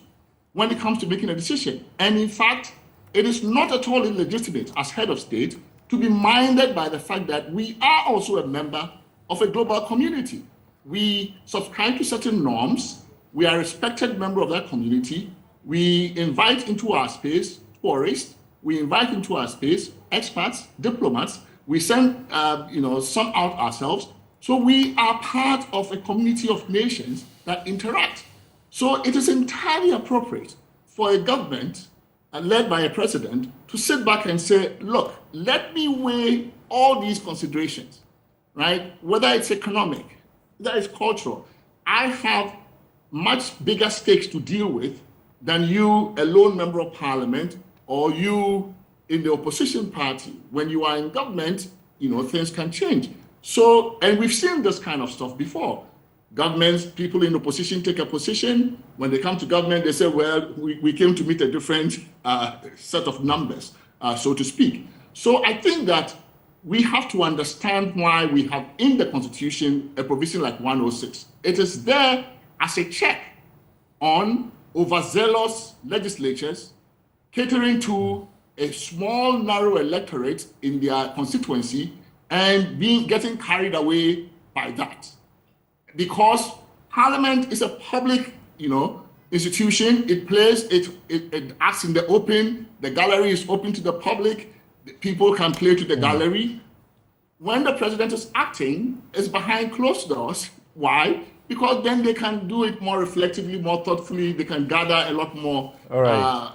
when it comes to making a decision. And in fact, it is not at all illegitimate as head of state to be minded by the fact that we are also a member of a global community. We subscribe to certain norms. We are a respected member of that community. We invite into our space tourists. We invite into our space experts, diplomats. We send some out ourselves. So we are part of a community of nations that interact. So it is entirely appropriate for a government led by a president, to sit back and say, look, let me weigh all these considerations, right? Whether it's economic, whether it's cultural. I have much bigger stakes to deal with than you, a lone member of parliament, or you in the opposition party. When you are in government, things can change. So, and we've seen this kind of stuff before. Governments, people in opposition take a position. When they come to government, they say, well, we came to meet a different set of numbers, so to speak. So I think that we have to understand why we have in the Constitution a provision like 106. It is there as a check on overzealous legislatures catering to a small, narrow electorate in their constituency and getting carried away by that. Because Parliament is a public, institution. It plays, it acts in the open. The gallery is open to the public. People can play to the gallery. When the president is acting, it's behind closed doors. Why? Because then they can do it more reflectively, more thoughtfully. They can gather a lot more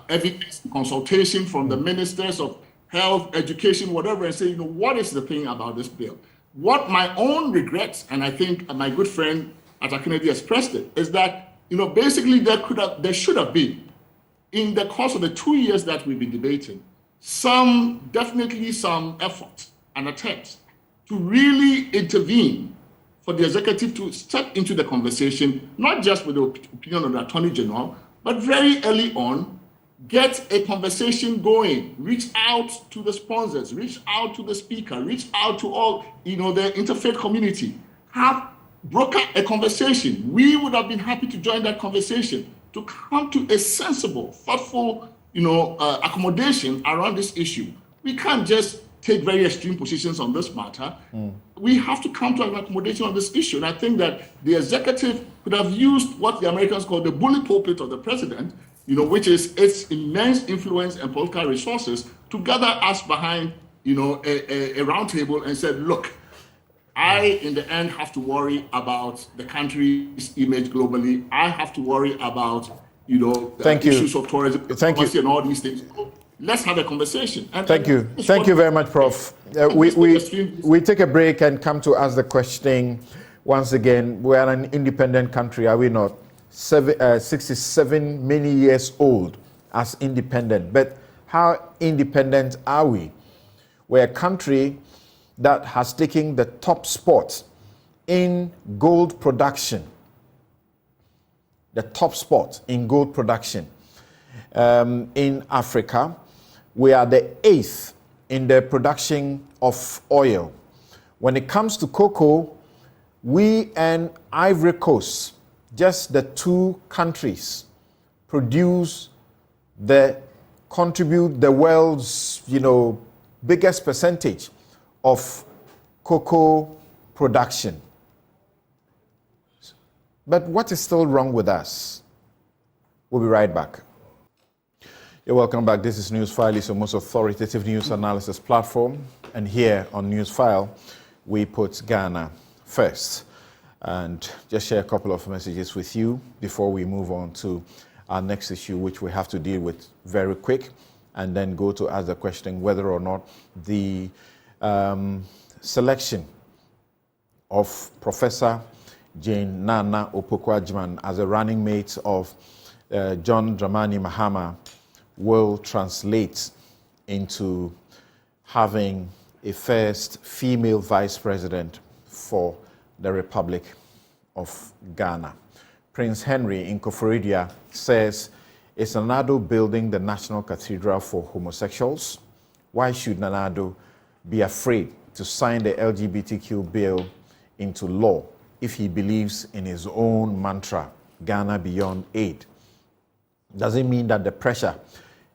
evidence, consultation from the ministers of health, education, whatever, and say, what is the thing about this bill? What my own regrets, and I think my good friend Atta Kennedy expressed it, is that basically there should have been, in the course of the 2 years that we've been debating, definitely some effort and attempt to really intervene for the executive to step into the conversation, not just with the opinion of the Attorney General, but very early on, get a conversation going, reach out to the sponsors, reach out to the speaker, reach out to all, the interfaith community, have broker a conversation. We would have been happy to join that conversation to come to a sensible, thoughtful, accommodation around this issue. We can't just take very extreme positions on this matter. We have to come to an accommodation on this issue. And I think that the executive could have used what the Americans call the bully pulpit of the president, which is its immense influence and political resources, to gather us behind, a round table and said, look, I, in the end, have to worry about the country's image globally. I have to worry about, issues of tourism, diplomacy, and all these things. Let's have a conversation. And Thank you. Thank you very much, Prof. We take a break and come to ask the question once again. We are an independent country, are we not? 67 many years old as independent. But how independent are we? We're a country that has taken the top spot in gold production. The top spot in gold production in Africa. We are the 8th in the production of oil. When it comes to cocoa, we and Ivory Coast, just the two countries, contribute the world's, biggest percentage of cocoa production. But what is still wrong with us? We'll be right back. You're welcome back. This is Newsfile. It's your most authoritative news analysis platform. And here on Newsfile, we put Ghana first. And just share a couple of messages with you before we move on to our next issue, which we have to deal with very quick, and then go to ask the question whether or not the selection of Professor Naana Opoku-Agyemang as a running mate of John Dramani Mahama will translate into having a first female vice president for the Republic of Ghana. Prince Henry in Koforidua says, is Nana Addo building the National Cathedral for homosexuals? Why should Nana Addo be afraid to sign the LGBTQ bill into law if he believes in his own mantra, Ghana beyond aid? Does it mean that the pressure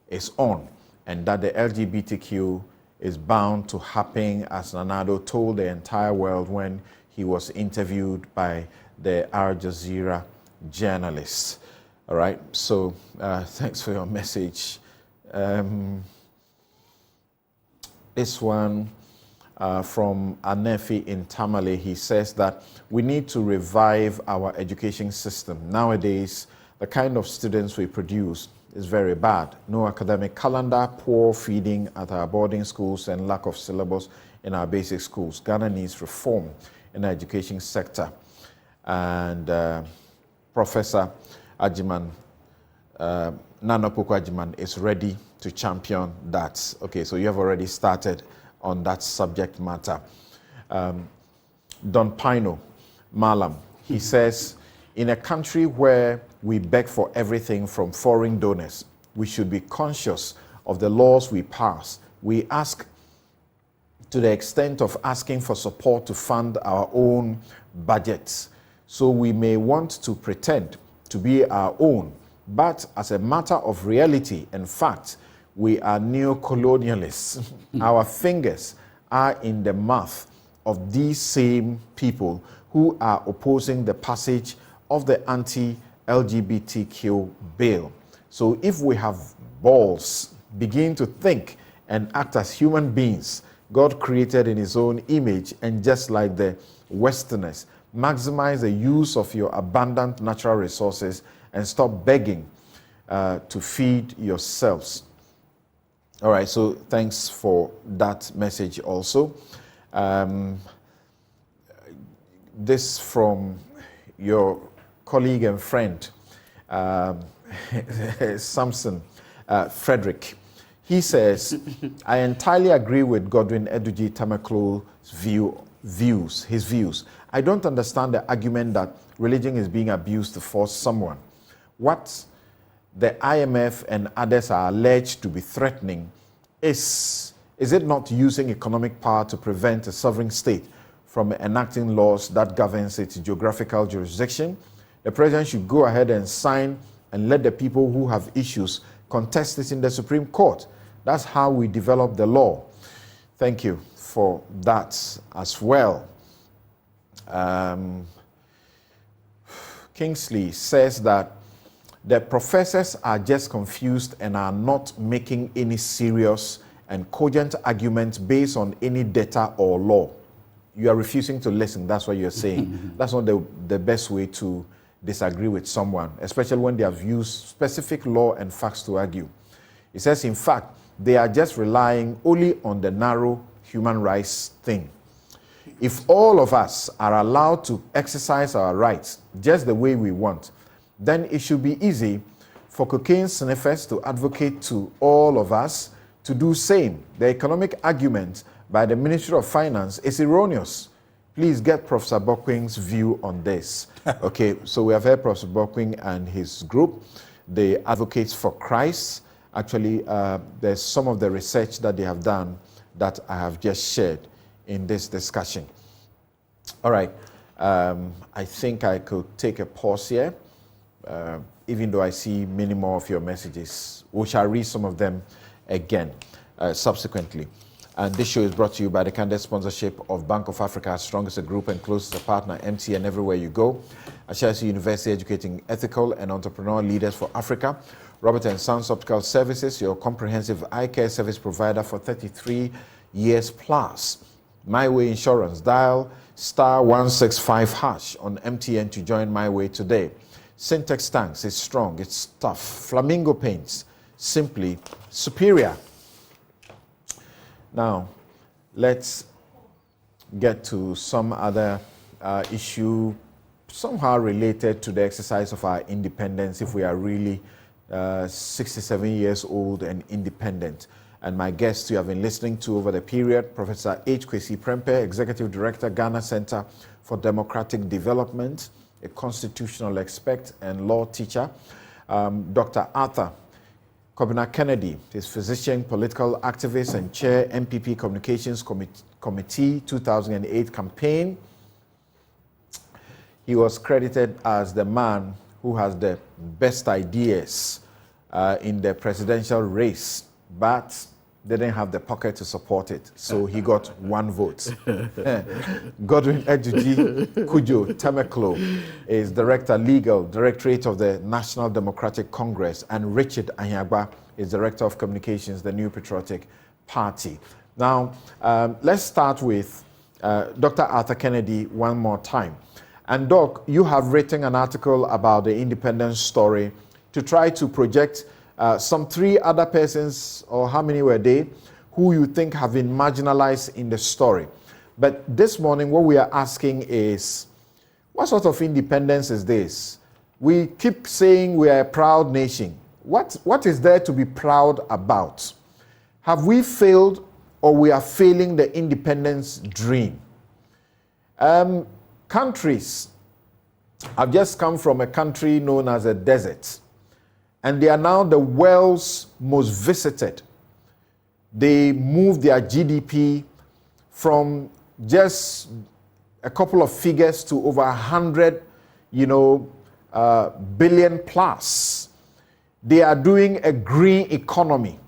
is on and that the LGBTQ is bound to happen, as Nana Addo told the entire world when he was interviewed by the Al Jazeera journalists? All right, so thanks for your message. This one from Anefi in Tamale, he says that we need to revive our education system. Nowadays, the kind of students we produce is very bad. No academic calendar, poor feeding at our boarding schools, and lack of syllabus in our basic schools. Ghana needs reform in the education sector. And Professor Agyemang, Naana Opoku-Agyemang is ready to champion that. Okay, so you have already started on that subject matter. Don Pino Malam, he says, in a country where we beg for everything from foreign donors, we should be conscious of the laws we pass. We ask to the extent of asking for support to fund our own budgets. So we may want to pretend to be our own, but as a matter of reality and fact, we are neo-colonialists. Our fingers are in the mouth of these same people who are opposing the passage of the anti-LGBTQ bill. So if we have balls, begin to think and act as human beings God created in his own image, and just like the Westerners, maximize the use of your abundant natural resources and stop begging to feed yourselves. All right, so thanks for that message also. This from your colleague and friend, Samson Frederick. He says, I entirely agree with Godwin Eduji Tamaklo's views. I don't understand the argument that religion is being abused to force someone. What the IMF and others are alleged to be threatening is it not using economic power to prevent a sovereign state from enacting laws that governs its geographical jurisdiction? The president should go ahead and sign and let the people who have issues contest it in the Supreme Court. That's how we develop the law. Thank you for that as well. Kingsley says that the professors are just confused and are not making any serious and cogent arguments based on any data or law. You are refusing to listen, that's what you're saying. That's not the best way to disagree with someone, especially when they have used specific law and facts to argue. He says, in fact, they are just relying only on the narrow human rights thing. If all of us are allowed to exercise our rights just the way we want, then it should be easy for cocaine sniffers to advocate to all of us to do same. The economic argument by the Ministry of Finance is erroneous. Please get Professor Bokwing's view on this. Okay, so we have heard Professor Bokwing and his group, the Advocates for Christ. Actually, there's some of the research that they have done that I have just shared in this discussion. All right, I think I could take a pause here, even though I see many more of your messages. We shall read some of them again subsequently. And this show is brought to you by the candid sponsorship of Bank of Africa, strongest group and closest partner, MTN, everywhere you go. Ashesi University, educating ethical and entrepreneurial leaders for Africa. Robert & Sons Optical Services, your comprehensive eye care service provider for 33 years plus. My Way Insurance, dial *165# on MTN to join My Way today. Syntex Tanks is strong, it's tough. Flamingo Paints, simply superior. Now, let's get to some other issue somehow related to the exercise of our independence if we are really 67 years old and independent. And my guests you have been listening to over the period, Professor H. Kwesi Prempeh, Executive Director, Ghana Center for Democratic Development, a constitutional expert and law teacher. Dr. Arthur Kobina Kennedy, his physician, political activist, and chair, MPP Communications Committee 2008 campaign. He was credited as the man who has the best ideas in the presidential race, but didn't have the pocket to support it, so he got 1 vote. Godwin Eduji Kujo Temeklo is Director Legal, Directorate of the National Democratic Congress, and Richard Anyagba is Director of Communications, the New Patriotic Party. Now, let's start with Dr. Arthur Kennedy one more time. And Doc, you have written an article about the independence story to try to project some 3 other persons, or how many were they, who you think have been marginalized in the story. But this morning, what we are asking is, what sort of independence is this? We keep saying we are a proud nation. What is there to be proud about? Have we failed, or we are failing the independence dream? Countries have just come from a country known as a desert, and they are now the world's most visited. They moved their GDP from just a couple of figures to over 100, billion plus. They are doing a green economy.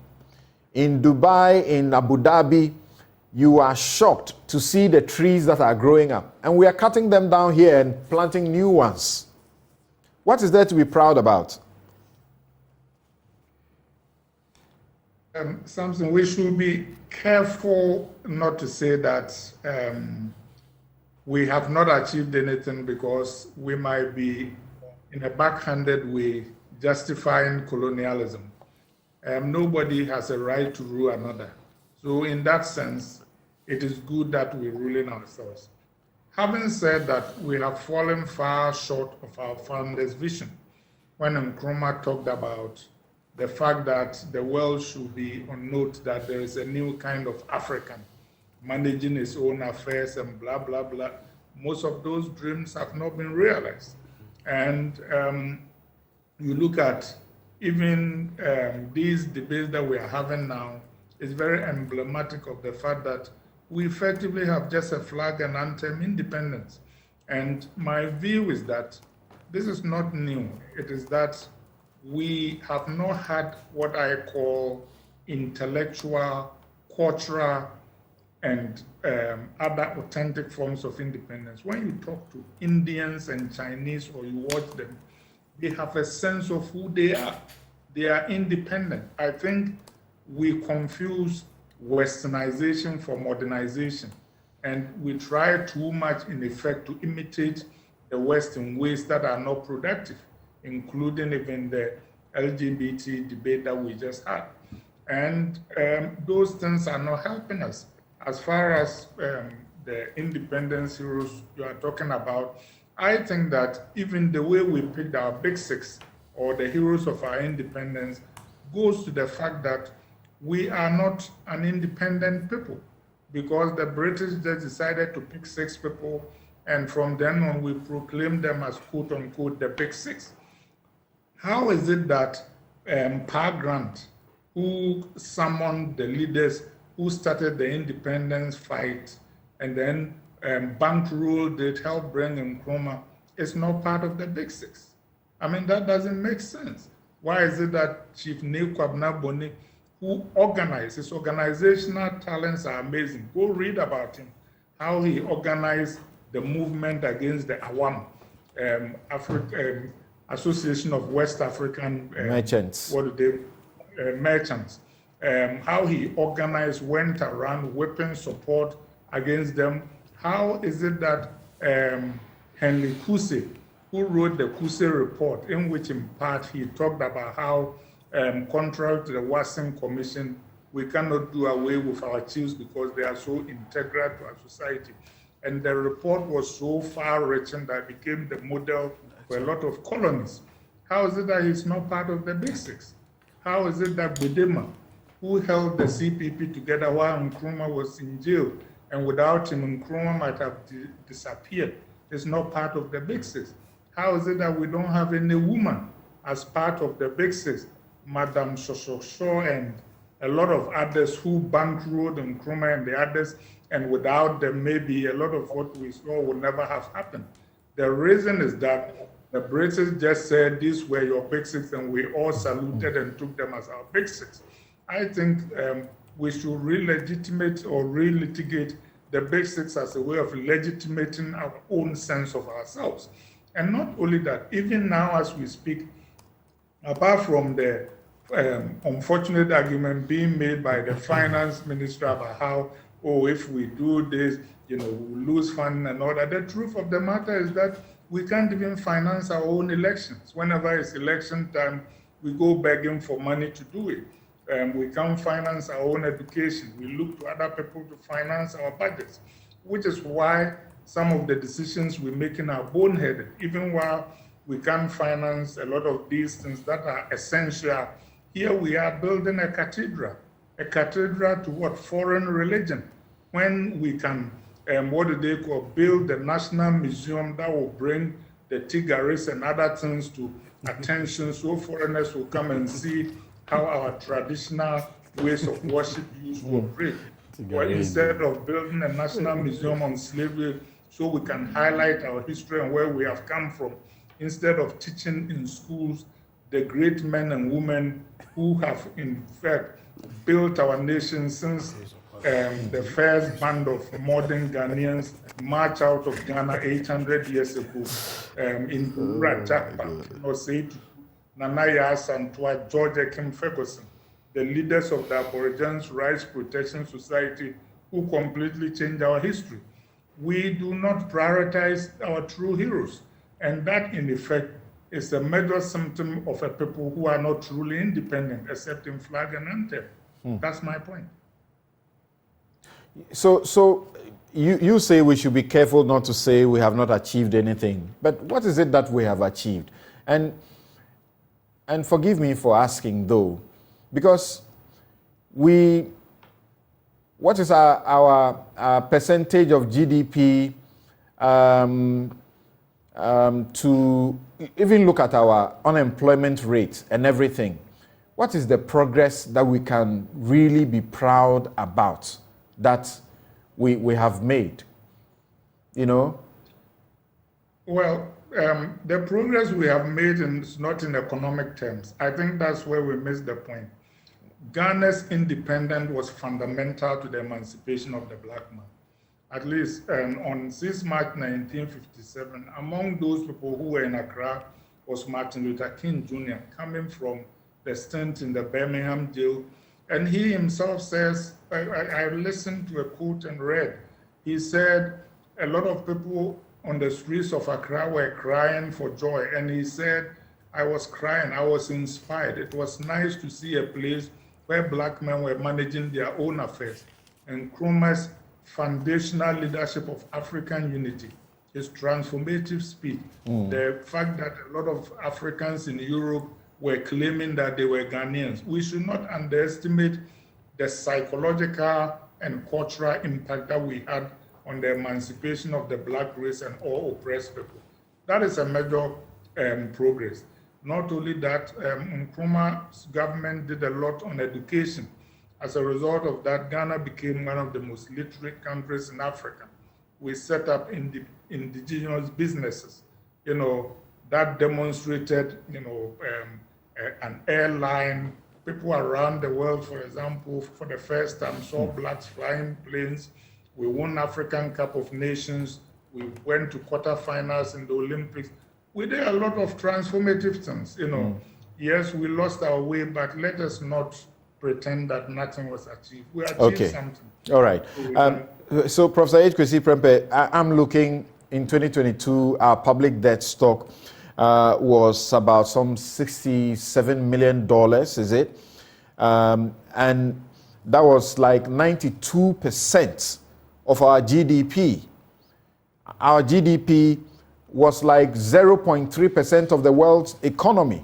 In Dubai, in Abu Dhabi, you are shocked to see the trees that are growing up. And we are cutting them down here and planting new ones. What is there to be proud about? Samson, we should be careful not to say that we have not achieved anything, because we might be, in a backhanded way, justifying colonialism. Nobody has a right to rule another. So in that sense, it is good that we're ruling ourselves. Having said that, we have fallen far short of our founder's vision. When Nkrumah talked about the fact that the world should be on note that there is a new kind of African managing his own affairs and blah, blah, blah, most of those dreams have not been realized. And you look at even these debates that we are having now, is very emblematic of the fact that we effectively have just a flag and anthem, independence. And my view is that this is not new. It is that we have not had what I call intellectual, cultural, and other authentic forms of independence. When you talk to Indians and Chinese, or you watch them, they have a sense of who they are. They are independent. I think we confuse westernization for modernization, and we try too much, in effect, to imitate the West in ways that are not productive, including even the LGBT debate that we just had. And those things are not helping us. As far as the independence heroes you are talking about, I think that even the way we picked our big 6, or the heroes of our independence, goes to the fact that we are not an independent people, because the British just decided to pick 6 people, and from then on we proclaim them as quote unquote the big 6. How is it that Pa Grant, who summoned the leaders who started the independence fight and then bankrolled it, helped bring Nkrumah, is not part of the big 6? I mean, that doesn't make sense. Why is it that Chief Kwabena Boni, who organized, his organizational talents are amazing. Go read about him, how he organized the movement against the Awam, Association of West African Merchants. Merchants. How he organized, went around whipping support against them. How is it that Henry Kuse, who wrote the Kuse report, in which in part he talked about how, contrary to the Wasson Commission, we cannot do away with our chiefs because they are so integral to our society. And the report was so far-reaching that it became the model for a lot of colonies. How is it that he's not part of the big 6? How is it that Bedema, who held the CPP together while Nkrumah was in jail, and without him, Nkrumah might have disappeared, is not part of the big 6? How is it that we don't have any woman as part of the big 6? Madame Shosho and a lot of others who bankrolled Nkrumah and the others, and without them, maybe a lot of what we saw would never have happened. The reason is that the British just said these were your big 6, and we all saluted and took them as our big 6. I think we should re-legitimate or re-litigate the big 6 as a way of legitimating our own sense of ourselves. And not only that, even now as we speak, apart from the unfortunate argument being made by the finance minister about how, oh, if we do this, we'll lose funding and all that. The truth of the matter is that we can't even finance our own elections. Whenever it's election time, we go begging for money to do it. We can't finance our own education. We look to other people to finance our budgets, which is why some of the decisions we're making are boneheaded, even while we can't finance a lot of these things that are essential. Here we are building a cathedral to what? Foreign religion. When we can, build the National Museum that will bring the Tigaris and other things to attention, so foreigners will come and see how our traditional ways of worship used to operate. Or instead of building a National Museum on slavery so we can highlight our history and where we have come from, instead of teaching in schools the great men and women who have in fact built our nation since the first band of modern Ghanaians marched out of Ghana 800 years ago in Jakpa, Said Nanaya Santua, George Kim Ferguson, the leaders of the Aborigines Rights Protection Society, who completely changed our history. We do not prioritize our true heroes, and that in effect is a major symptom of a people who are not truly independent, except in flag and anthem. That's my point. So you say we should be careful not to say we have not achieved anything. But what is it that we have achieved? And forgive me for asking though, because what is our percentage of GDP to even look at our unemployment rate and everything? What is the progress that we can really be proud about that we have made, you know? Well, the progress we have made is not in economic terms. I think that's where we missed the point. Ghana's independence was fundamental to the emancipation of the black man. At least on 6 March 1957, among those people who were in Accra was Martin Luther King Jr., coming from the stint in the Birmingham jail. And he himself says, I listened to a quote and read, he said a lot of people on the streets of Accra were crying for joy. And he said, I was crying, I was inspired. It was nice to see a place where black men were managing their own affairs. And Kumah's foundational leadership of African unity, his transformative speech, the fact that a lot of Africans in Europe were claiming that they were Ghanaians. We should not underestimate the psychological and cultural impact that we had on the emancipation of the black race and all oppressed people. That is a major progress. Not only that, Nkrumah's government did a lot on education. As a result of that, Ghana became one of the most literate countries in Africa. We set up indigenous businesses, that demonstrated, an airline. People around the world, for example, for the first time saw blacks flying planes. We won African Cup of Nations. We went to quarterfinals in the Olympics. We did a lot of transformative things, Yes, we lost our way, but let us not pretend that nothing was achieved. We achieved something. All right. So Professor H. Kwesi Prempeh, I'm looking in 2022, our public debt stock was about some $67 million, is it? And that was like 92% of our GDP. Our GDP was like 0.3% of the world's economy.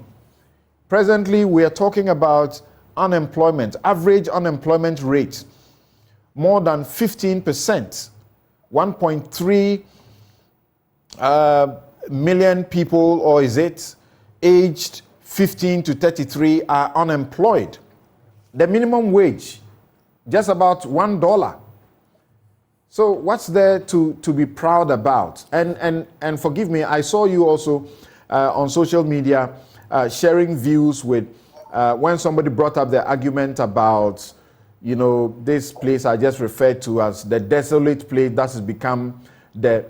Presently, we are talking about unemployment, average unemployment rate, more than 15%. 1.3 million people, or is it, aged 15 to 33 are unemployed. The minimum wage, just about $1. So what's there to be proud about? And forgive me, I saw you also on social media sharing views with, when somebody brought up the argument about, this place I just referred to as the desolate place that has become the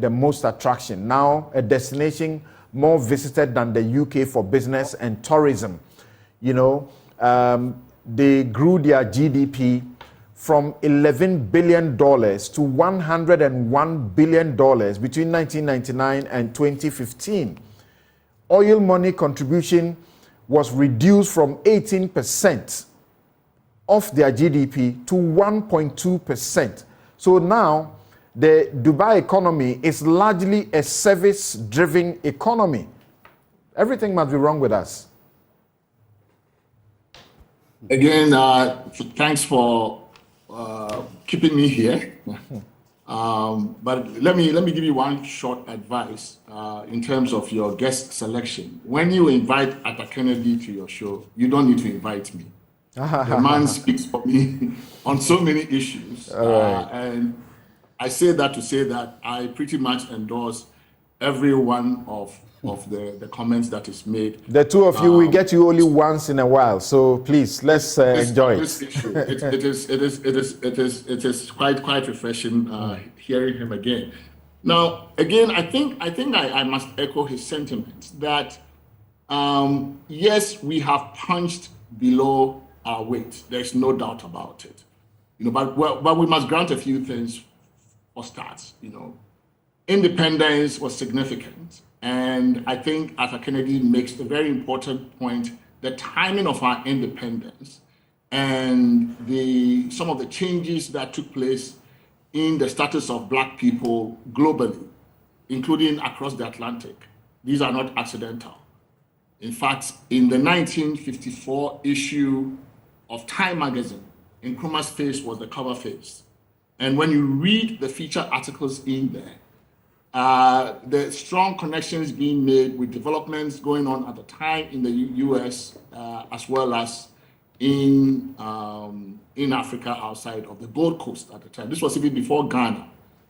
most attraction. Now a destination more visited than the UK for business and tourism. They grew their GDP from $11 billion to $101 billion between 1999 and 2015. Oil money contribution was reduced from 18% of their GDP to 1.2%. So now the Dubai economy is largely a service-driven economy. Everything must be wrong with us. Again, thanks for keeping me here. But let me give you one short advice in terms of your guest selection. When you invite Atta Kennedy to your show, you don't need to invite me. The man speaks for me on so many issues. And I say that to say that I pretty much endorse every one of the comments that is made. The two of you, we get you only once in a while, so please let's enjoy it. It is quite refreshing hearing him again. Now, again, I think I must echo his sentiments that yes, we have punched below our weight. There's no doubt about it. But we must grant a few things for starts. Independence was significant. And I think Atta Kennedy makes a very important point, the timing of our independence and some of the changes that took place in the status of Black people globally, including across the Atlantic. These are not accidental. In fact, in the 1954 issue of Time magazine, Nkrumah's face was the cover face. And when you read the feature articles in there, the strong connections being made with developments going on at the time in the US, as well as in Africa outside of the Gold Coast at the time. This was even before Ghana.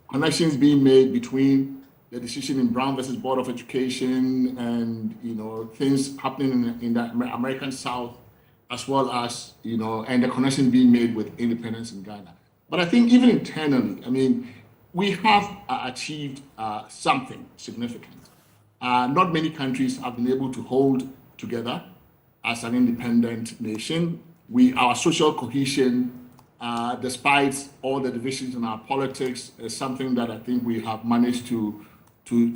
Connections being made between the decision in Brown versus Board of Education and things happening in the American South, as well as and the connections being made with independence in Ghana. But I think even internally, we have achieved something significant. Not many countries have been able to hold together as an independent nation. Our social cohesion, despite all the divisions in our politics, is something that I think we have managed to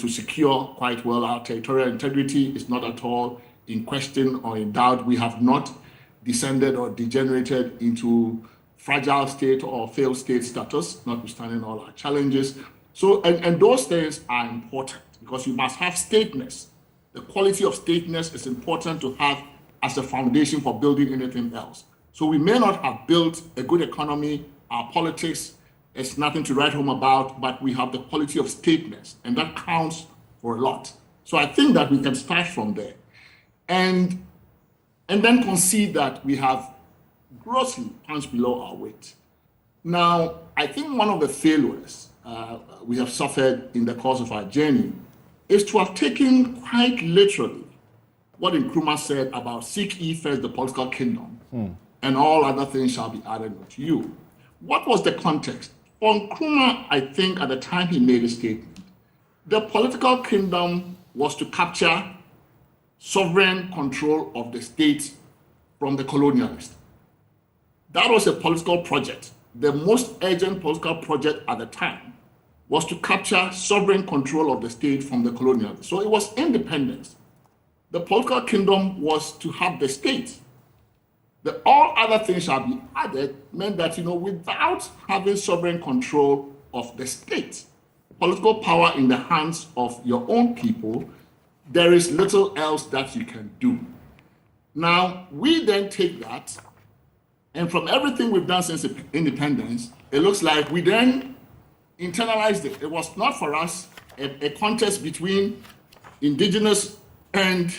secure quite well. Our territorial integrity is not at all in question or in doubt. We have not descended or degenerated into fragile state or failed state status, notwithstanding all our challenges. So, and those things are important because you must have stateness. The quality of stateness is important to have as a foundation for building anything else. So we may not have built a good economy, our politics is nothing to write home about, but we have the quality of stateness, and that counts for a lot. So I think that we can start from there. And then concede that we have grossly punched below our weight. Now, I think one of the failures we have suffered in the course of our journey is to have taken quite literally what Nkrumah said about seek ye first the political kingdom, and all other things shall be added unto you. What was the context? For Nkrumah, I think at the time he made a statement, the political kingdom was to capture sovereign control of the state from the colonialists. That was a political project. The most urgent political project at the time was to capture sovereign control of the state from the colonialists. So it was independence. The political kingdom was to have the state. The all other things shall be added meant that, without having sovereign control of the state, political power in the hands of your own people, there is little else that you can do. Now, we then take that, and from everything we've done since independence, it looks like we then internalized it. It was not for us a contest between indigenous and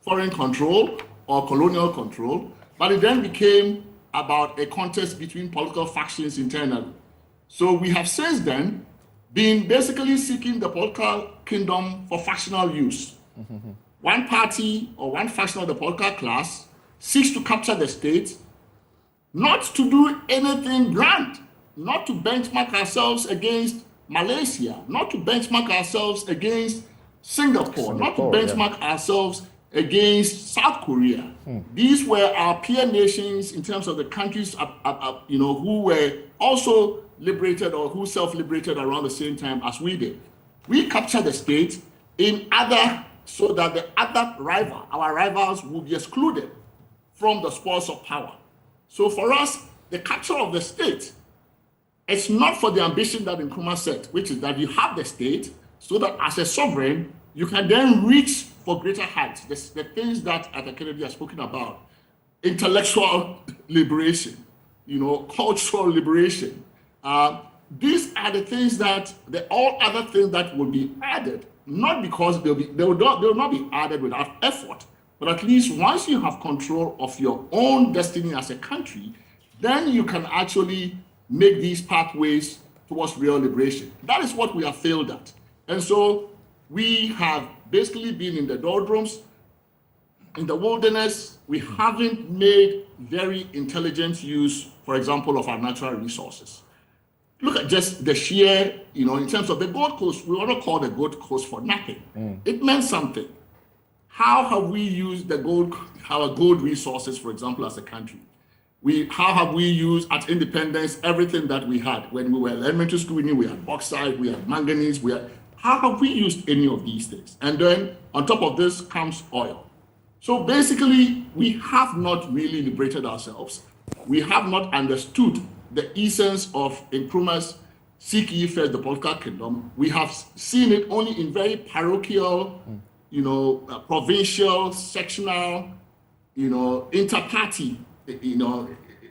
foreign control or colonial control, but it then became about a contest between political factions internally. So we have since then been basically seeking the political kingdom for factional use. One party or one faction of the political class seeks to capture the state, not to do anything grand, not to benchmark ourselves against Malaysia, not to benchmark ourselves against Singapore, not to benchmark ourselves against South Korea. These were our peer nations in terms of the countries who were also liberated or who self-liberated around the same time as we did. We captured the state in other so that the other rival, our rivals, will be excluded from the spoils of power. So for us, the capture of the state, it's not for the ambition that Nkrumah said, which is that you have the state so that as a sovereign, you can then reach for greater heights. The things that Arthur Kennedy has spoken about, intellectual liberation, cultural liberation. These are the things that, all other things that will be added, not because they will not be added without effort, but at least once you have control of your own destiny as a country, then you can actually make these pathways towards real liberation. That is what we have failed at. And so we have basically been in the doldrums, in the wilderness. We haven't made very intelligent use, for example, of our natural resources. Look at just the sheer, in terms of the Gold Coast, we want to call the Gold Coast for nothing. It meant something. How have we used our gold resources, for example, as a country? How have we used at independence everything that we had? When we were in elementary school, we knew we had bauxite, we had manganese, how have we used any of these things? And then on top of this comes oil. So basically, we have not really liberated ourselves. We have not understood the essence of Nkrumah's seek ye first the political kingdom. We have seen it only in very parochial, provincial, sectional, inter-party,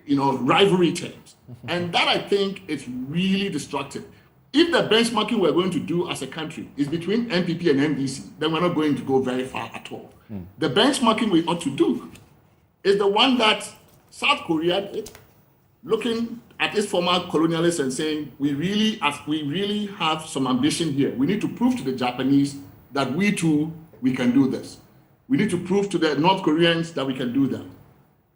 rivalry terms. And that, I think, is really destructive. If the benchmarking we're going to do as a country is between NPP and NDC, then we're not going to go very far at all. The benchmarking we ought to do is the one that South Korea did, looking at its former colonialists and saying, we really have some ambition here. We need to prove to the Japanese that we too, we can do this. We need to prove to the North Koreans that we can do that.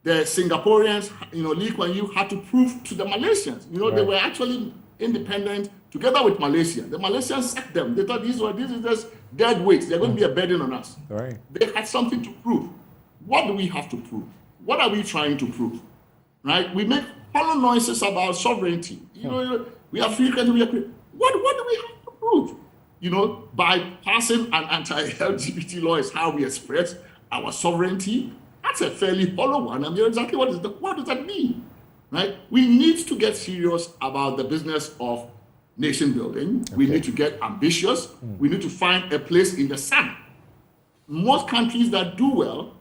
The Singaporeans, Lee Kuan Yew had to prove to the Malaysians, they were actually independent together with Malaysia. The Malaysians sacked them. They thought this is just dead weight. They're going to be a burden on us. Right. They had something to prove. What do we have to prove? What are we trying to prove? Right? We make hollow noises about sovereignty. We are free country. What do we have to prove? By passing an anti-LGBT law is how we express our sovereignty. That's a fairly hollow one. Exactly what does that mean? Right? We need to get serious about the business of nation building. Okay. We need to get ambitious. We need to find a place in the sun. Most countries that do well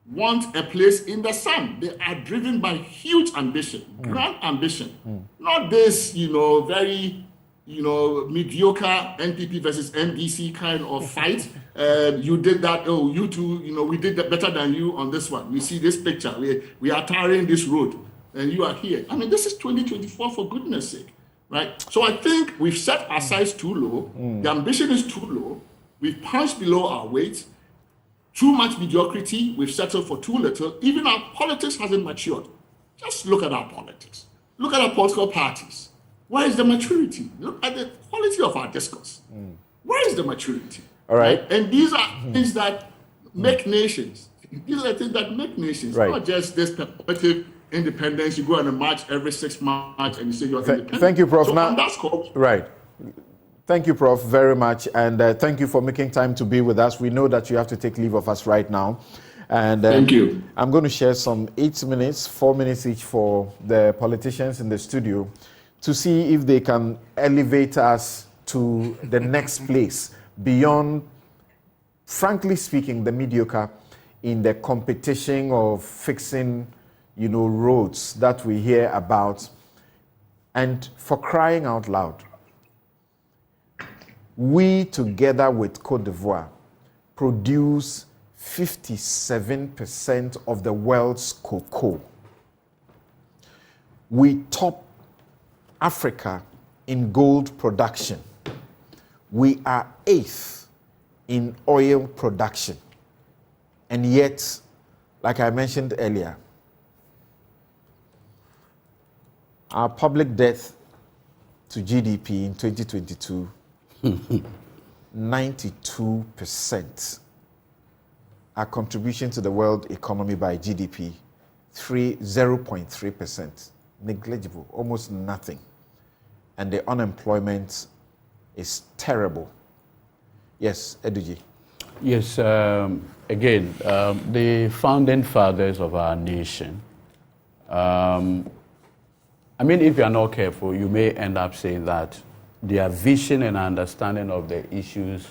want a place in the sun. They are driven by huge ambition, grand ambition. Not this, very, mediocre NPP versus NDC kind of fight. You did that, you two, we did that better than you on this one. We see this picture. We are tarring this road, and you are here. This is 2024, for goodness sake, right? So I think we've set our sights too low. The ambition is too low. We've punched below our weight. Too much mediocrity. We've settled for too little. Even our politics hasn't matured. Just look at our politics. Look at our political parties. Where is the maturity? Look at the quality of our discourse. Where is the maturity? All right. And these are things that make nations. These are things that make nations, not just this perpetuative independence. You go on a march every 6 months and you say you're independent. Thank you, Prof. So that's called. Right. Thank you, Prof, very much. And thank you for making time to be with us. We know that you have to take leave of us right now. And thank you. I'm going to share some 8 minutes, 4 minutes each for the politicians in the studio to see if they can elevate us to the next place beyond, frankly speaking, the mediocre in the competition of fixing, roads that we hear about. And for crying out loud, we, together with Côte d'Ivoire, produce 57% of the world's cocoa. We top Africa in gold production. We are 8th in oil production. And yet, like I mentioned earlier, our public debt to GDP in 2022, 92%. Our contribution to the world economy by GDP, 0.3%. Negligible, almost nothing. And the unemployment is terrible. Yes, Eduji. Yes, again, the founding fathers of our nation, I mean, if you are not careful, you may end up saying that their vision and understanding of the issues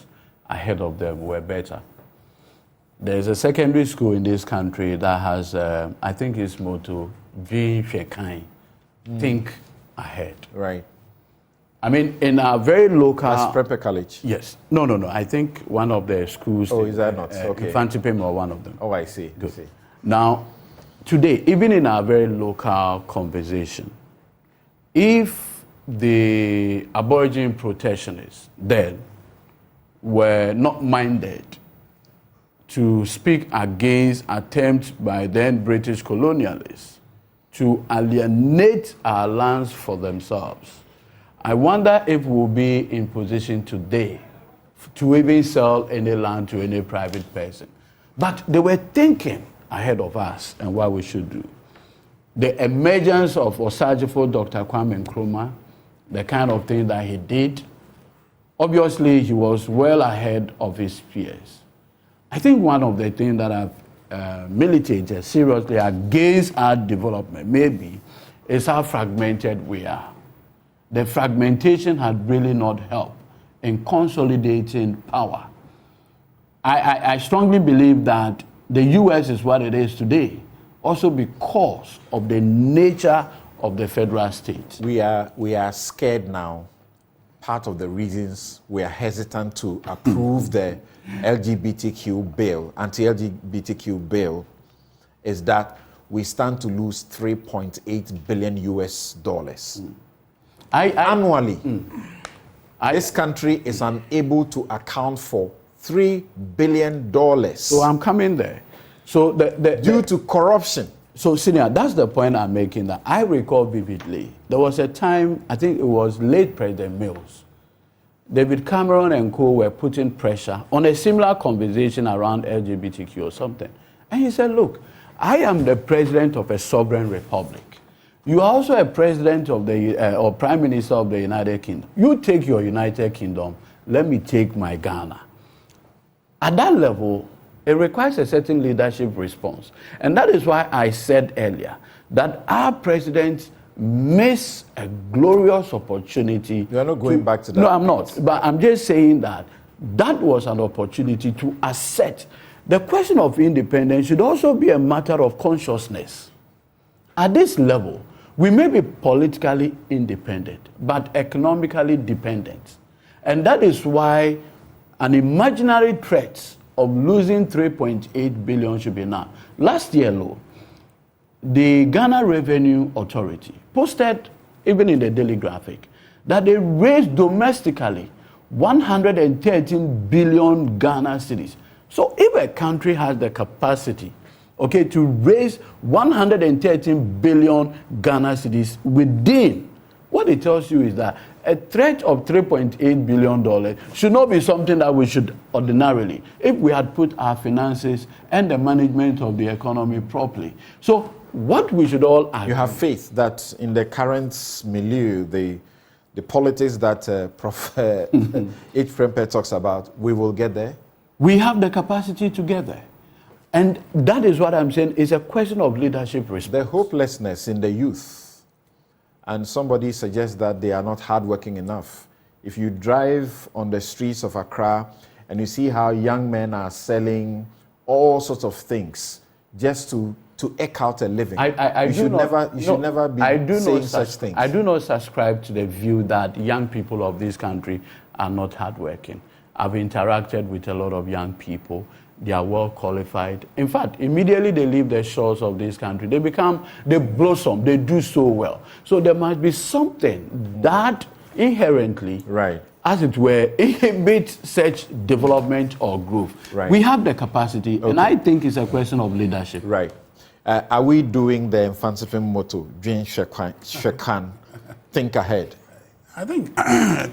ahead of them were better. There's a secondary school in this country that has, I think its motto, think ahead. Right. I mean, in our very local... That's Prepper College? Yes. No. I think one of the schools... Oh, is that not? Okay. Infantipim or one of them. Oh, I see. Good. I see. Now, today, even in our very local conversation, if the Aborigine protectionists then were not minded to speak against attempts by then British colonialists to alienate our lands for themselves, I wonder if we'll be in position today to even sell any land to any private person. But they were thinking ahead of us and what we should do. The emergence of Osajifo Dr. Kwame Nkrumah, the kind of thing that he did, obviously he was well ahead of his peers. I think one of the things that I've militated seriously against our development maybe is how fragmented we are. The fragmentation had really not helped in consolidating power. I strongly believe that the U.S. is what it is today, also because of the nature of the federal state. We are scared now. Part of the reasons we are hesitant to approve the LGBTQ bill, anti-LGBTQ bill, is that we stand to lose $3.8 billion annually. This country is unable to account for $3 billion. So I'm coming there. So due to corruption. So, Senior, that's the point I'm making. That I recall vividly. There was a time, I think it was late President Mills. David Cameron and co were putting pressure on a similar conversation around LGBTQ or something. And he said, look, I am the president of a sovereign republic. You are also a president of the, or prime minister of the United Kingdom. You take your United Kingdom, let me take my Ghana. At that level, it requires a certain leadership response. And that is why I said earlier that our president missed a glorious opportunity. You are not going back to that. No, I'm not. But I'm just saying that that was an opportunity to assert. The question of independence should also be a matter of consciousness. At this level, we may be politically independent, but economically dependent. And that is why an imaginary threat of losing 3.8 billion should be now. Last year, the Ghana Revenue Authority posted, even in the Daily Graphic, that they raised domestically 113 billion Ghana cedis. So if a country has the capacity, to raise 113 billion Ghana cedis within, what it tells you is that a threat of $3.8 billion should not be something that we should ordinarily, if we had put our finances and the management of the economy properly. So what we should all agree. You have faith that in the current milieu, the politics that Prof. H. Prempeh talks about, we will get there? We have the capacity to get there. And that is what I'm saying is a question of leadership response. The hopelessness in the youth, and somebody suggests that they are not hardworking enough. If you drive on the streets of Accra and you see how young men are selling all sorts of things just to eke out a living, you should never be saying such things. I do not subscribe to the view that young people of this country are not hardworking. I've interacted with a lot of young people. They are well qualified. In fact, immediately they leave the shores of this country, they blossom, they do so well. So there must be something that inherently, as it were, inhibits such development or growth. We have the capacity, and I think it's a question of leadership. Are we doing the Infantipim motto, Jane Shekan, think ahead? I think,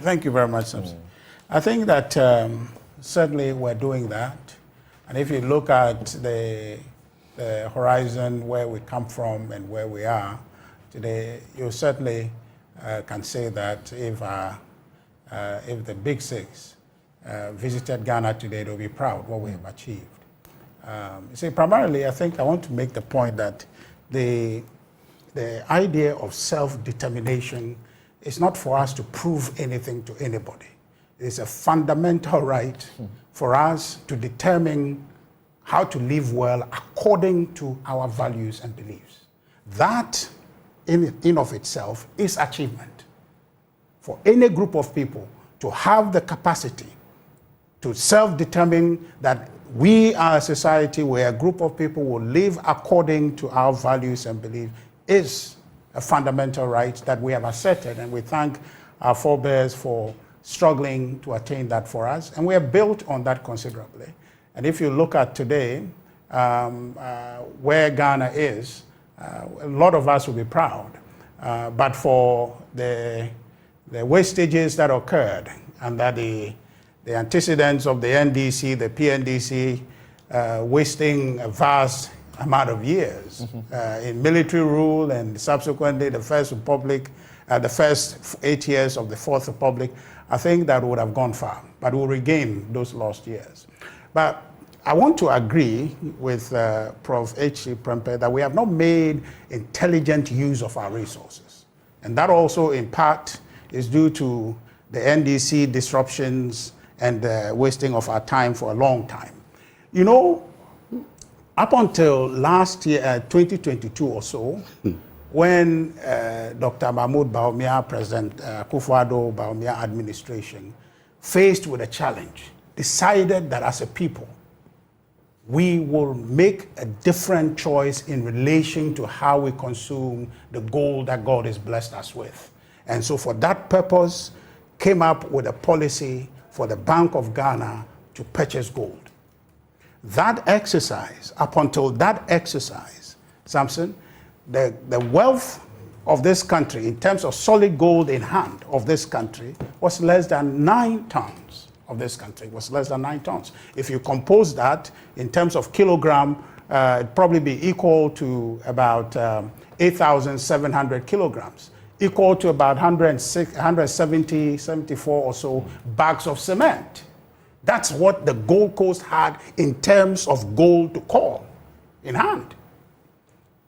thank you very much, Samson. I think that certainly we're doing that. And if you look at the horizon where we come from and where we are today, you certainly can say that if the Big Six visited Ghana today, they'll be proud what we have achieved. You see, primarily, I think I want to make the point that the idea of self-determination is not for us to prove anything to anybody. It's a fundamental right for us to determine how to live well according to our values and beliefs. That, in of itself, is achievement. For any group of people to have the capacity to self-determine that we are a society where a group of people will live according to our values and beliefs is a fundamental right that we have asserted, and we thank our forebears for struggling to attain that for us, and we have built on that considerably. And if you look at today, where Ghana is, a lot of us will be proud, but for the wastages that occurred under the antecedents of the NDC, the PNDC, wasting a vast amount of years in military rule, and subsequently the First Republic, the first 8 years of the Fourth Republic, I think that would have gone far, but we'll regain those lost years. But I want to agree with Prof. H.C. Prempeh that we have not made intelligent use of our resources. And that also, in part, is due to the NDC disruptions and the wasting of our time for a long time. You know, up until last year, 2022 or so, when Dr. Mahmoud Bawumia, President Akufo-Addo Bawumia administration, faced with a challenge, decided that as a people, we will make a different choice in relation to how we consume the gold that God has blessed us with. And so for that purpose, came up with a policy for the Bank of Ghana to purchase gold. That exercise, up until that exercise, Samson, the wealth of this country, in terms of solid gold in hand of this country, was less than 9 tons of this country, was less than 9 tons. If you compose that in terms of kilogram, it'd probably be equal to about 8,700 kilograms, equal to about 170, 74 or so bags of cement. That's what the Gold Coast had in terms of gold to call in hand.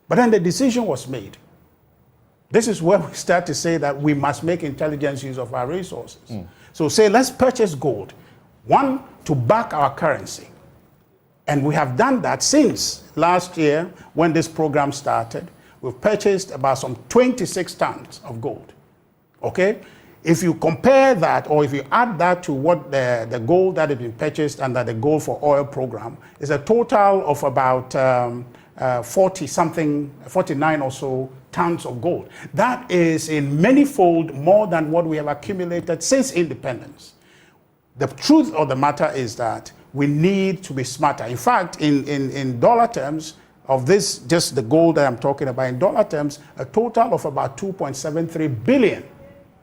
But then the decision was made. This is where we start to say that we must make intelligent use of our resources. So say, let's purchase gold. One, to back our currency. And we have done that since last year when this program started. We've purchased about some 26 tons of gold. Okay? If you compare that, or if you add that to what the gold that has been purchased under the Gold for Oil program, is a total of about 49 or so tons of gold. That is in manyfold more than what we have accumulated since independence. The truth of the matter is that we need to be smarter. In fact, in dollar terms, of this, just the gold that I'm talking about, in dollar terms, a total of about 2.73 billion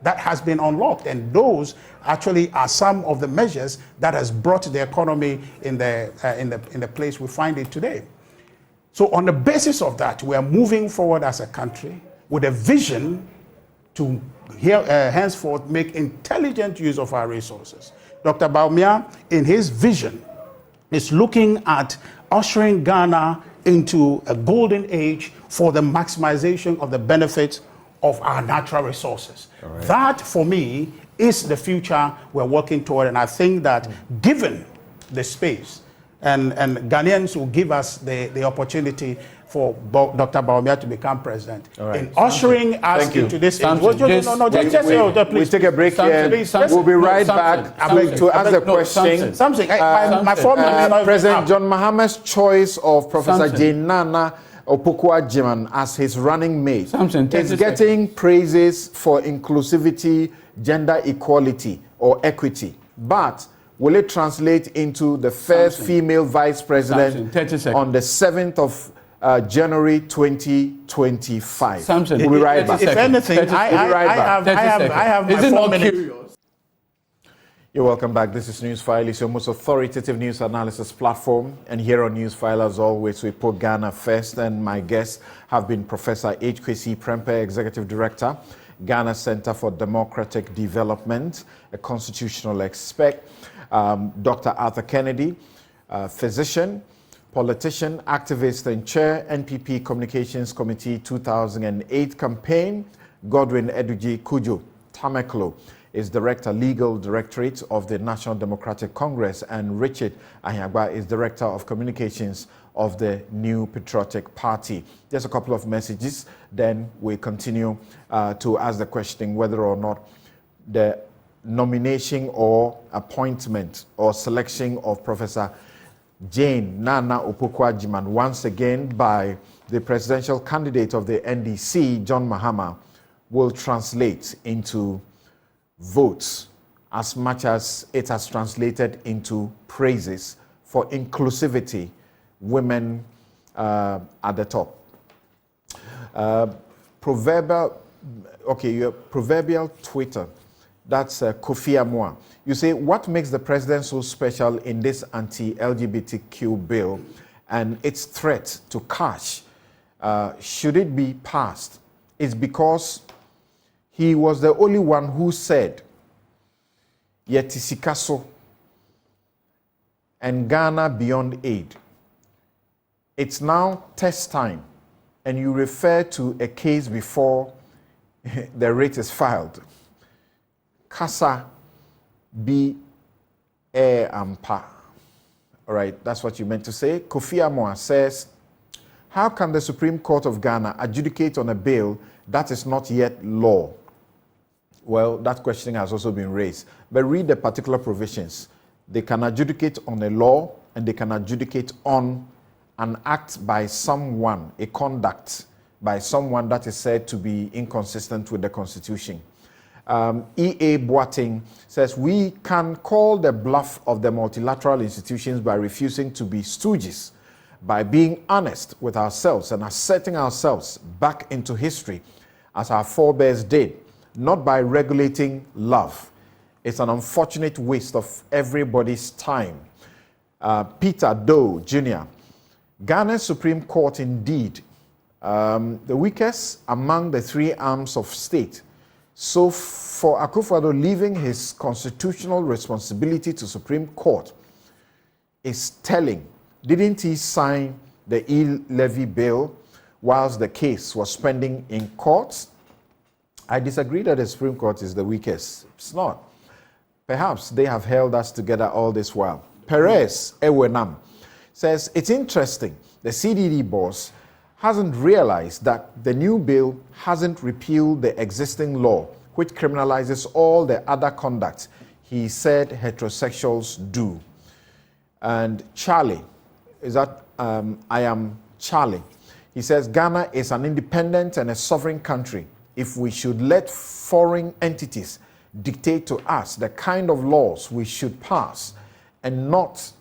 that has been unlocked. And those actually are some of the measures that has brought the economy in the place we find it today. So on the basis of that, we are moving forward as a country with a vision to henceforth make intelligent use of our resources. Dr. Bawumia, in his vision, is looking at ushering Ghana into a golden age for the maximization of the benefits of our natural resources. Right. That, for me, is the future we're working toward. And I think that given the space, and Ghanaians will give us the opportunity for Dr. Bawumia to become president. Right. In ushering us into this age. We take a break here. We'll be right back to ask the question. President John Mahama's choice of Professor Naana Opoku-Agyemang as his running mate is getting praises for inclusivity, gender equality, or equity. But will it translate into the first female vice president on the 7th of January 2025? Samson, we'll be right back. If anything, I have my 4 minutes. You're welcome back. This is Newsfile. It's your most authoritative news analysis platform. And here on Newsfile, as always, we put Ghana first. And my guests have been Professor H.C. Prempeh, Executive Director, Ghana Center for Democratic Development, a constitutional expert, Dr. Arthur Kennedy, physician, politician, activist, and chair, NPP Communications Committee 2008 campaign. Godwin Eduji Kujo Tameklo is Director, Legal Directorate of the National Democratic Congress, and Richard Ahiyagba is Director of Communications of the New Patriotic Party. Just a couple of messages, then we continue to ask the question whether or not the nomination or appointment or selection of Professor Jane Naana Opoku-Agyemang once again by the presidential candidate of the NDC, John Mahama, will translate into votes as much as it has translated into praises for inclusivity, women at the top. Proverbial Twitter, that's Kofi Amwa. You say, what makes the president so special in this anti-LGBTQ bill and its threat to cash? Should it be passed? It's because he was the only one who said, Yetisikaso and Ghana beyond aid. It's now test time, and you refer to a case before the rate is filed. Kasa be air ampa. All right, that's what you meant to say. Kofi Amwa says, how can the Supreme Court of Ghana adjudicate on a bill that is not yet law? Well, that question has also been raised. But read the particular provisions. They can adjudicate on a law, and they can adjudicate on an act by someone, a conduct by someone that is said to be inconsistent with the Constitution. E.A. Boateng says, we can call the bluff of the multilateral institutions by refusing to be stooges, by being honest with ourselves and asserting ourselves back into history as our forebears did, not by regulating love. It's an unfortunate waste of everybody's time. Peter Doe Jr., Ghana's Supreme Court indeed, the weakest among the three arms of state. So for Akufo-Addo leaving his constitutional responsibility to Supreme Court is telling. Didn't he sign the e-levy bill whilst the case was pending in courts? I disagree that the Supreme Court is the weakest. It's not. Perhaps they have held us together all this while. Perez Ewenam says, it's interesting, the CDD boss hasn't realized that the new bill hasn't repealed the existing law, which criminalizes all the other conduct he said heterosexuals do. And Charlie, is that I am Charlie. He says, Ghana is an independent and a sovereign country. If we should let foreign entities dictate to us the kind of laws we should pass and not,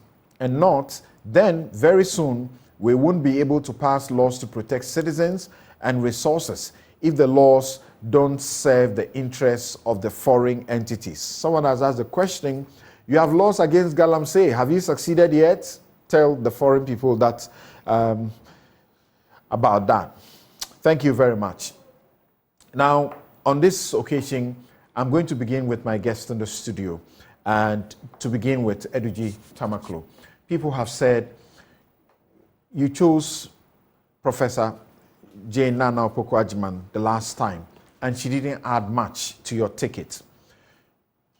then very soon we won't be able to pass laws to protect citizens and resources if the laws don't serve the interests of the foreign entities. Someone has asked the question, you have laws against Galamsey. Have you succeeded yet? Tell the foreign people that about that. Thank you very much. Now, on this occasion, I'm going to begin with my guest in the studio, and to begin with Eduji Tamaklo. People have said, you chose Professor Jane Naana Opoku-Agyemang the last time, and she didn't add much to your ticket.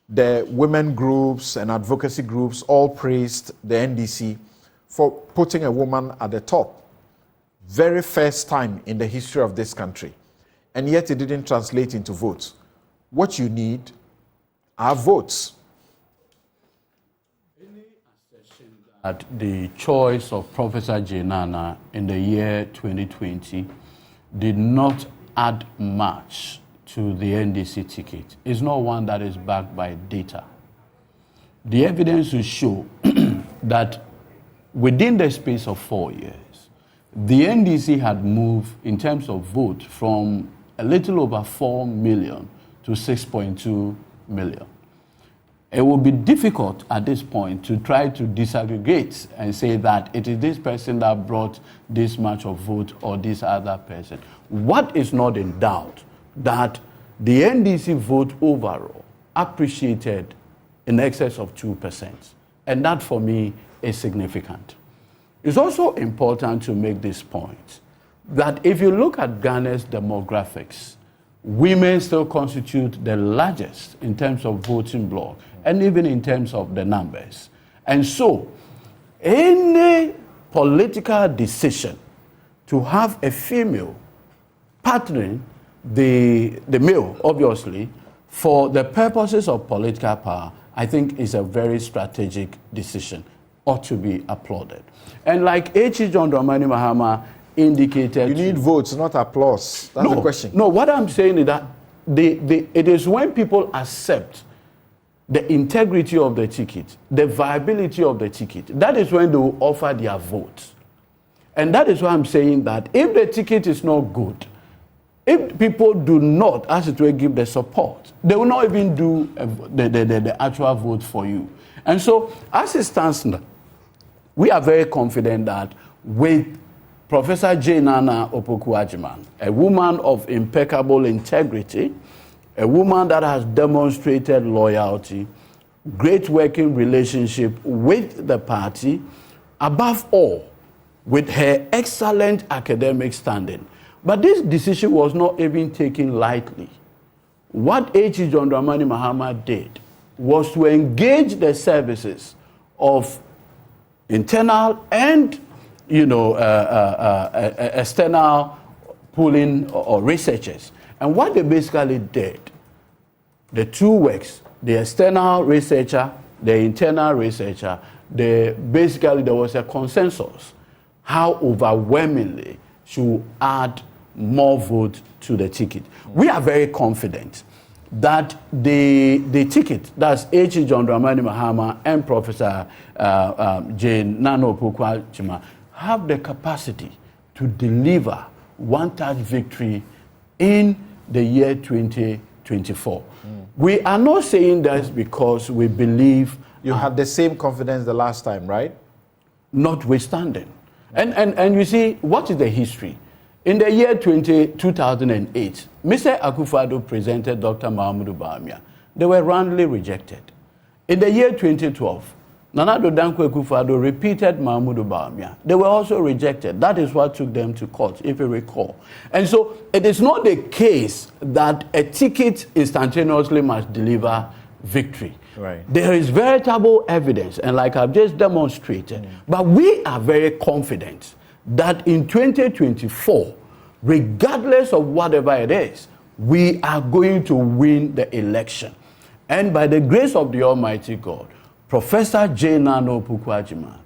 The women groups and advocacy groups all praised the NDC for putting a woman at the top. Very first time in the history of this country. And yet it didn't translate into votes. What you need are votes. Any assertion that the choice of Professor Jane Naana in the year 2020 did not add much to the NDC ticket is not one that is backed by data. The evidence will show that within the space of 4 years, the NDC had moved in terms of vote from a little over 4 million to 6.2 million. It will be difficult at this point to try to disaggregate and say that it is this person that brought this much of vote or this other person. What is not in doubt that the NDC vote overall appreciated in excess of 2%. And that, for me, is significant. It's also important to make this point that if you look at Ghana's demographics, women still constitute the largest in terms of voting bloc and even in terms of the numbers. And so, any political decision to have a female partnering the male, obviously, for the purposes of political power, I think is a very strategic decision, ought to be applauded. And like H.E. John Dramani Mahama indicated... You need votes, not applause. That's the question. No, what I'm saying is that it is when people accept the integrity of the ticket, the viability of the ticket, that is when they will offer their vote. And that is why I'm saying that if the ticket is not good, if people do not, as it will, give the support, they will not even do the actual vote for you. And so, as it stands now, we are very confident that with Professor Naana Opoku-Agyemang, a woman of impeccable integrity, a woman that has demonstrated loyalty, great working relationship with the party, above all, with her excellent academic standing. But this decision was not even taken lightly. What H.E. John Dramani Mahama did was to engage the services of internal and external pooling or researchers. And what they basically did, the two works, the external researcher, the internal researcher, basically there was a consensus how overwhelmingly should add more vote to the ticket. We are very confident that the ticket, that's H.E. John Dramani Mahama and Professor Naana Opoku-Agyemang, have the capacity to deliver one-touch victory in the year 2024. We are not saying that because we believe... You had the same confidence the last time, right? Notwithstanding. And you see, what is the history? In the year 2008, Mr. Akufo-Addo presented Dr. Mahamudu Bawumia. They were roundly rejected. In the year 2012, Nana Addo Dankwa Akufo-Addo repeated Mahamudu Bawumia. They were also rejected. That is what took them to court, if you recall. And so it is not the case that a ticket instantaneously must deliver victory. Right. There is veritable evidence, and like I've just demonstrated, but we are very confident that in 2024, regardless of whatever it is, we are going to win the election. And by the grace of the Almighty God, Professor Naana Opoku-Agyemang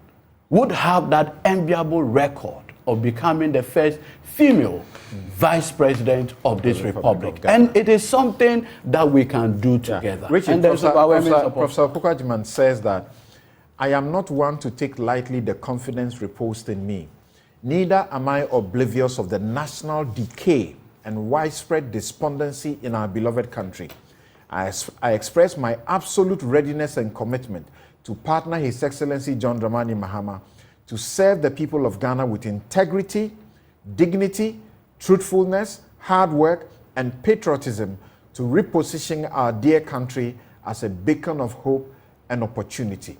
would have that enviable record of becoming the first female vice president of this republic. And it is something that we can do together. Richard, Professor Opoku-Agyemang says that, I am not one to take lightly the confidence reposed in me. Neither am I oblivious of the national decay and widespread despondency in our beloved country. I express my absolute readiness and commitment to partner His Excellency John Dramani Mahama to serve the people of Ghana with integrity, dignity, truthfulness, hard work, and patriotism to reposition our dear country as a beacon of hope and opportunity.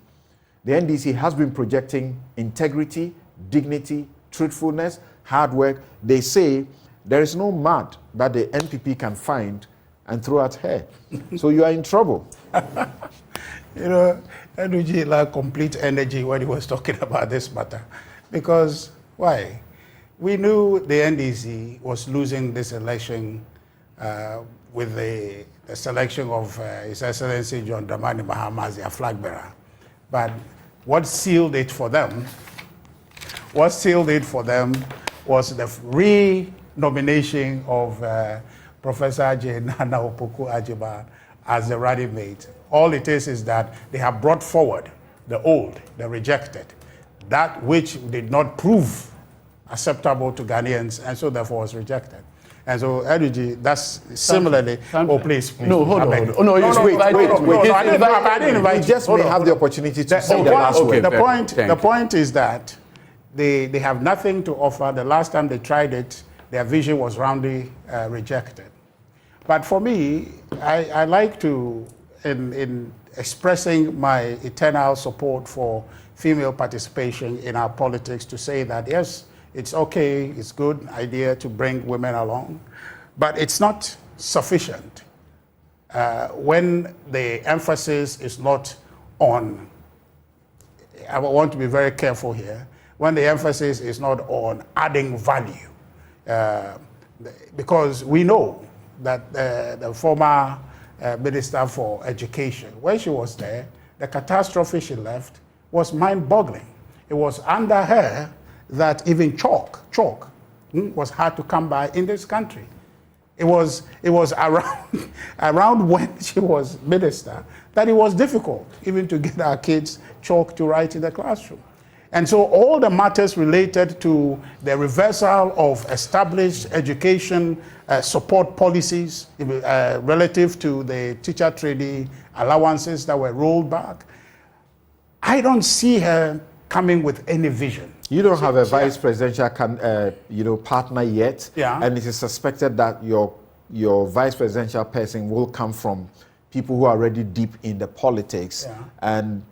The NDC has been projecting integrity, dignity, truthfulness, hard work. They say there is no mud that the NPP can find and throw at her. So you are in trouble. You know, Eduji like complete energy when he was talking about this matter. Because, why? We knew the NDC was losing this election with the selection of His Excellency John Dramani Mahama as their flag bearer. But what sealed it for them was the re-nomination of Professor Naana Opoku-Agyemang as the running mate. All it is that they have brought forward the old, the rejected, that which did not prove acceptable to Ghanaians, and so therefore was rejected. And so, energy, that's similarly. Oh, please. No, hold on. Wait. I didn't invite. We just may have the opportunity to say the last word. The point is that they have nothing to offer. The last time they tried it, their vision was roundly rejected. But for me, I like to, in expressing my eternal support for female participation in our politics, to say that yes, it's okay, it's a good idea to bring women along, but it's not sufficient when the emphasis is not on, I want to be very careful here, when the emphasis is not on adding value. Because we know that the former Minister for Education, when she was there, the catastrophe she left was mind-boggling. It was under her that even chalk was hard to come by in this country. It was around when she was minister that it was difficult even to get our kids chalk to write in the classroom. And so all the matters related to the reversal of established education support policies relative to the teacher trainee allowances that were rolled back, I don't see her coming with any vision. You don't have a vice presidential partner yet, and it is suspected that your vice presidential person will come from people who are already deep in the politics, and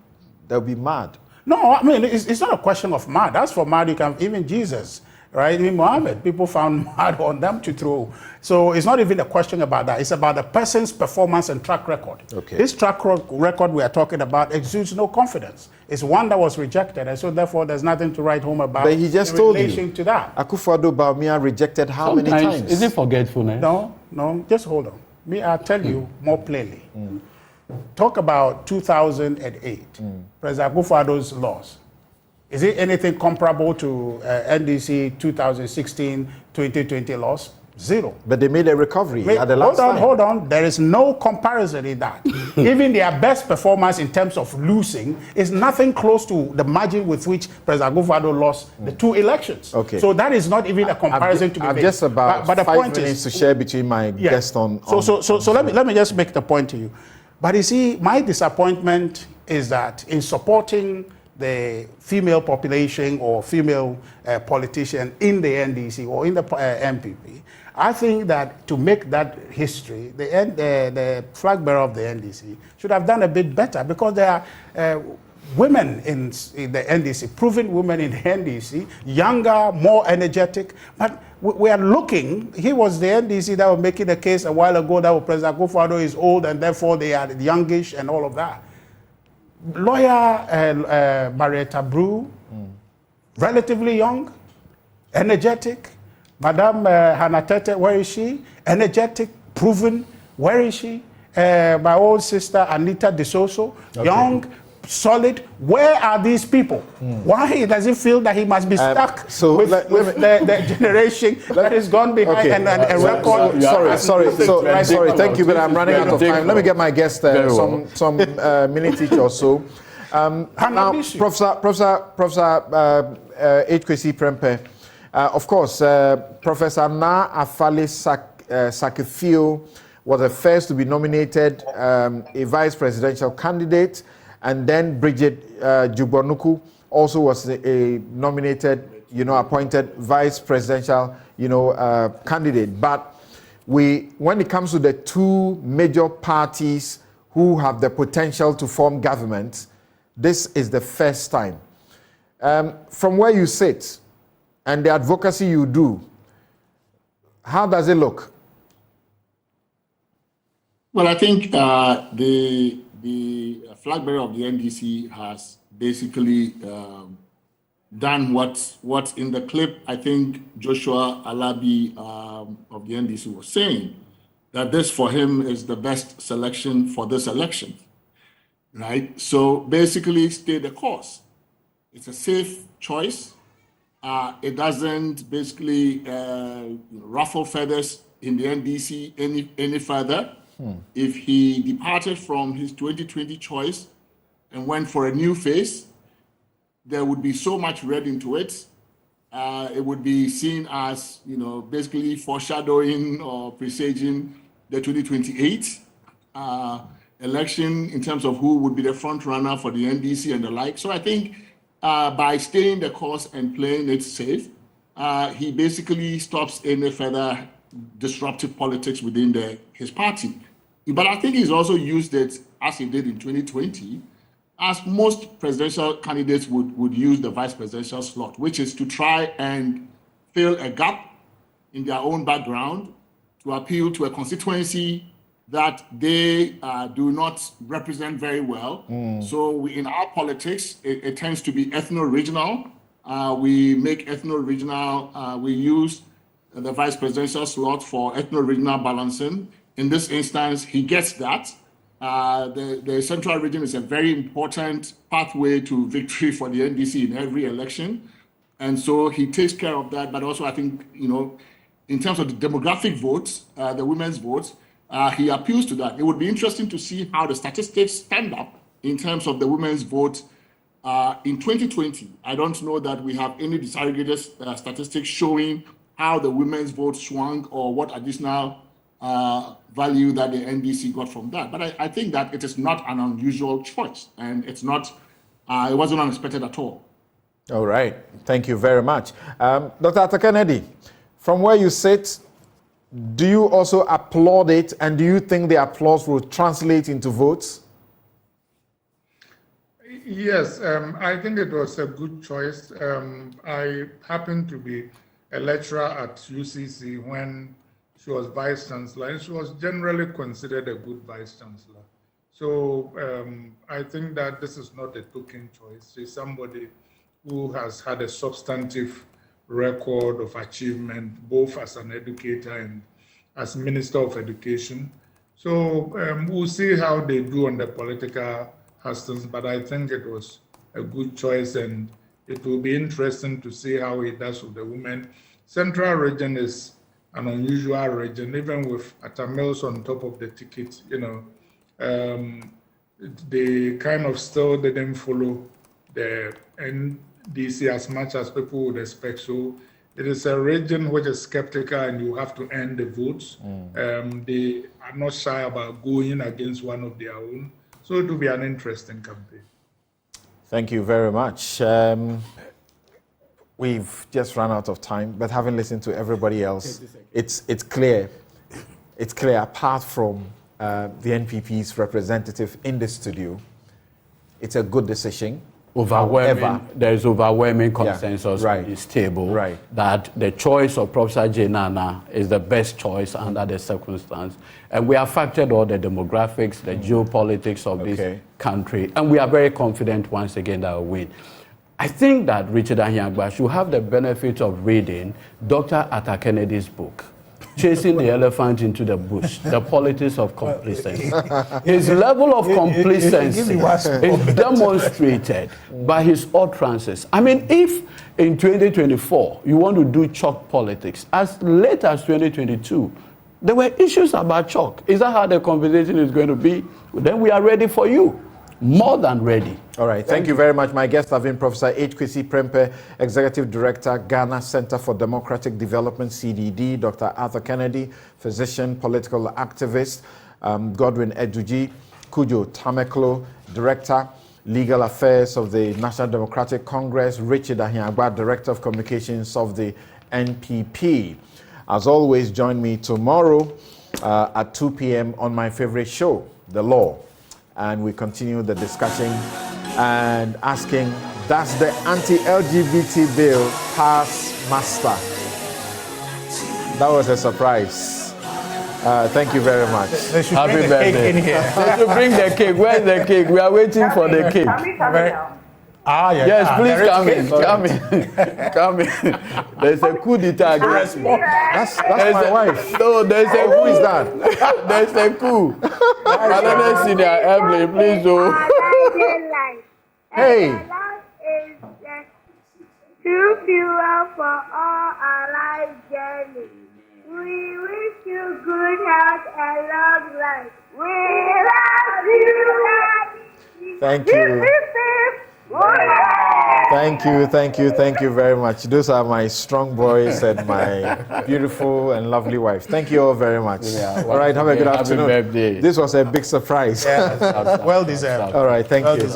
they'll be mad. No, I mean, it's not a question of mad. As for mad, you can, even Jesus, right? Even Muhammad, people found mad on them to throw. So it's not even a question about that. It's about the person's performance and track record. Okay. This track record we are talking about exudes no confidence. It's one that was rejected, and so therefore there's nothing to write home about. But he just told you. To that. Akufo-Addo Bawumia rejected how many times? Is it forgetfulness? No, just hold on. I'll tell you more plainly. Talk about 2008, President Akufo-Addo's loss. Is it anything comparable to NDC 2016-2020 loss? Zero. But they made a recovery at the last time. Hold on. There is no comparison in that. Even their best performance in terms of losing is nothing close to the margin with which President Akufo-Addo lost the two elections. Okay. So that is not even a comparison to be made. I've just about but 5 minutes to share between my guest on. So let me just make the point to you. But you see, my disappointment is that in supporting the female population or female politician in the NDC or in the MPP, I think that to make that history, the flag bearer of the NDC should have done a bit better, because there are women in the NDC, proven women in the NDC, younger, more energetic, but we are looking, he was the NDC that was making the case a while ago that President Akufo-Addo is old and therefore they are youngish and all of that. Lawyer Marietta Brew, relatively young, energetic. Madam Hannah Tete, where is she? Energetic, proven, where is she? My old sister Anita DeSoso, young, solid. Where are these people? Why does he feel that he must be stuck with the generation that has gone behind and a record? Sorry. Thank you, but I'm running out of time. Let me get my guest some minute each or so. Now, Professor H.Kwesi Prempeh, of course, Professor Na Afali Sakifio was the first to be nominated a vice presidential candidate, and then Bridget Jubbonuku also was a nominated, appointed vice presidential, candidate. But when it comes to the two major parties who have the potential to form government, this is the first time. From where you sit and the advocacy you do, how does it look? Well, I think the flag bearer of the NDC has basically done what in the clip I think Joshua Alabi of the NDC was saying, that this for him is the best selection for this election, right? So basically stay the course. It's a safe choice. It doesn't basically ruffle feathers in the NDC any further. If he departed from his 2020 choice and went for a new phase, there would be so much read into it. It would be seen as, basically foreshadowing or presaging the 2028 election in terms of who would be the front runner for the NDC and the like. So I think by staying the course and playing it safe, he basically stops any further disruptive politics within his party. But I think he's also used it, as he did in 2020, as most presidential candidates would use the vice presidential slot, which is to try and fill a gap in their own background to appeal to a constituency that they do not represent very well. So in our politics, it tends to be ethno-regional. We make ethno-regional, we use the vice presidential slot for ethno-regional balancing. In this instance, he gets that. The central region is a very important pathway to victory for the NDC in every election. And so he takes care of that. But also, I think, in terms of the demographic votes, the women's votes, he appeals to that. It would be interesting to see how the statistics stand up in terms of the women's vote in 2020. I don't know that we have any disaggregated statistics showing how the women's vote swung or what additional value that the NDC got from that. But I think that it is not an unusual choice, and it's not, it wasn't unexpected at all. All right. Thank you very much. Dr. Arthur Kennedy, from where you sit, do you also applaud it, and do you think the applause will translate into votes? Yes, I think it was a good choice. I happened to be a lecturer at UCC when she was vice chancellor, and she was generally considered a good vice chancellor. So I think that this is not a token choice. She's somebody who has had a substantive record of achievement, both as an educator and as Minister of Education. So we'll see how they do on the political hustings, but I think it was a good choice, and it will be interesting to see how he does with the women. Central region is an unusual region, even with Atta Mills on top of the ticket, they kind of still didn't follow the NDC as much as people would expect. So it is a region which is skeptical, and you have to earn the votes. They are not shy about going against one of their own. So it will be an interesting campaign. Thank you very much. We've just run out of time, but having listened to everybody else, it's clear. It's clear, apart from the NPP's representative in the studio, it's a good decision. There is overwhelming consensus on this table that the choice of Professor J. Naana is the best choice under the circumstance. And we have factored all the demographics, the geopolitics of this country, and we are very confident once again that we'll win. I think that Richard Ahiagba should have the benefit of reading Dr. Arthur Kennedy's book, Chasing the Elephant into the Bush, The Politics of Complacency. His level of complacency is demonstrated by his utterances. I mean, if in 2024 you want to do chalk politics, as late as 2022, there were issues about chalk. Is that how the conversation is going to be? Then we are ready for you. More than ready. All right. Thank you very much. My guests have been Professor H. Kwesi Prempeh, Executive Director, Ghana Center for Democratic Development, CDD, Dr. Arthur Kennedy, physician, political activist, Godwin Eduji, Kujo Tameklo, Director, Legal Affairs of the National Democratic Congress, Richard Ahiagba, Director of Communications of the NPP. As always, join me tomorrow at 2 p.m. on my favorite show, The Law. And we continue the discussion and asking, does the anti-LGBT bill pass muster? That was a surprise. Thank you very much. Happy birthday. They should bring the cake. Where's the cake? We are waiting for the cake. Yes, please come in. There's a coup d'etat. That's my wife. No, there's a who is that? There's a coup. Another senior Emily, please do. Hey. True fuel for all our life journey. We wish you good health and long life. We love you. Thank you. Thank you very much. Those are my strong boys and my beautiful and lovely wife. Thank you all very much. All right, have a good afternoon. Happy birthday. This was a big surprise. Well deserved. All right, thank you.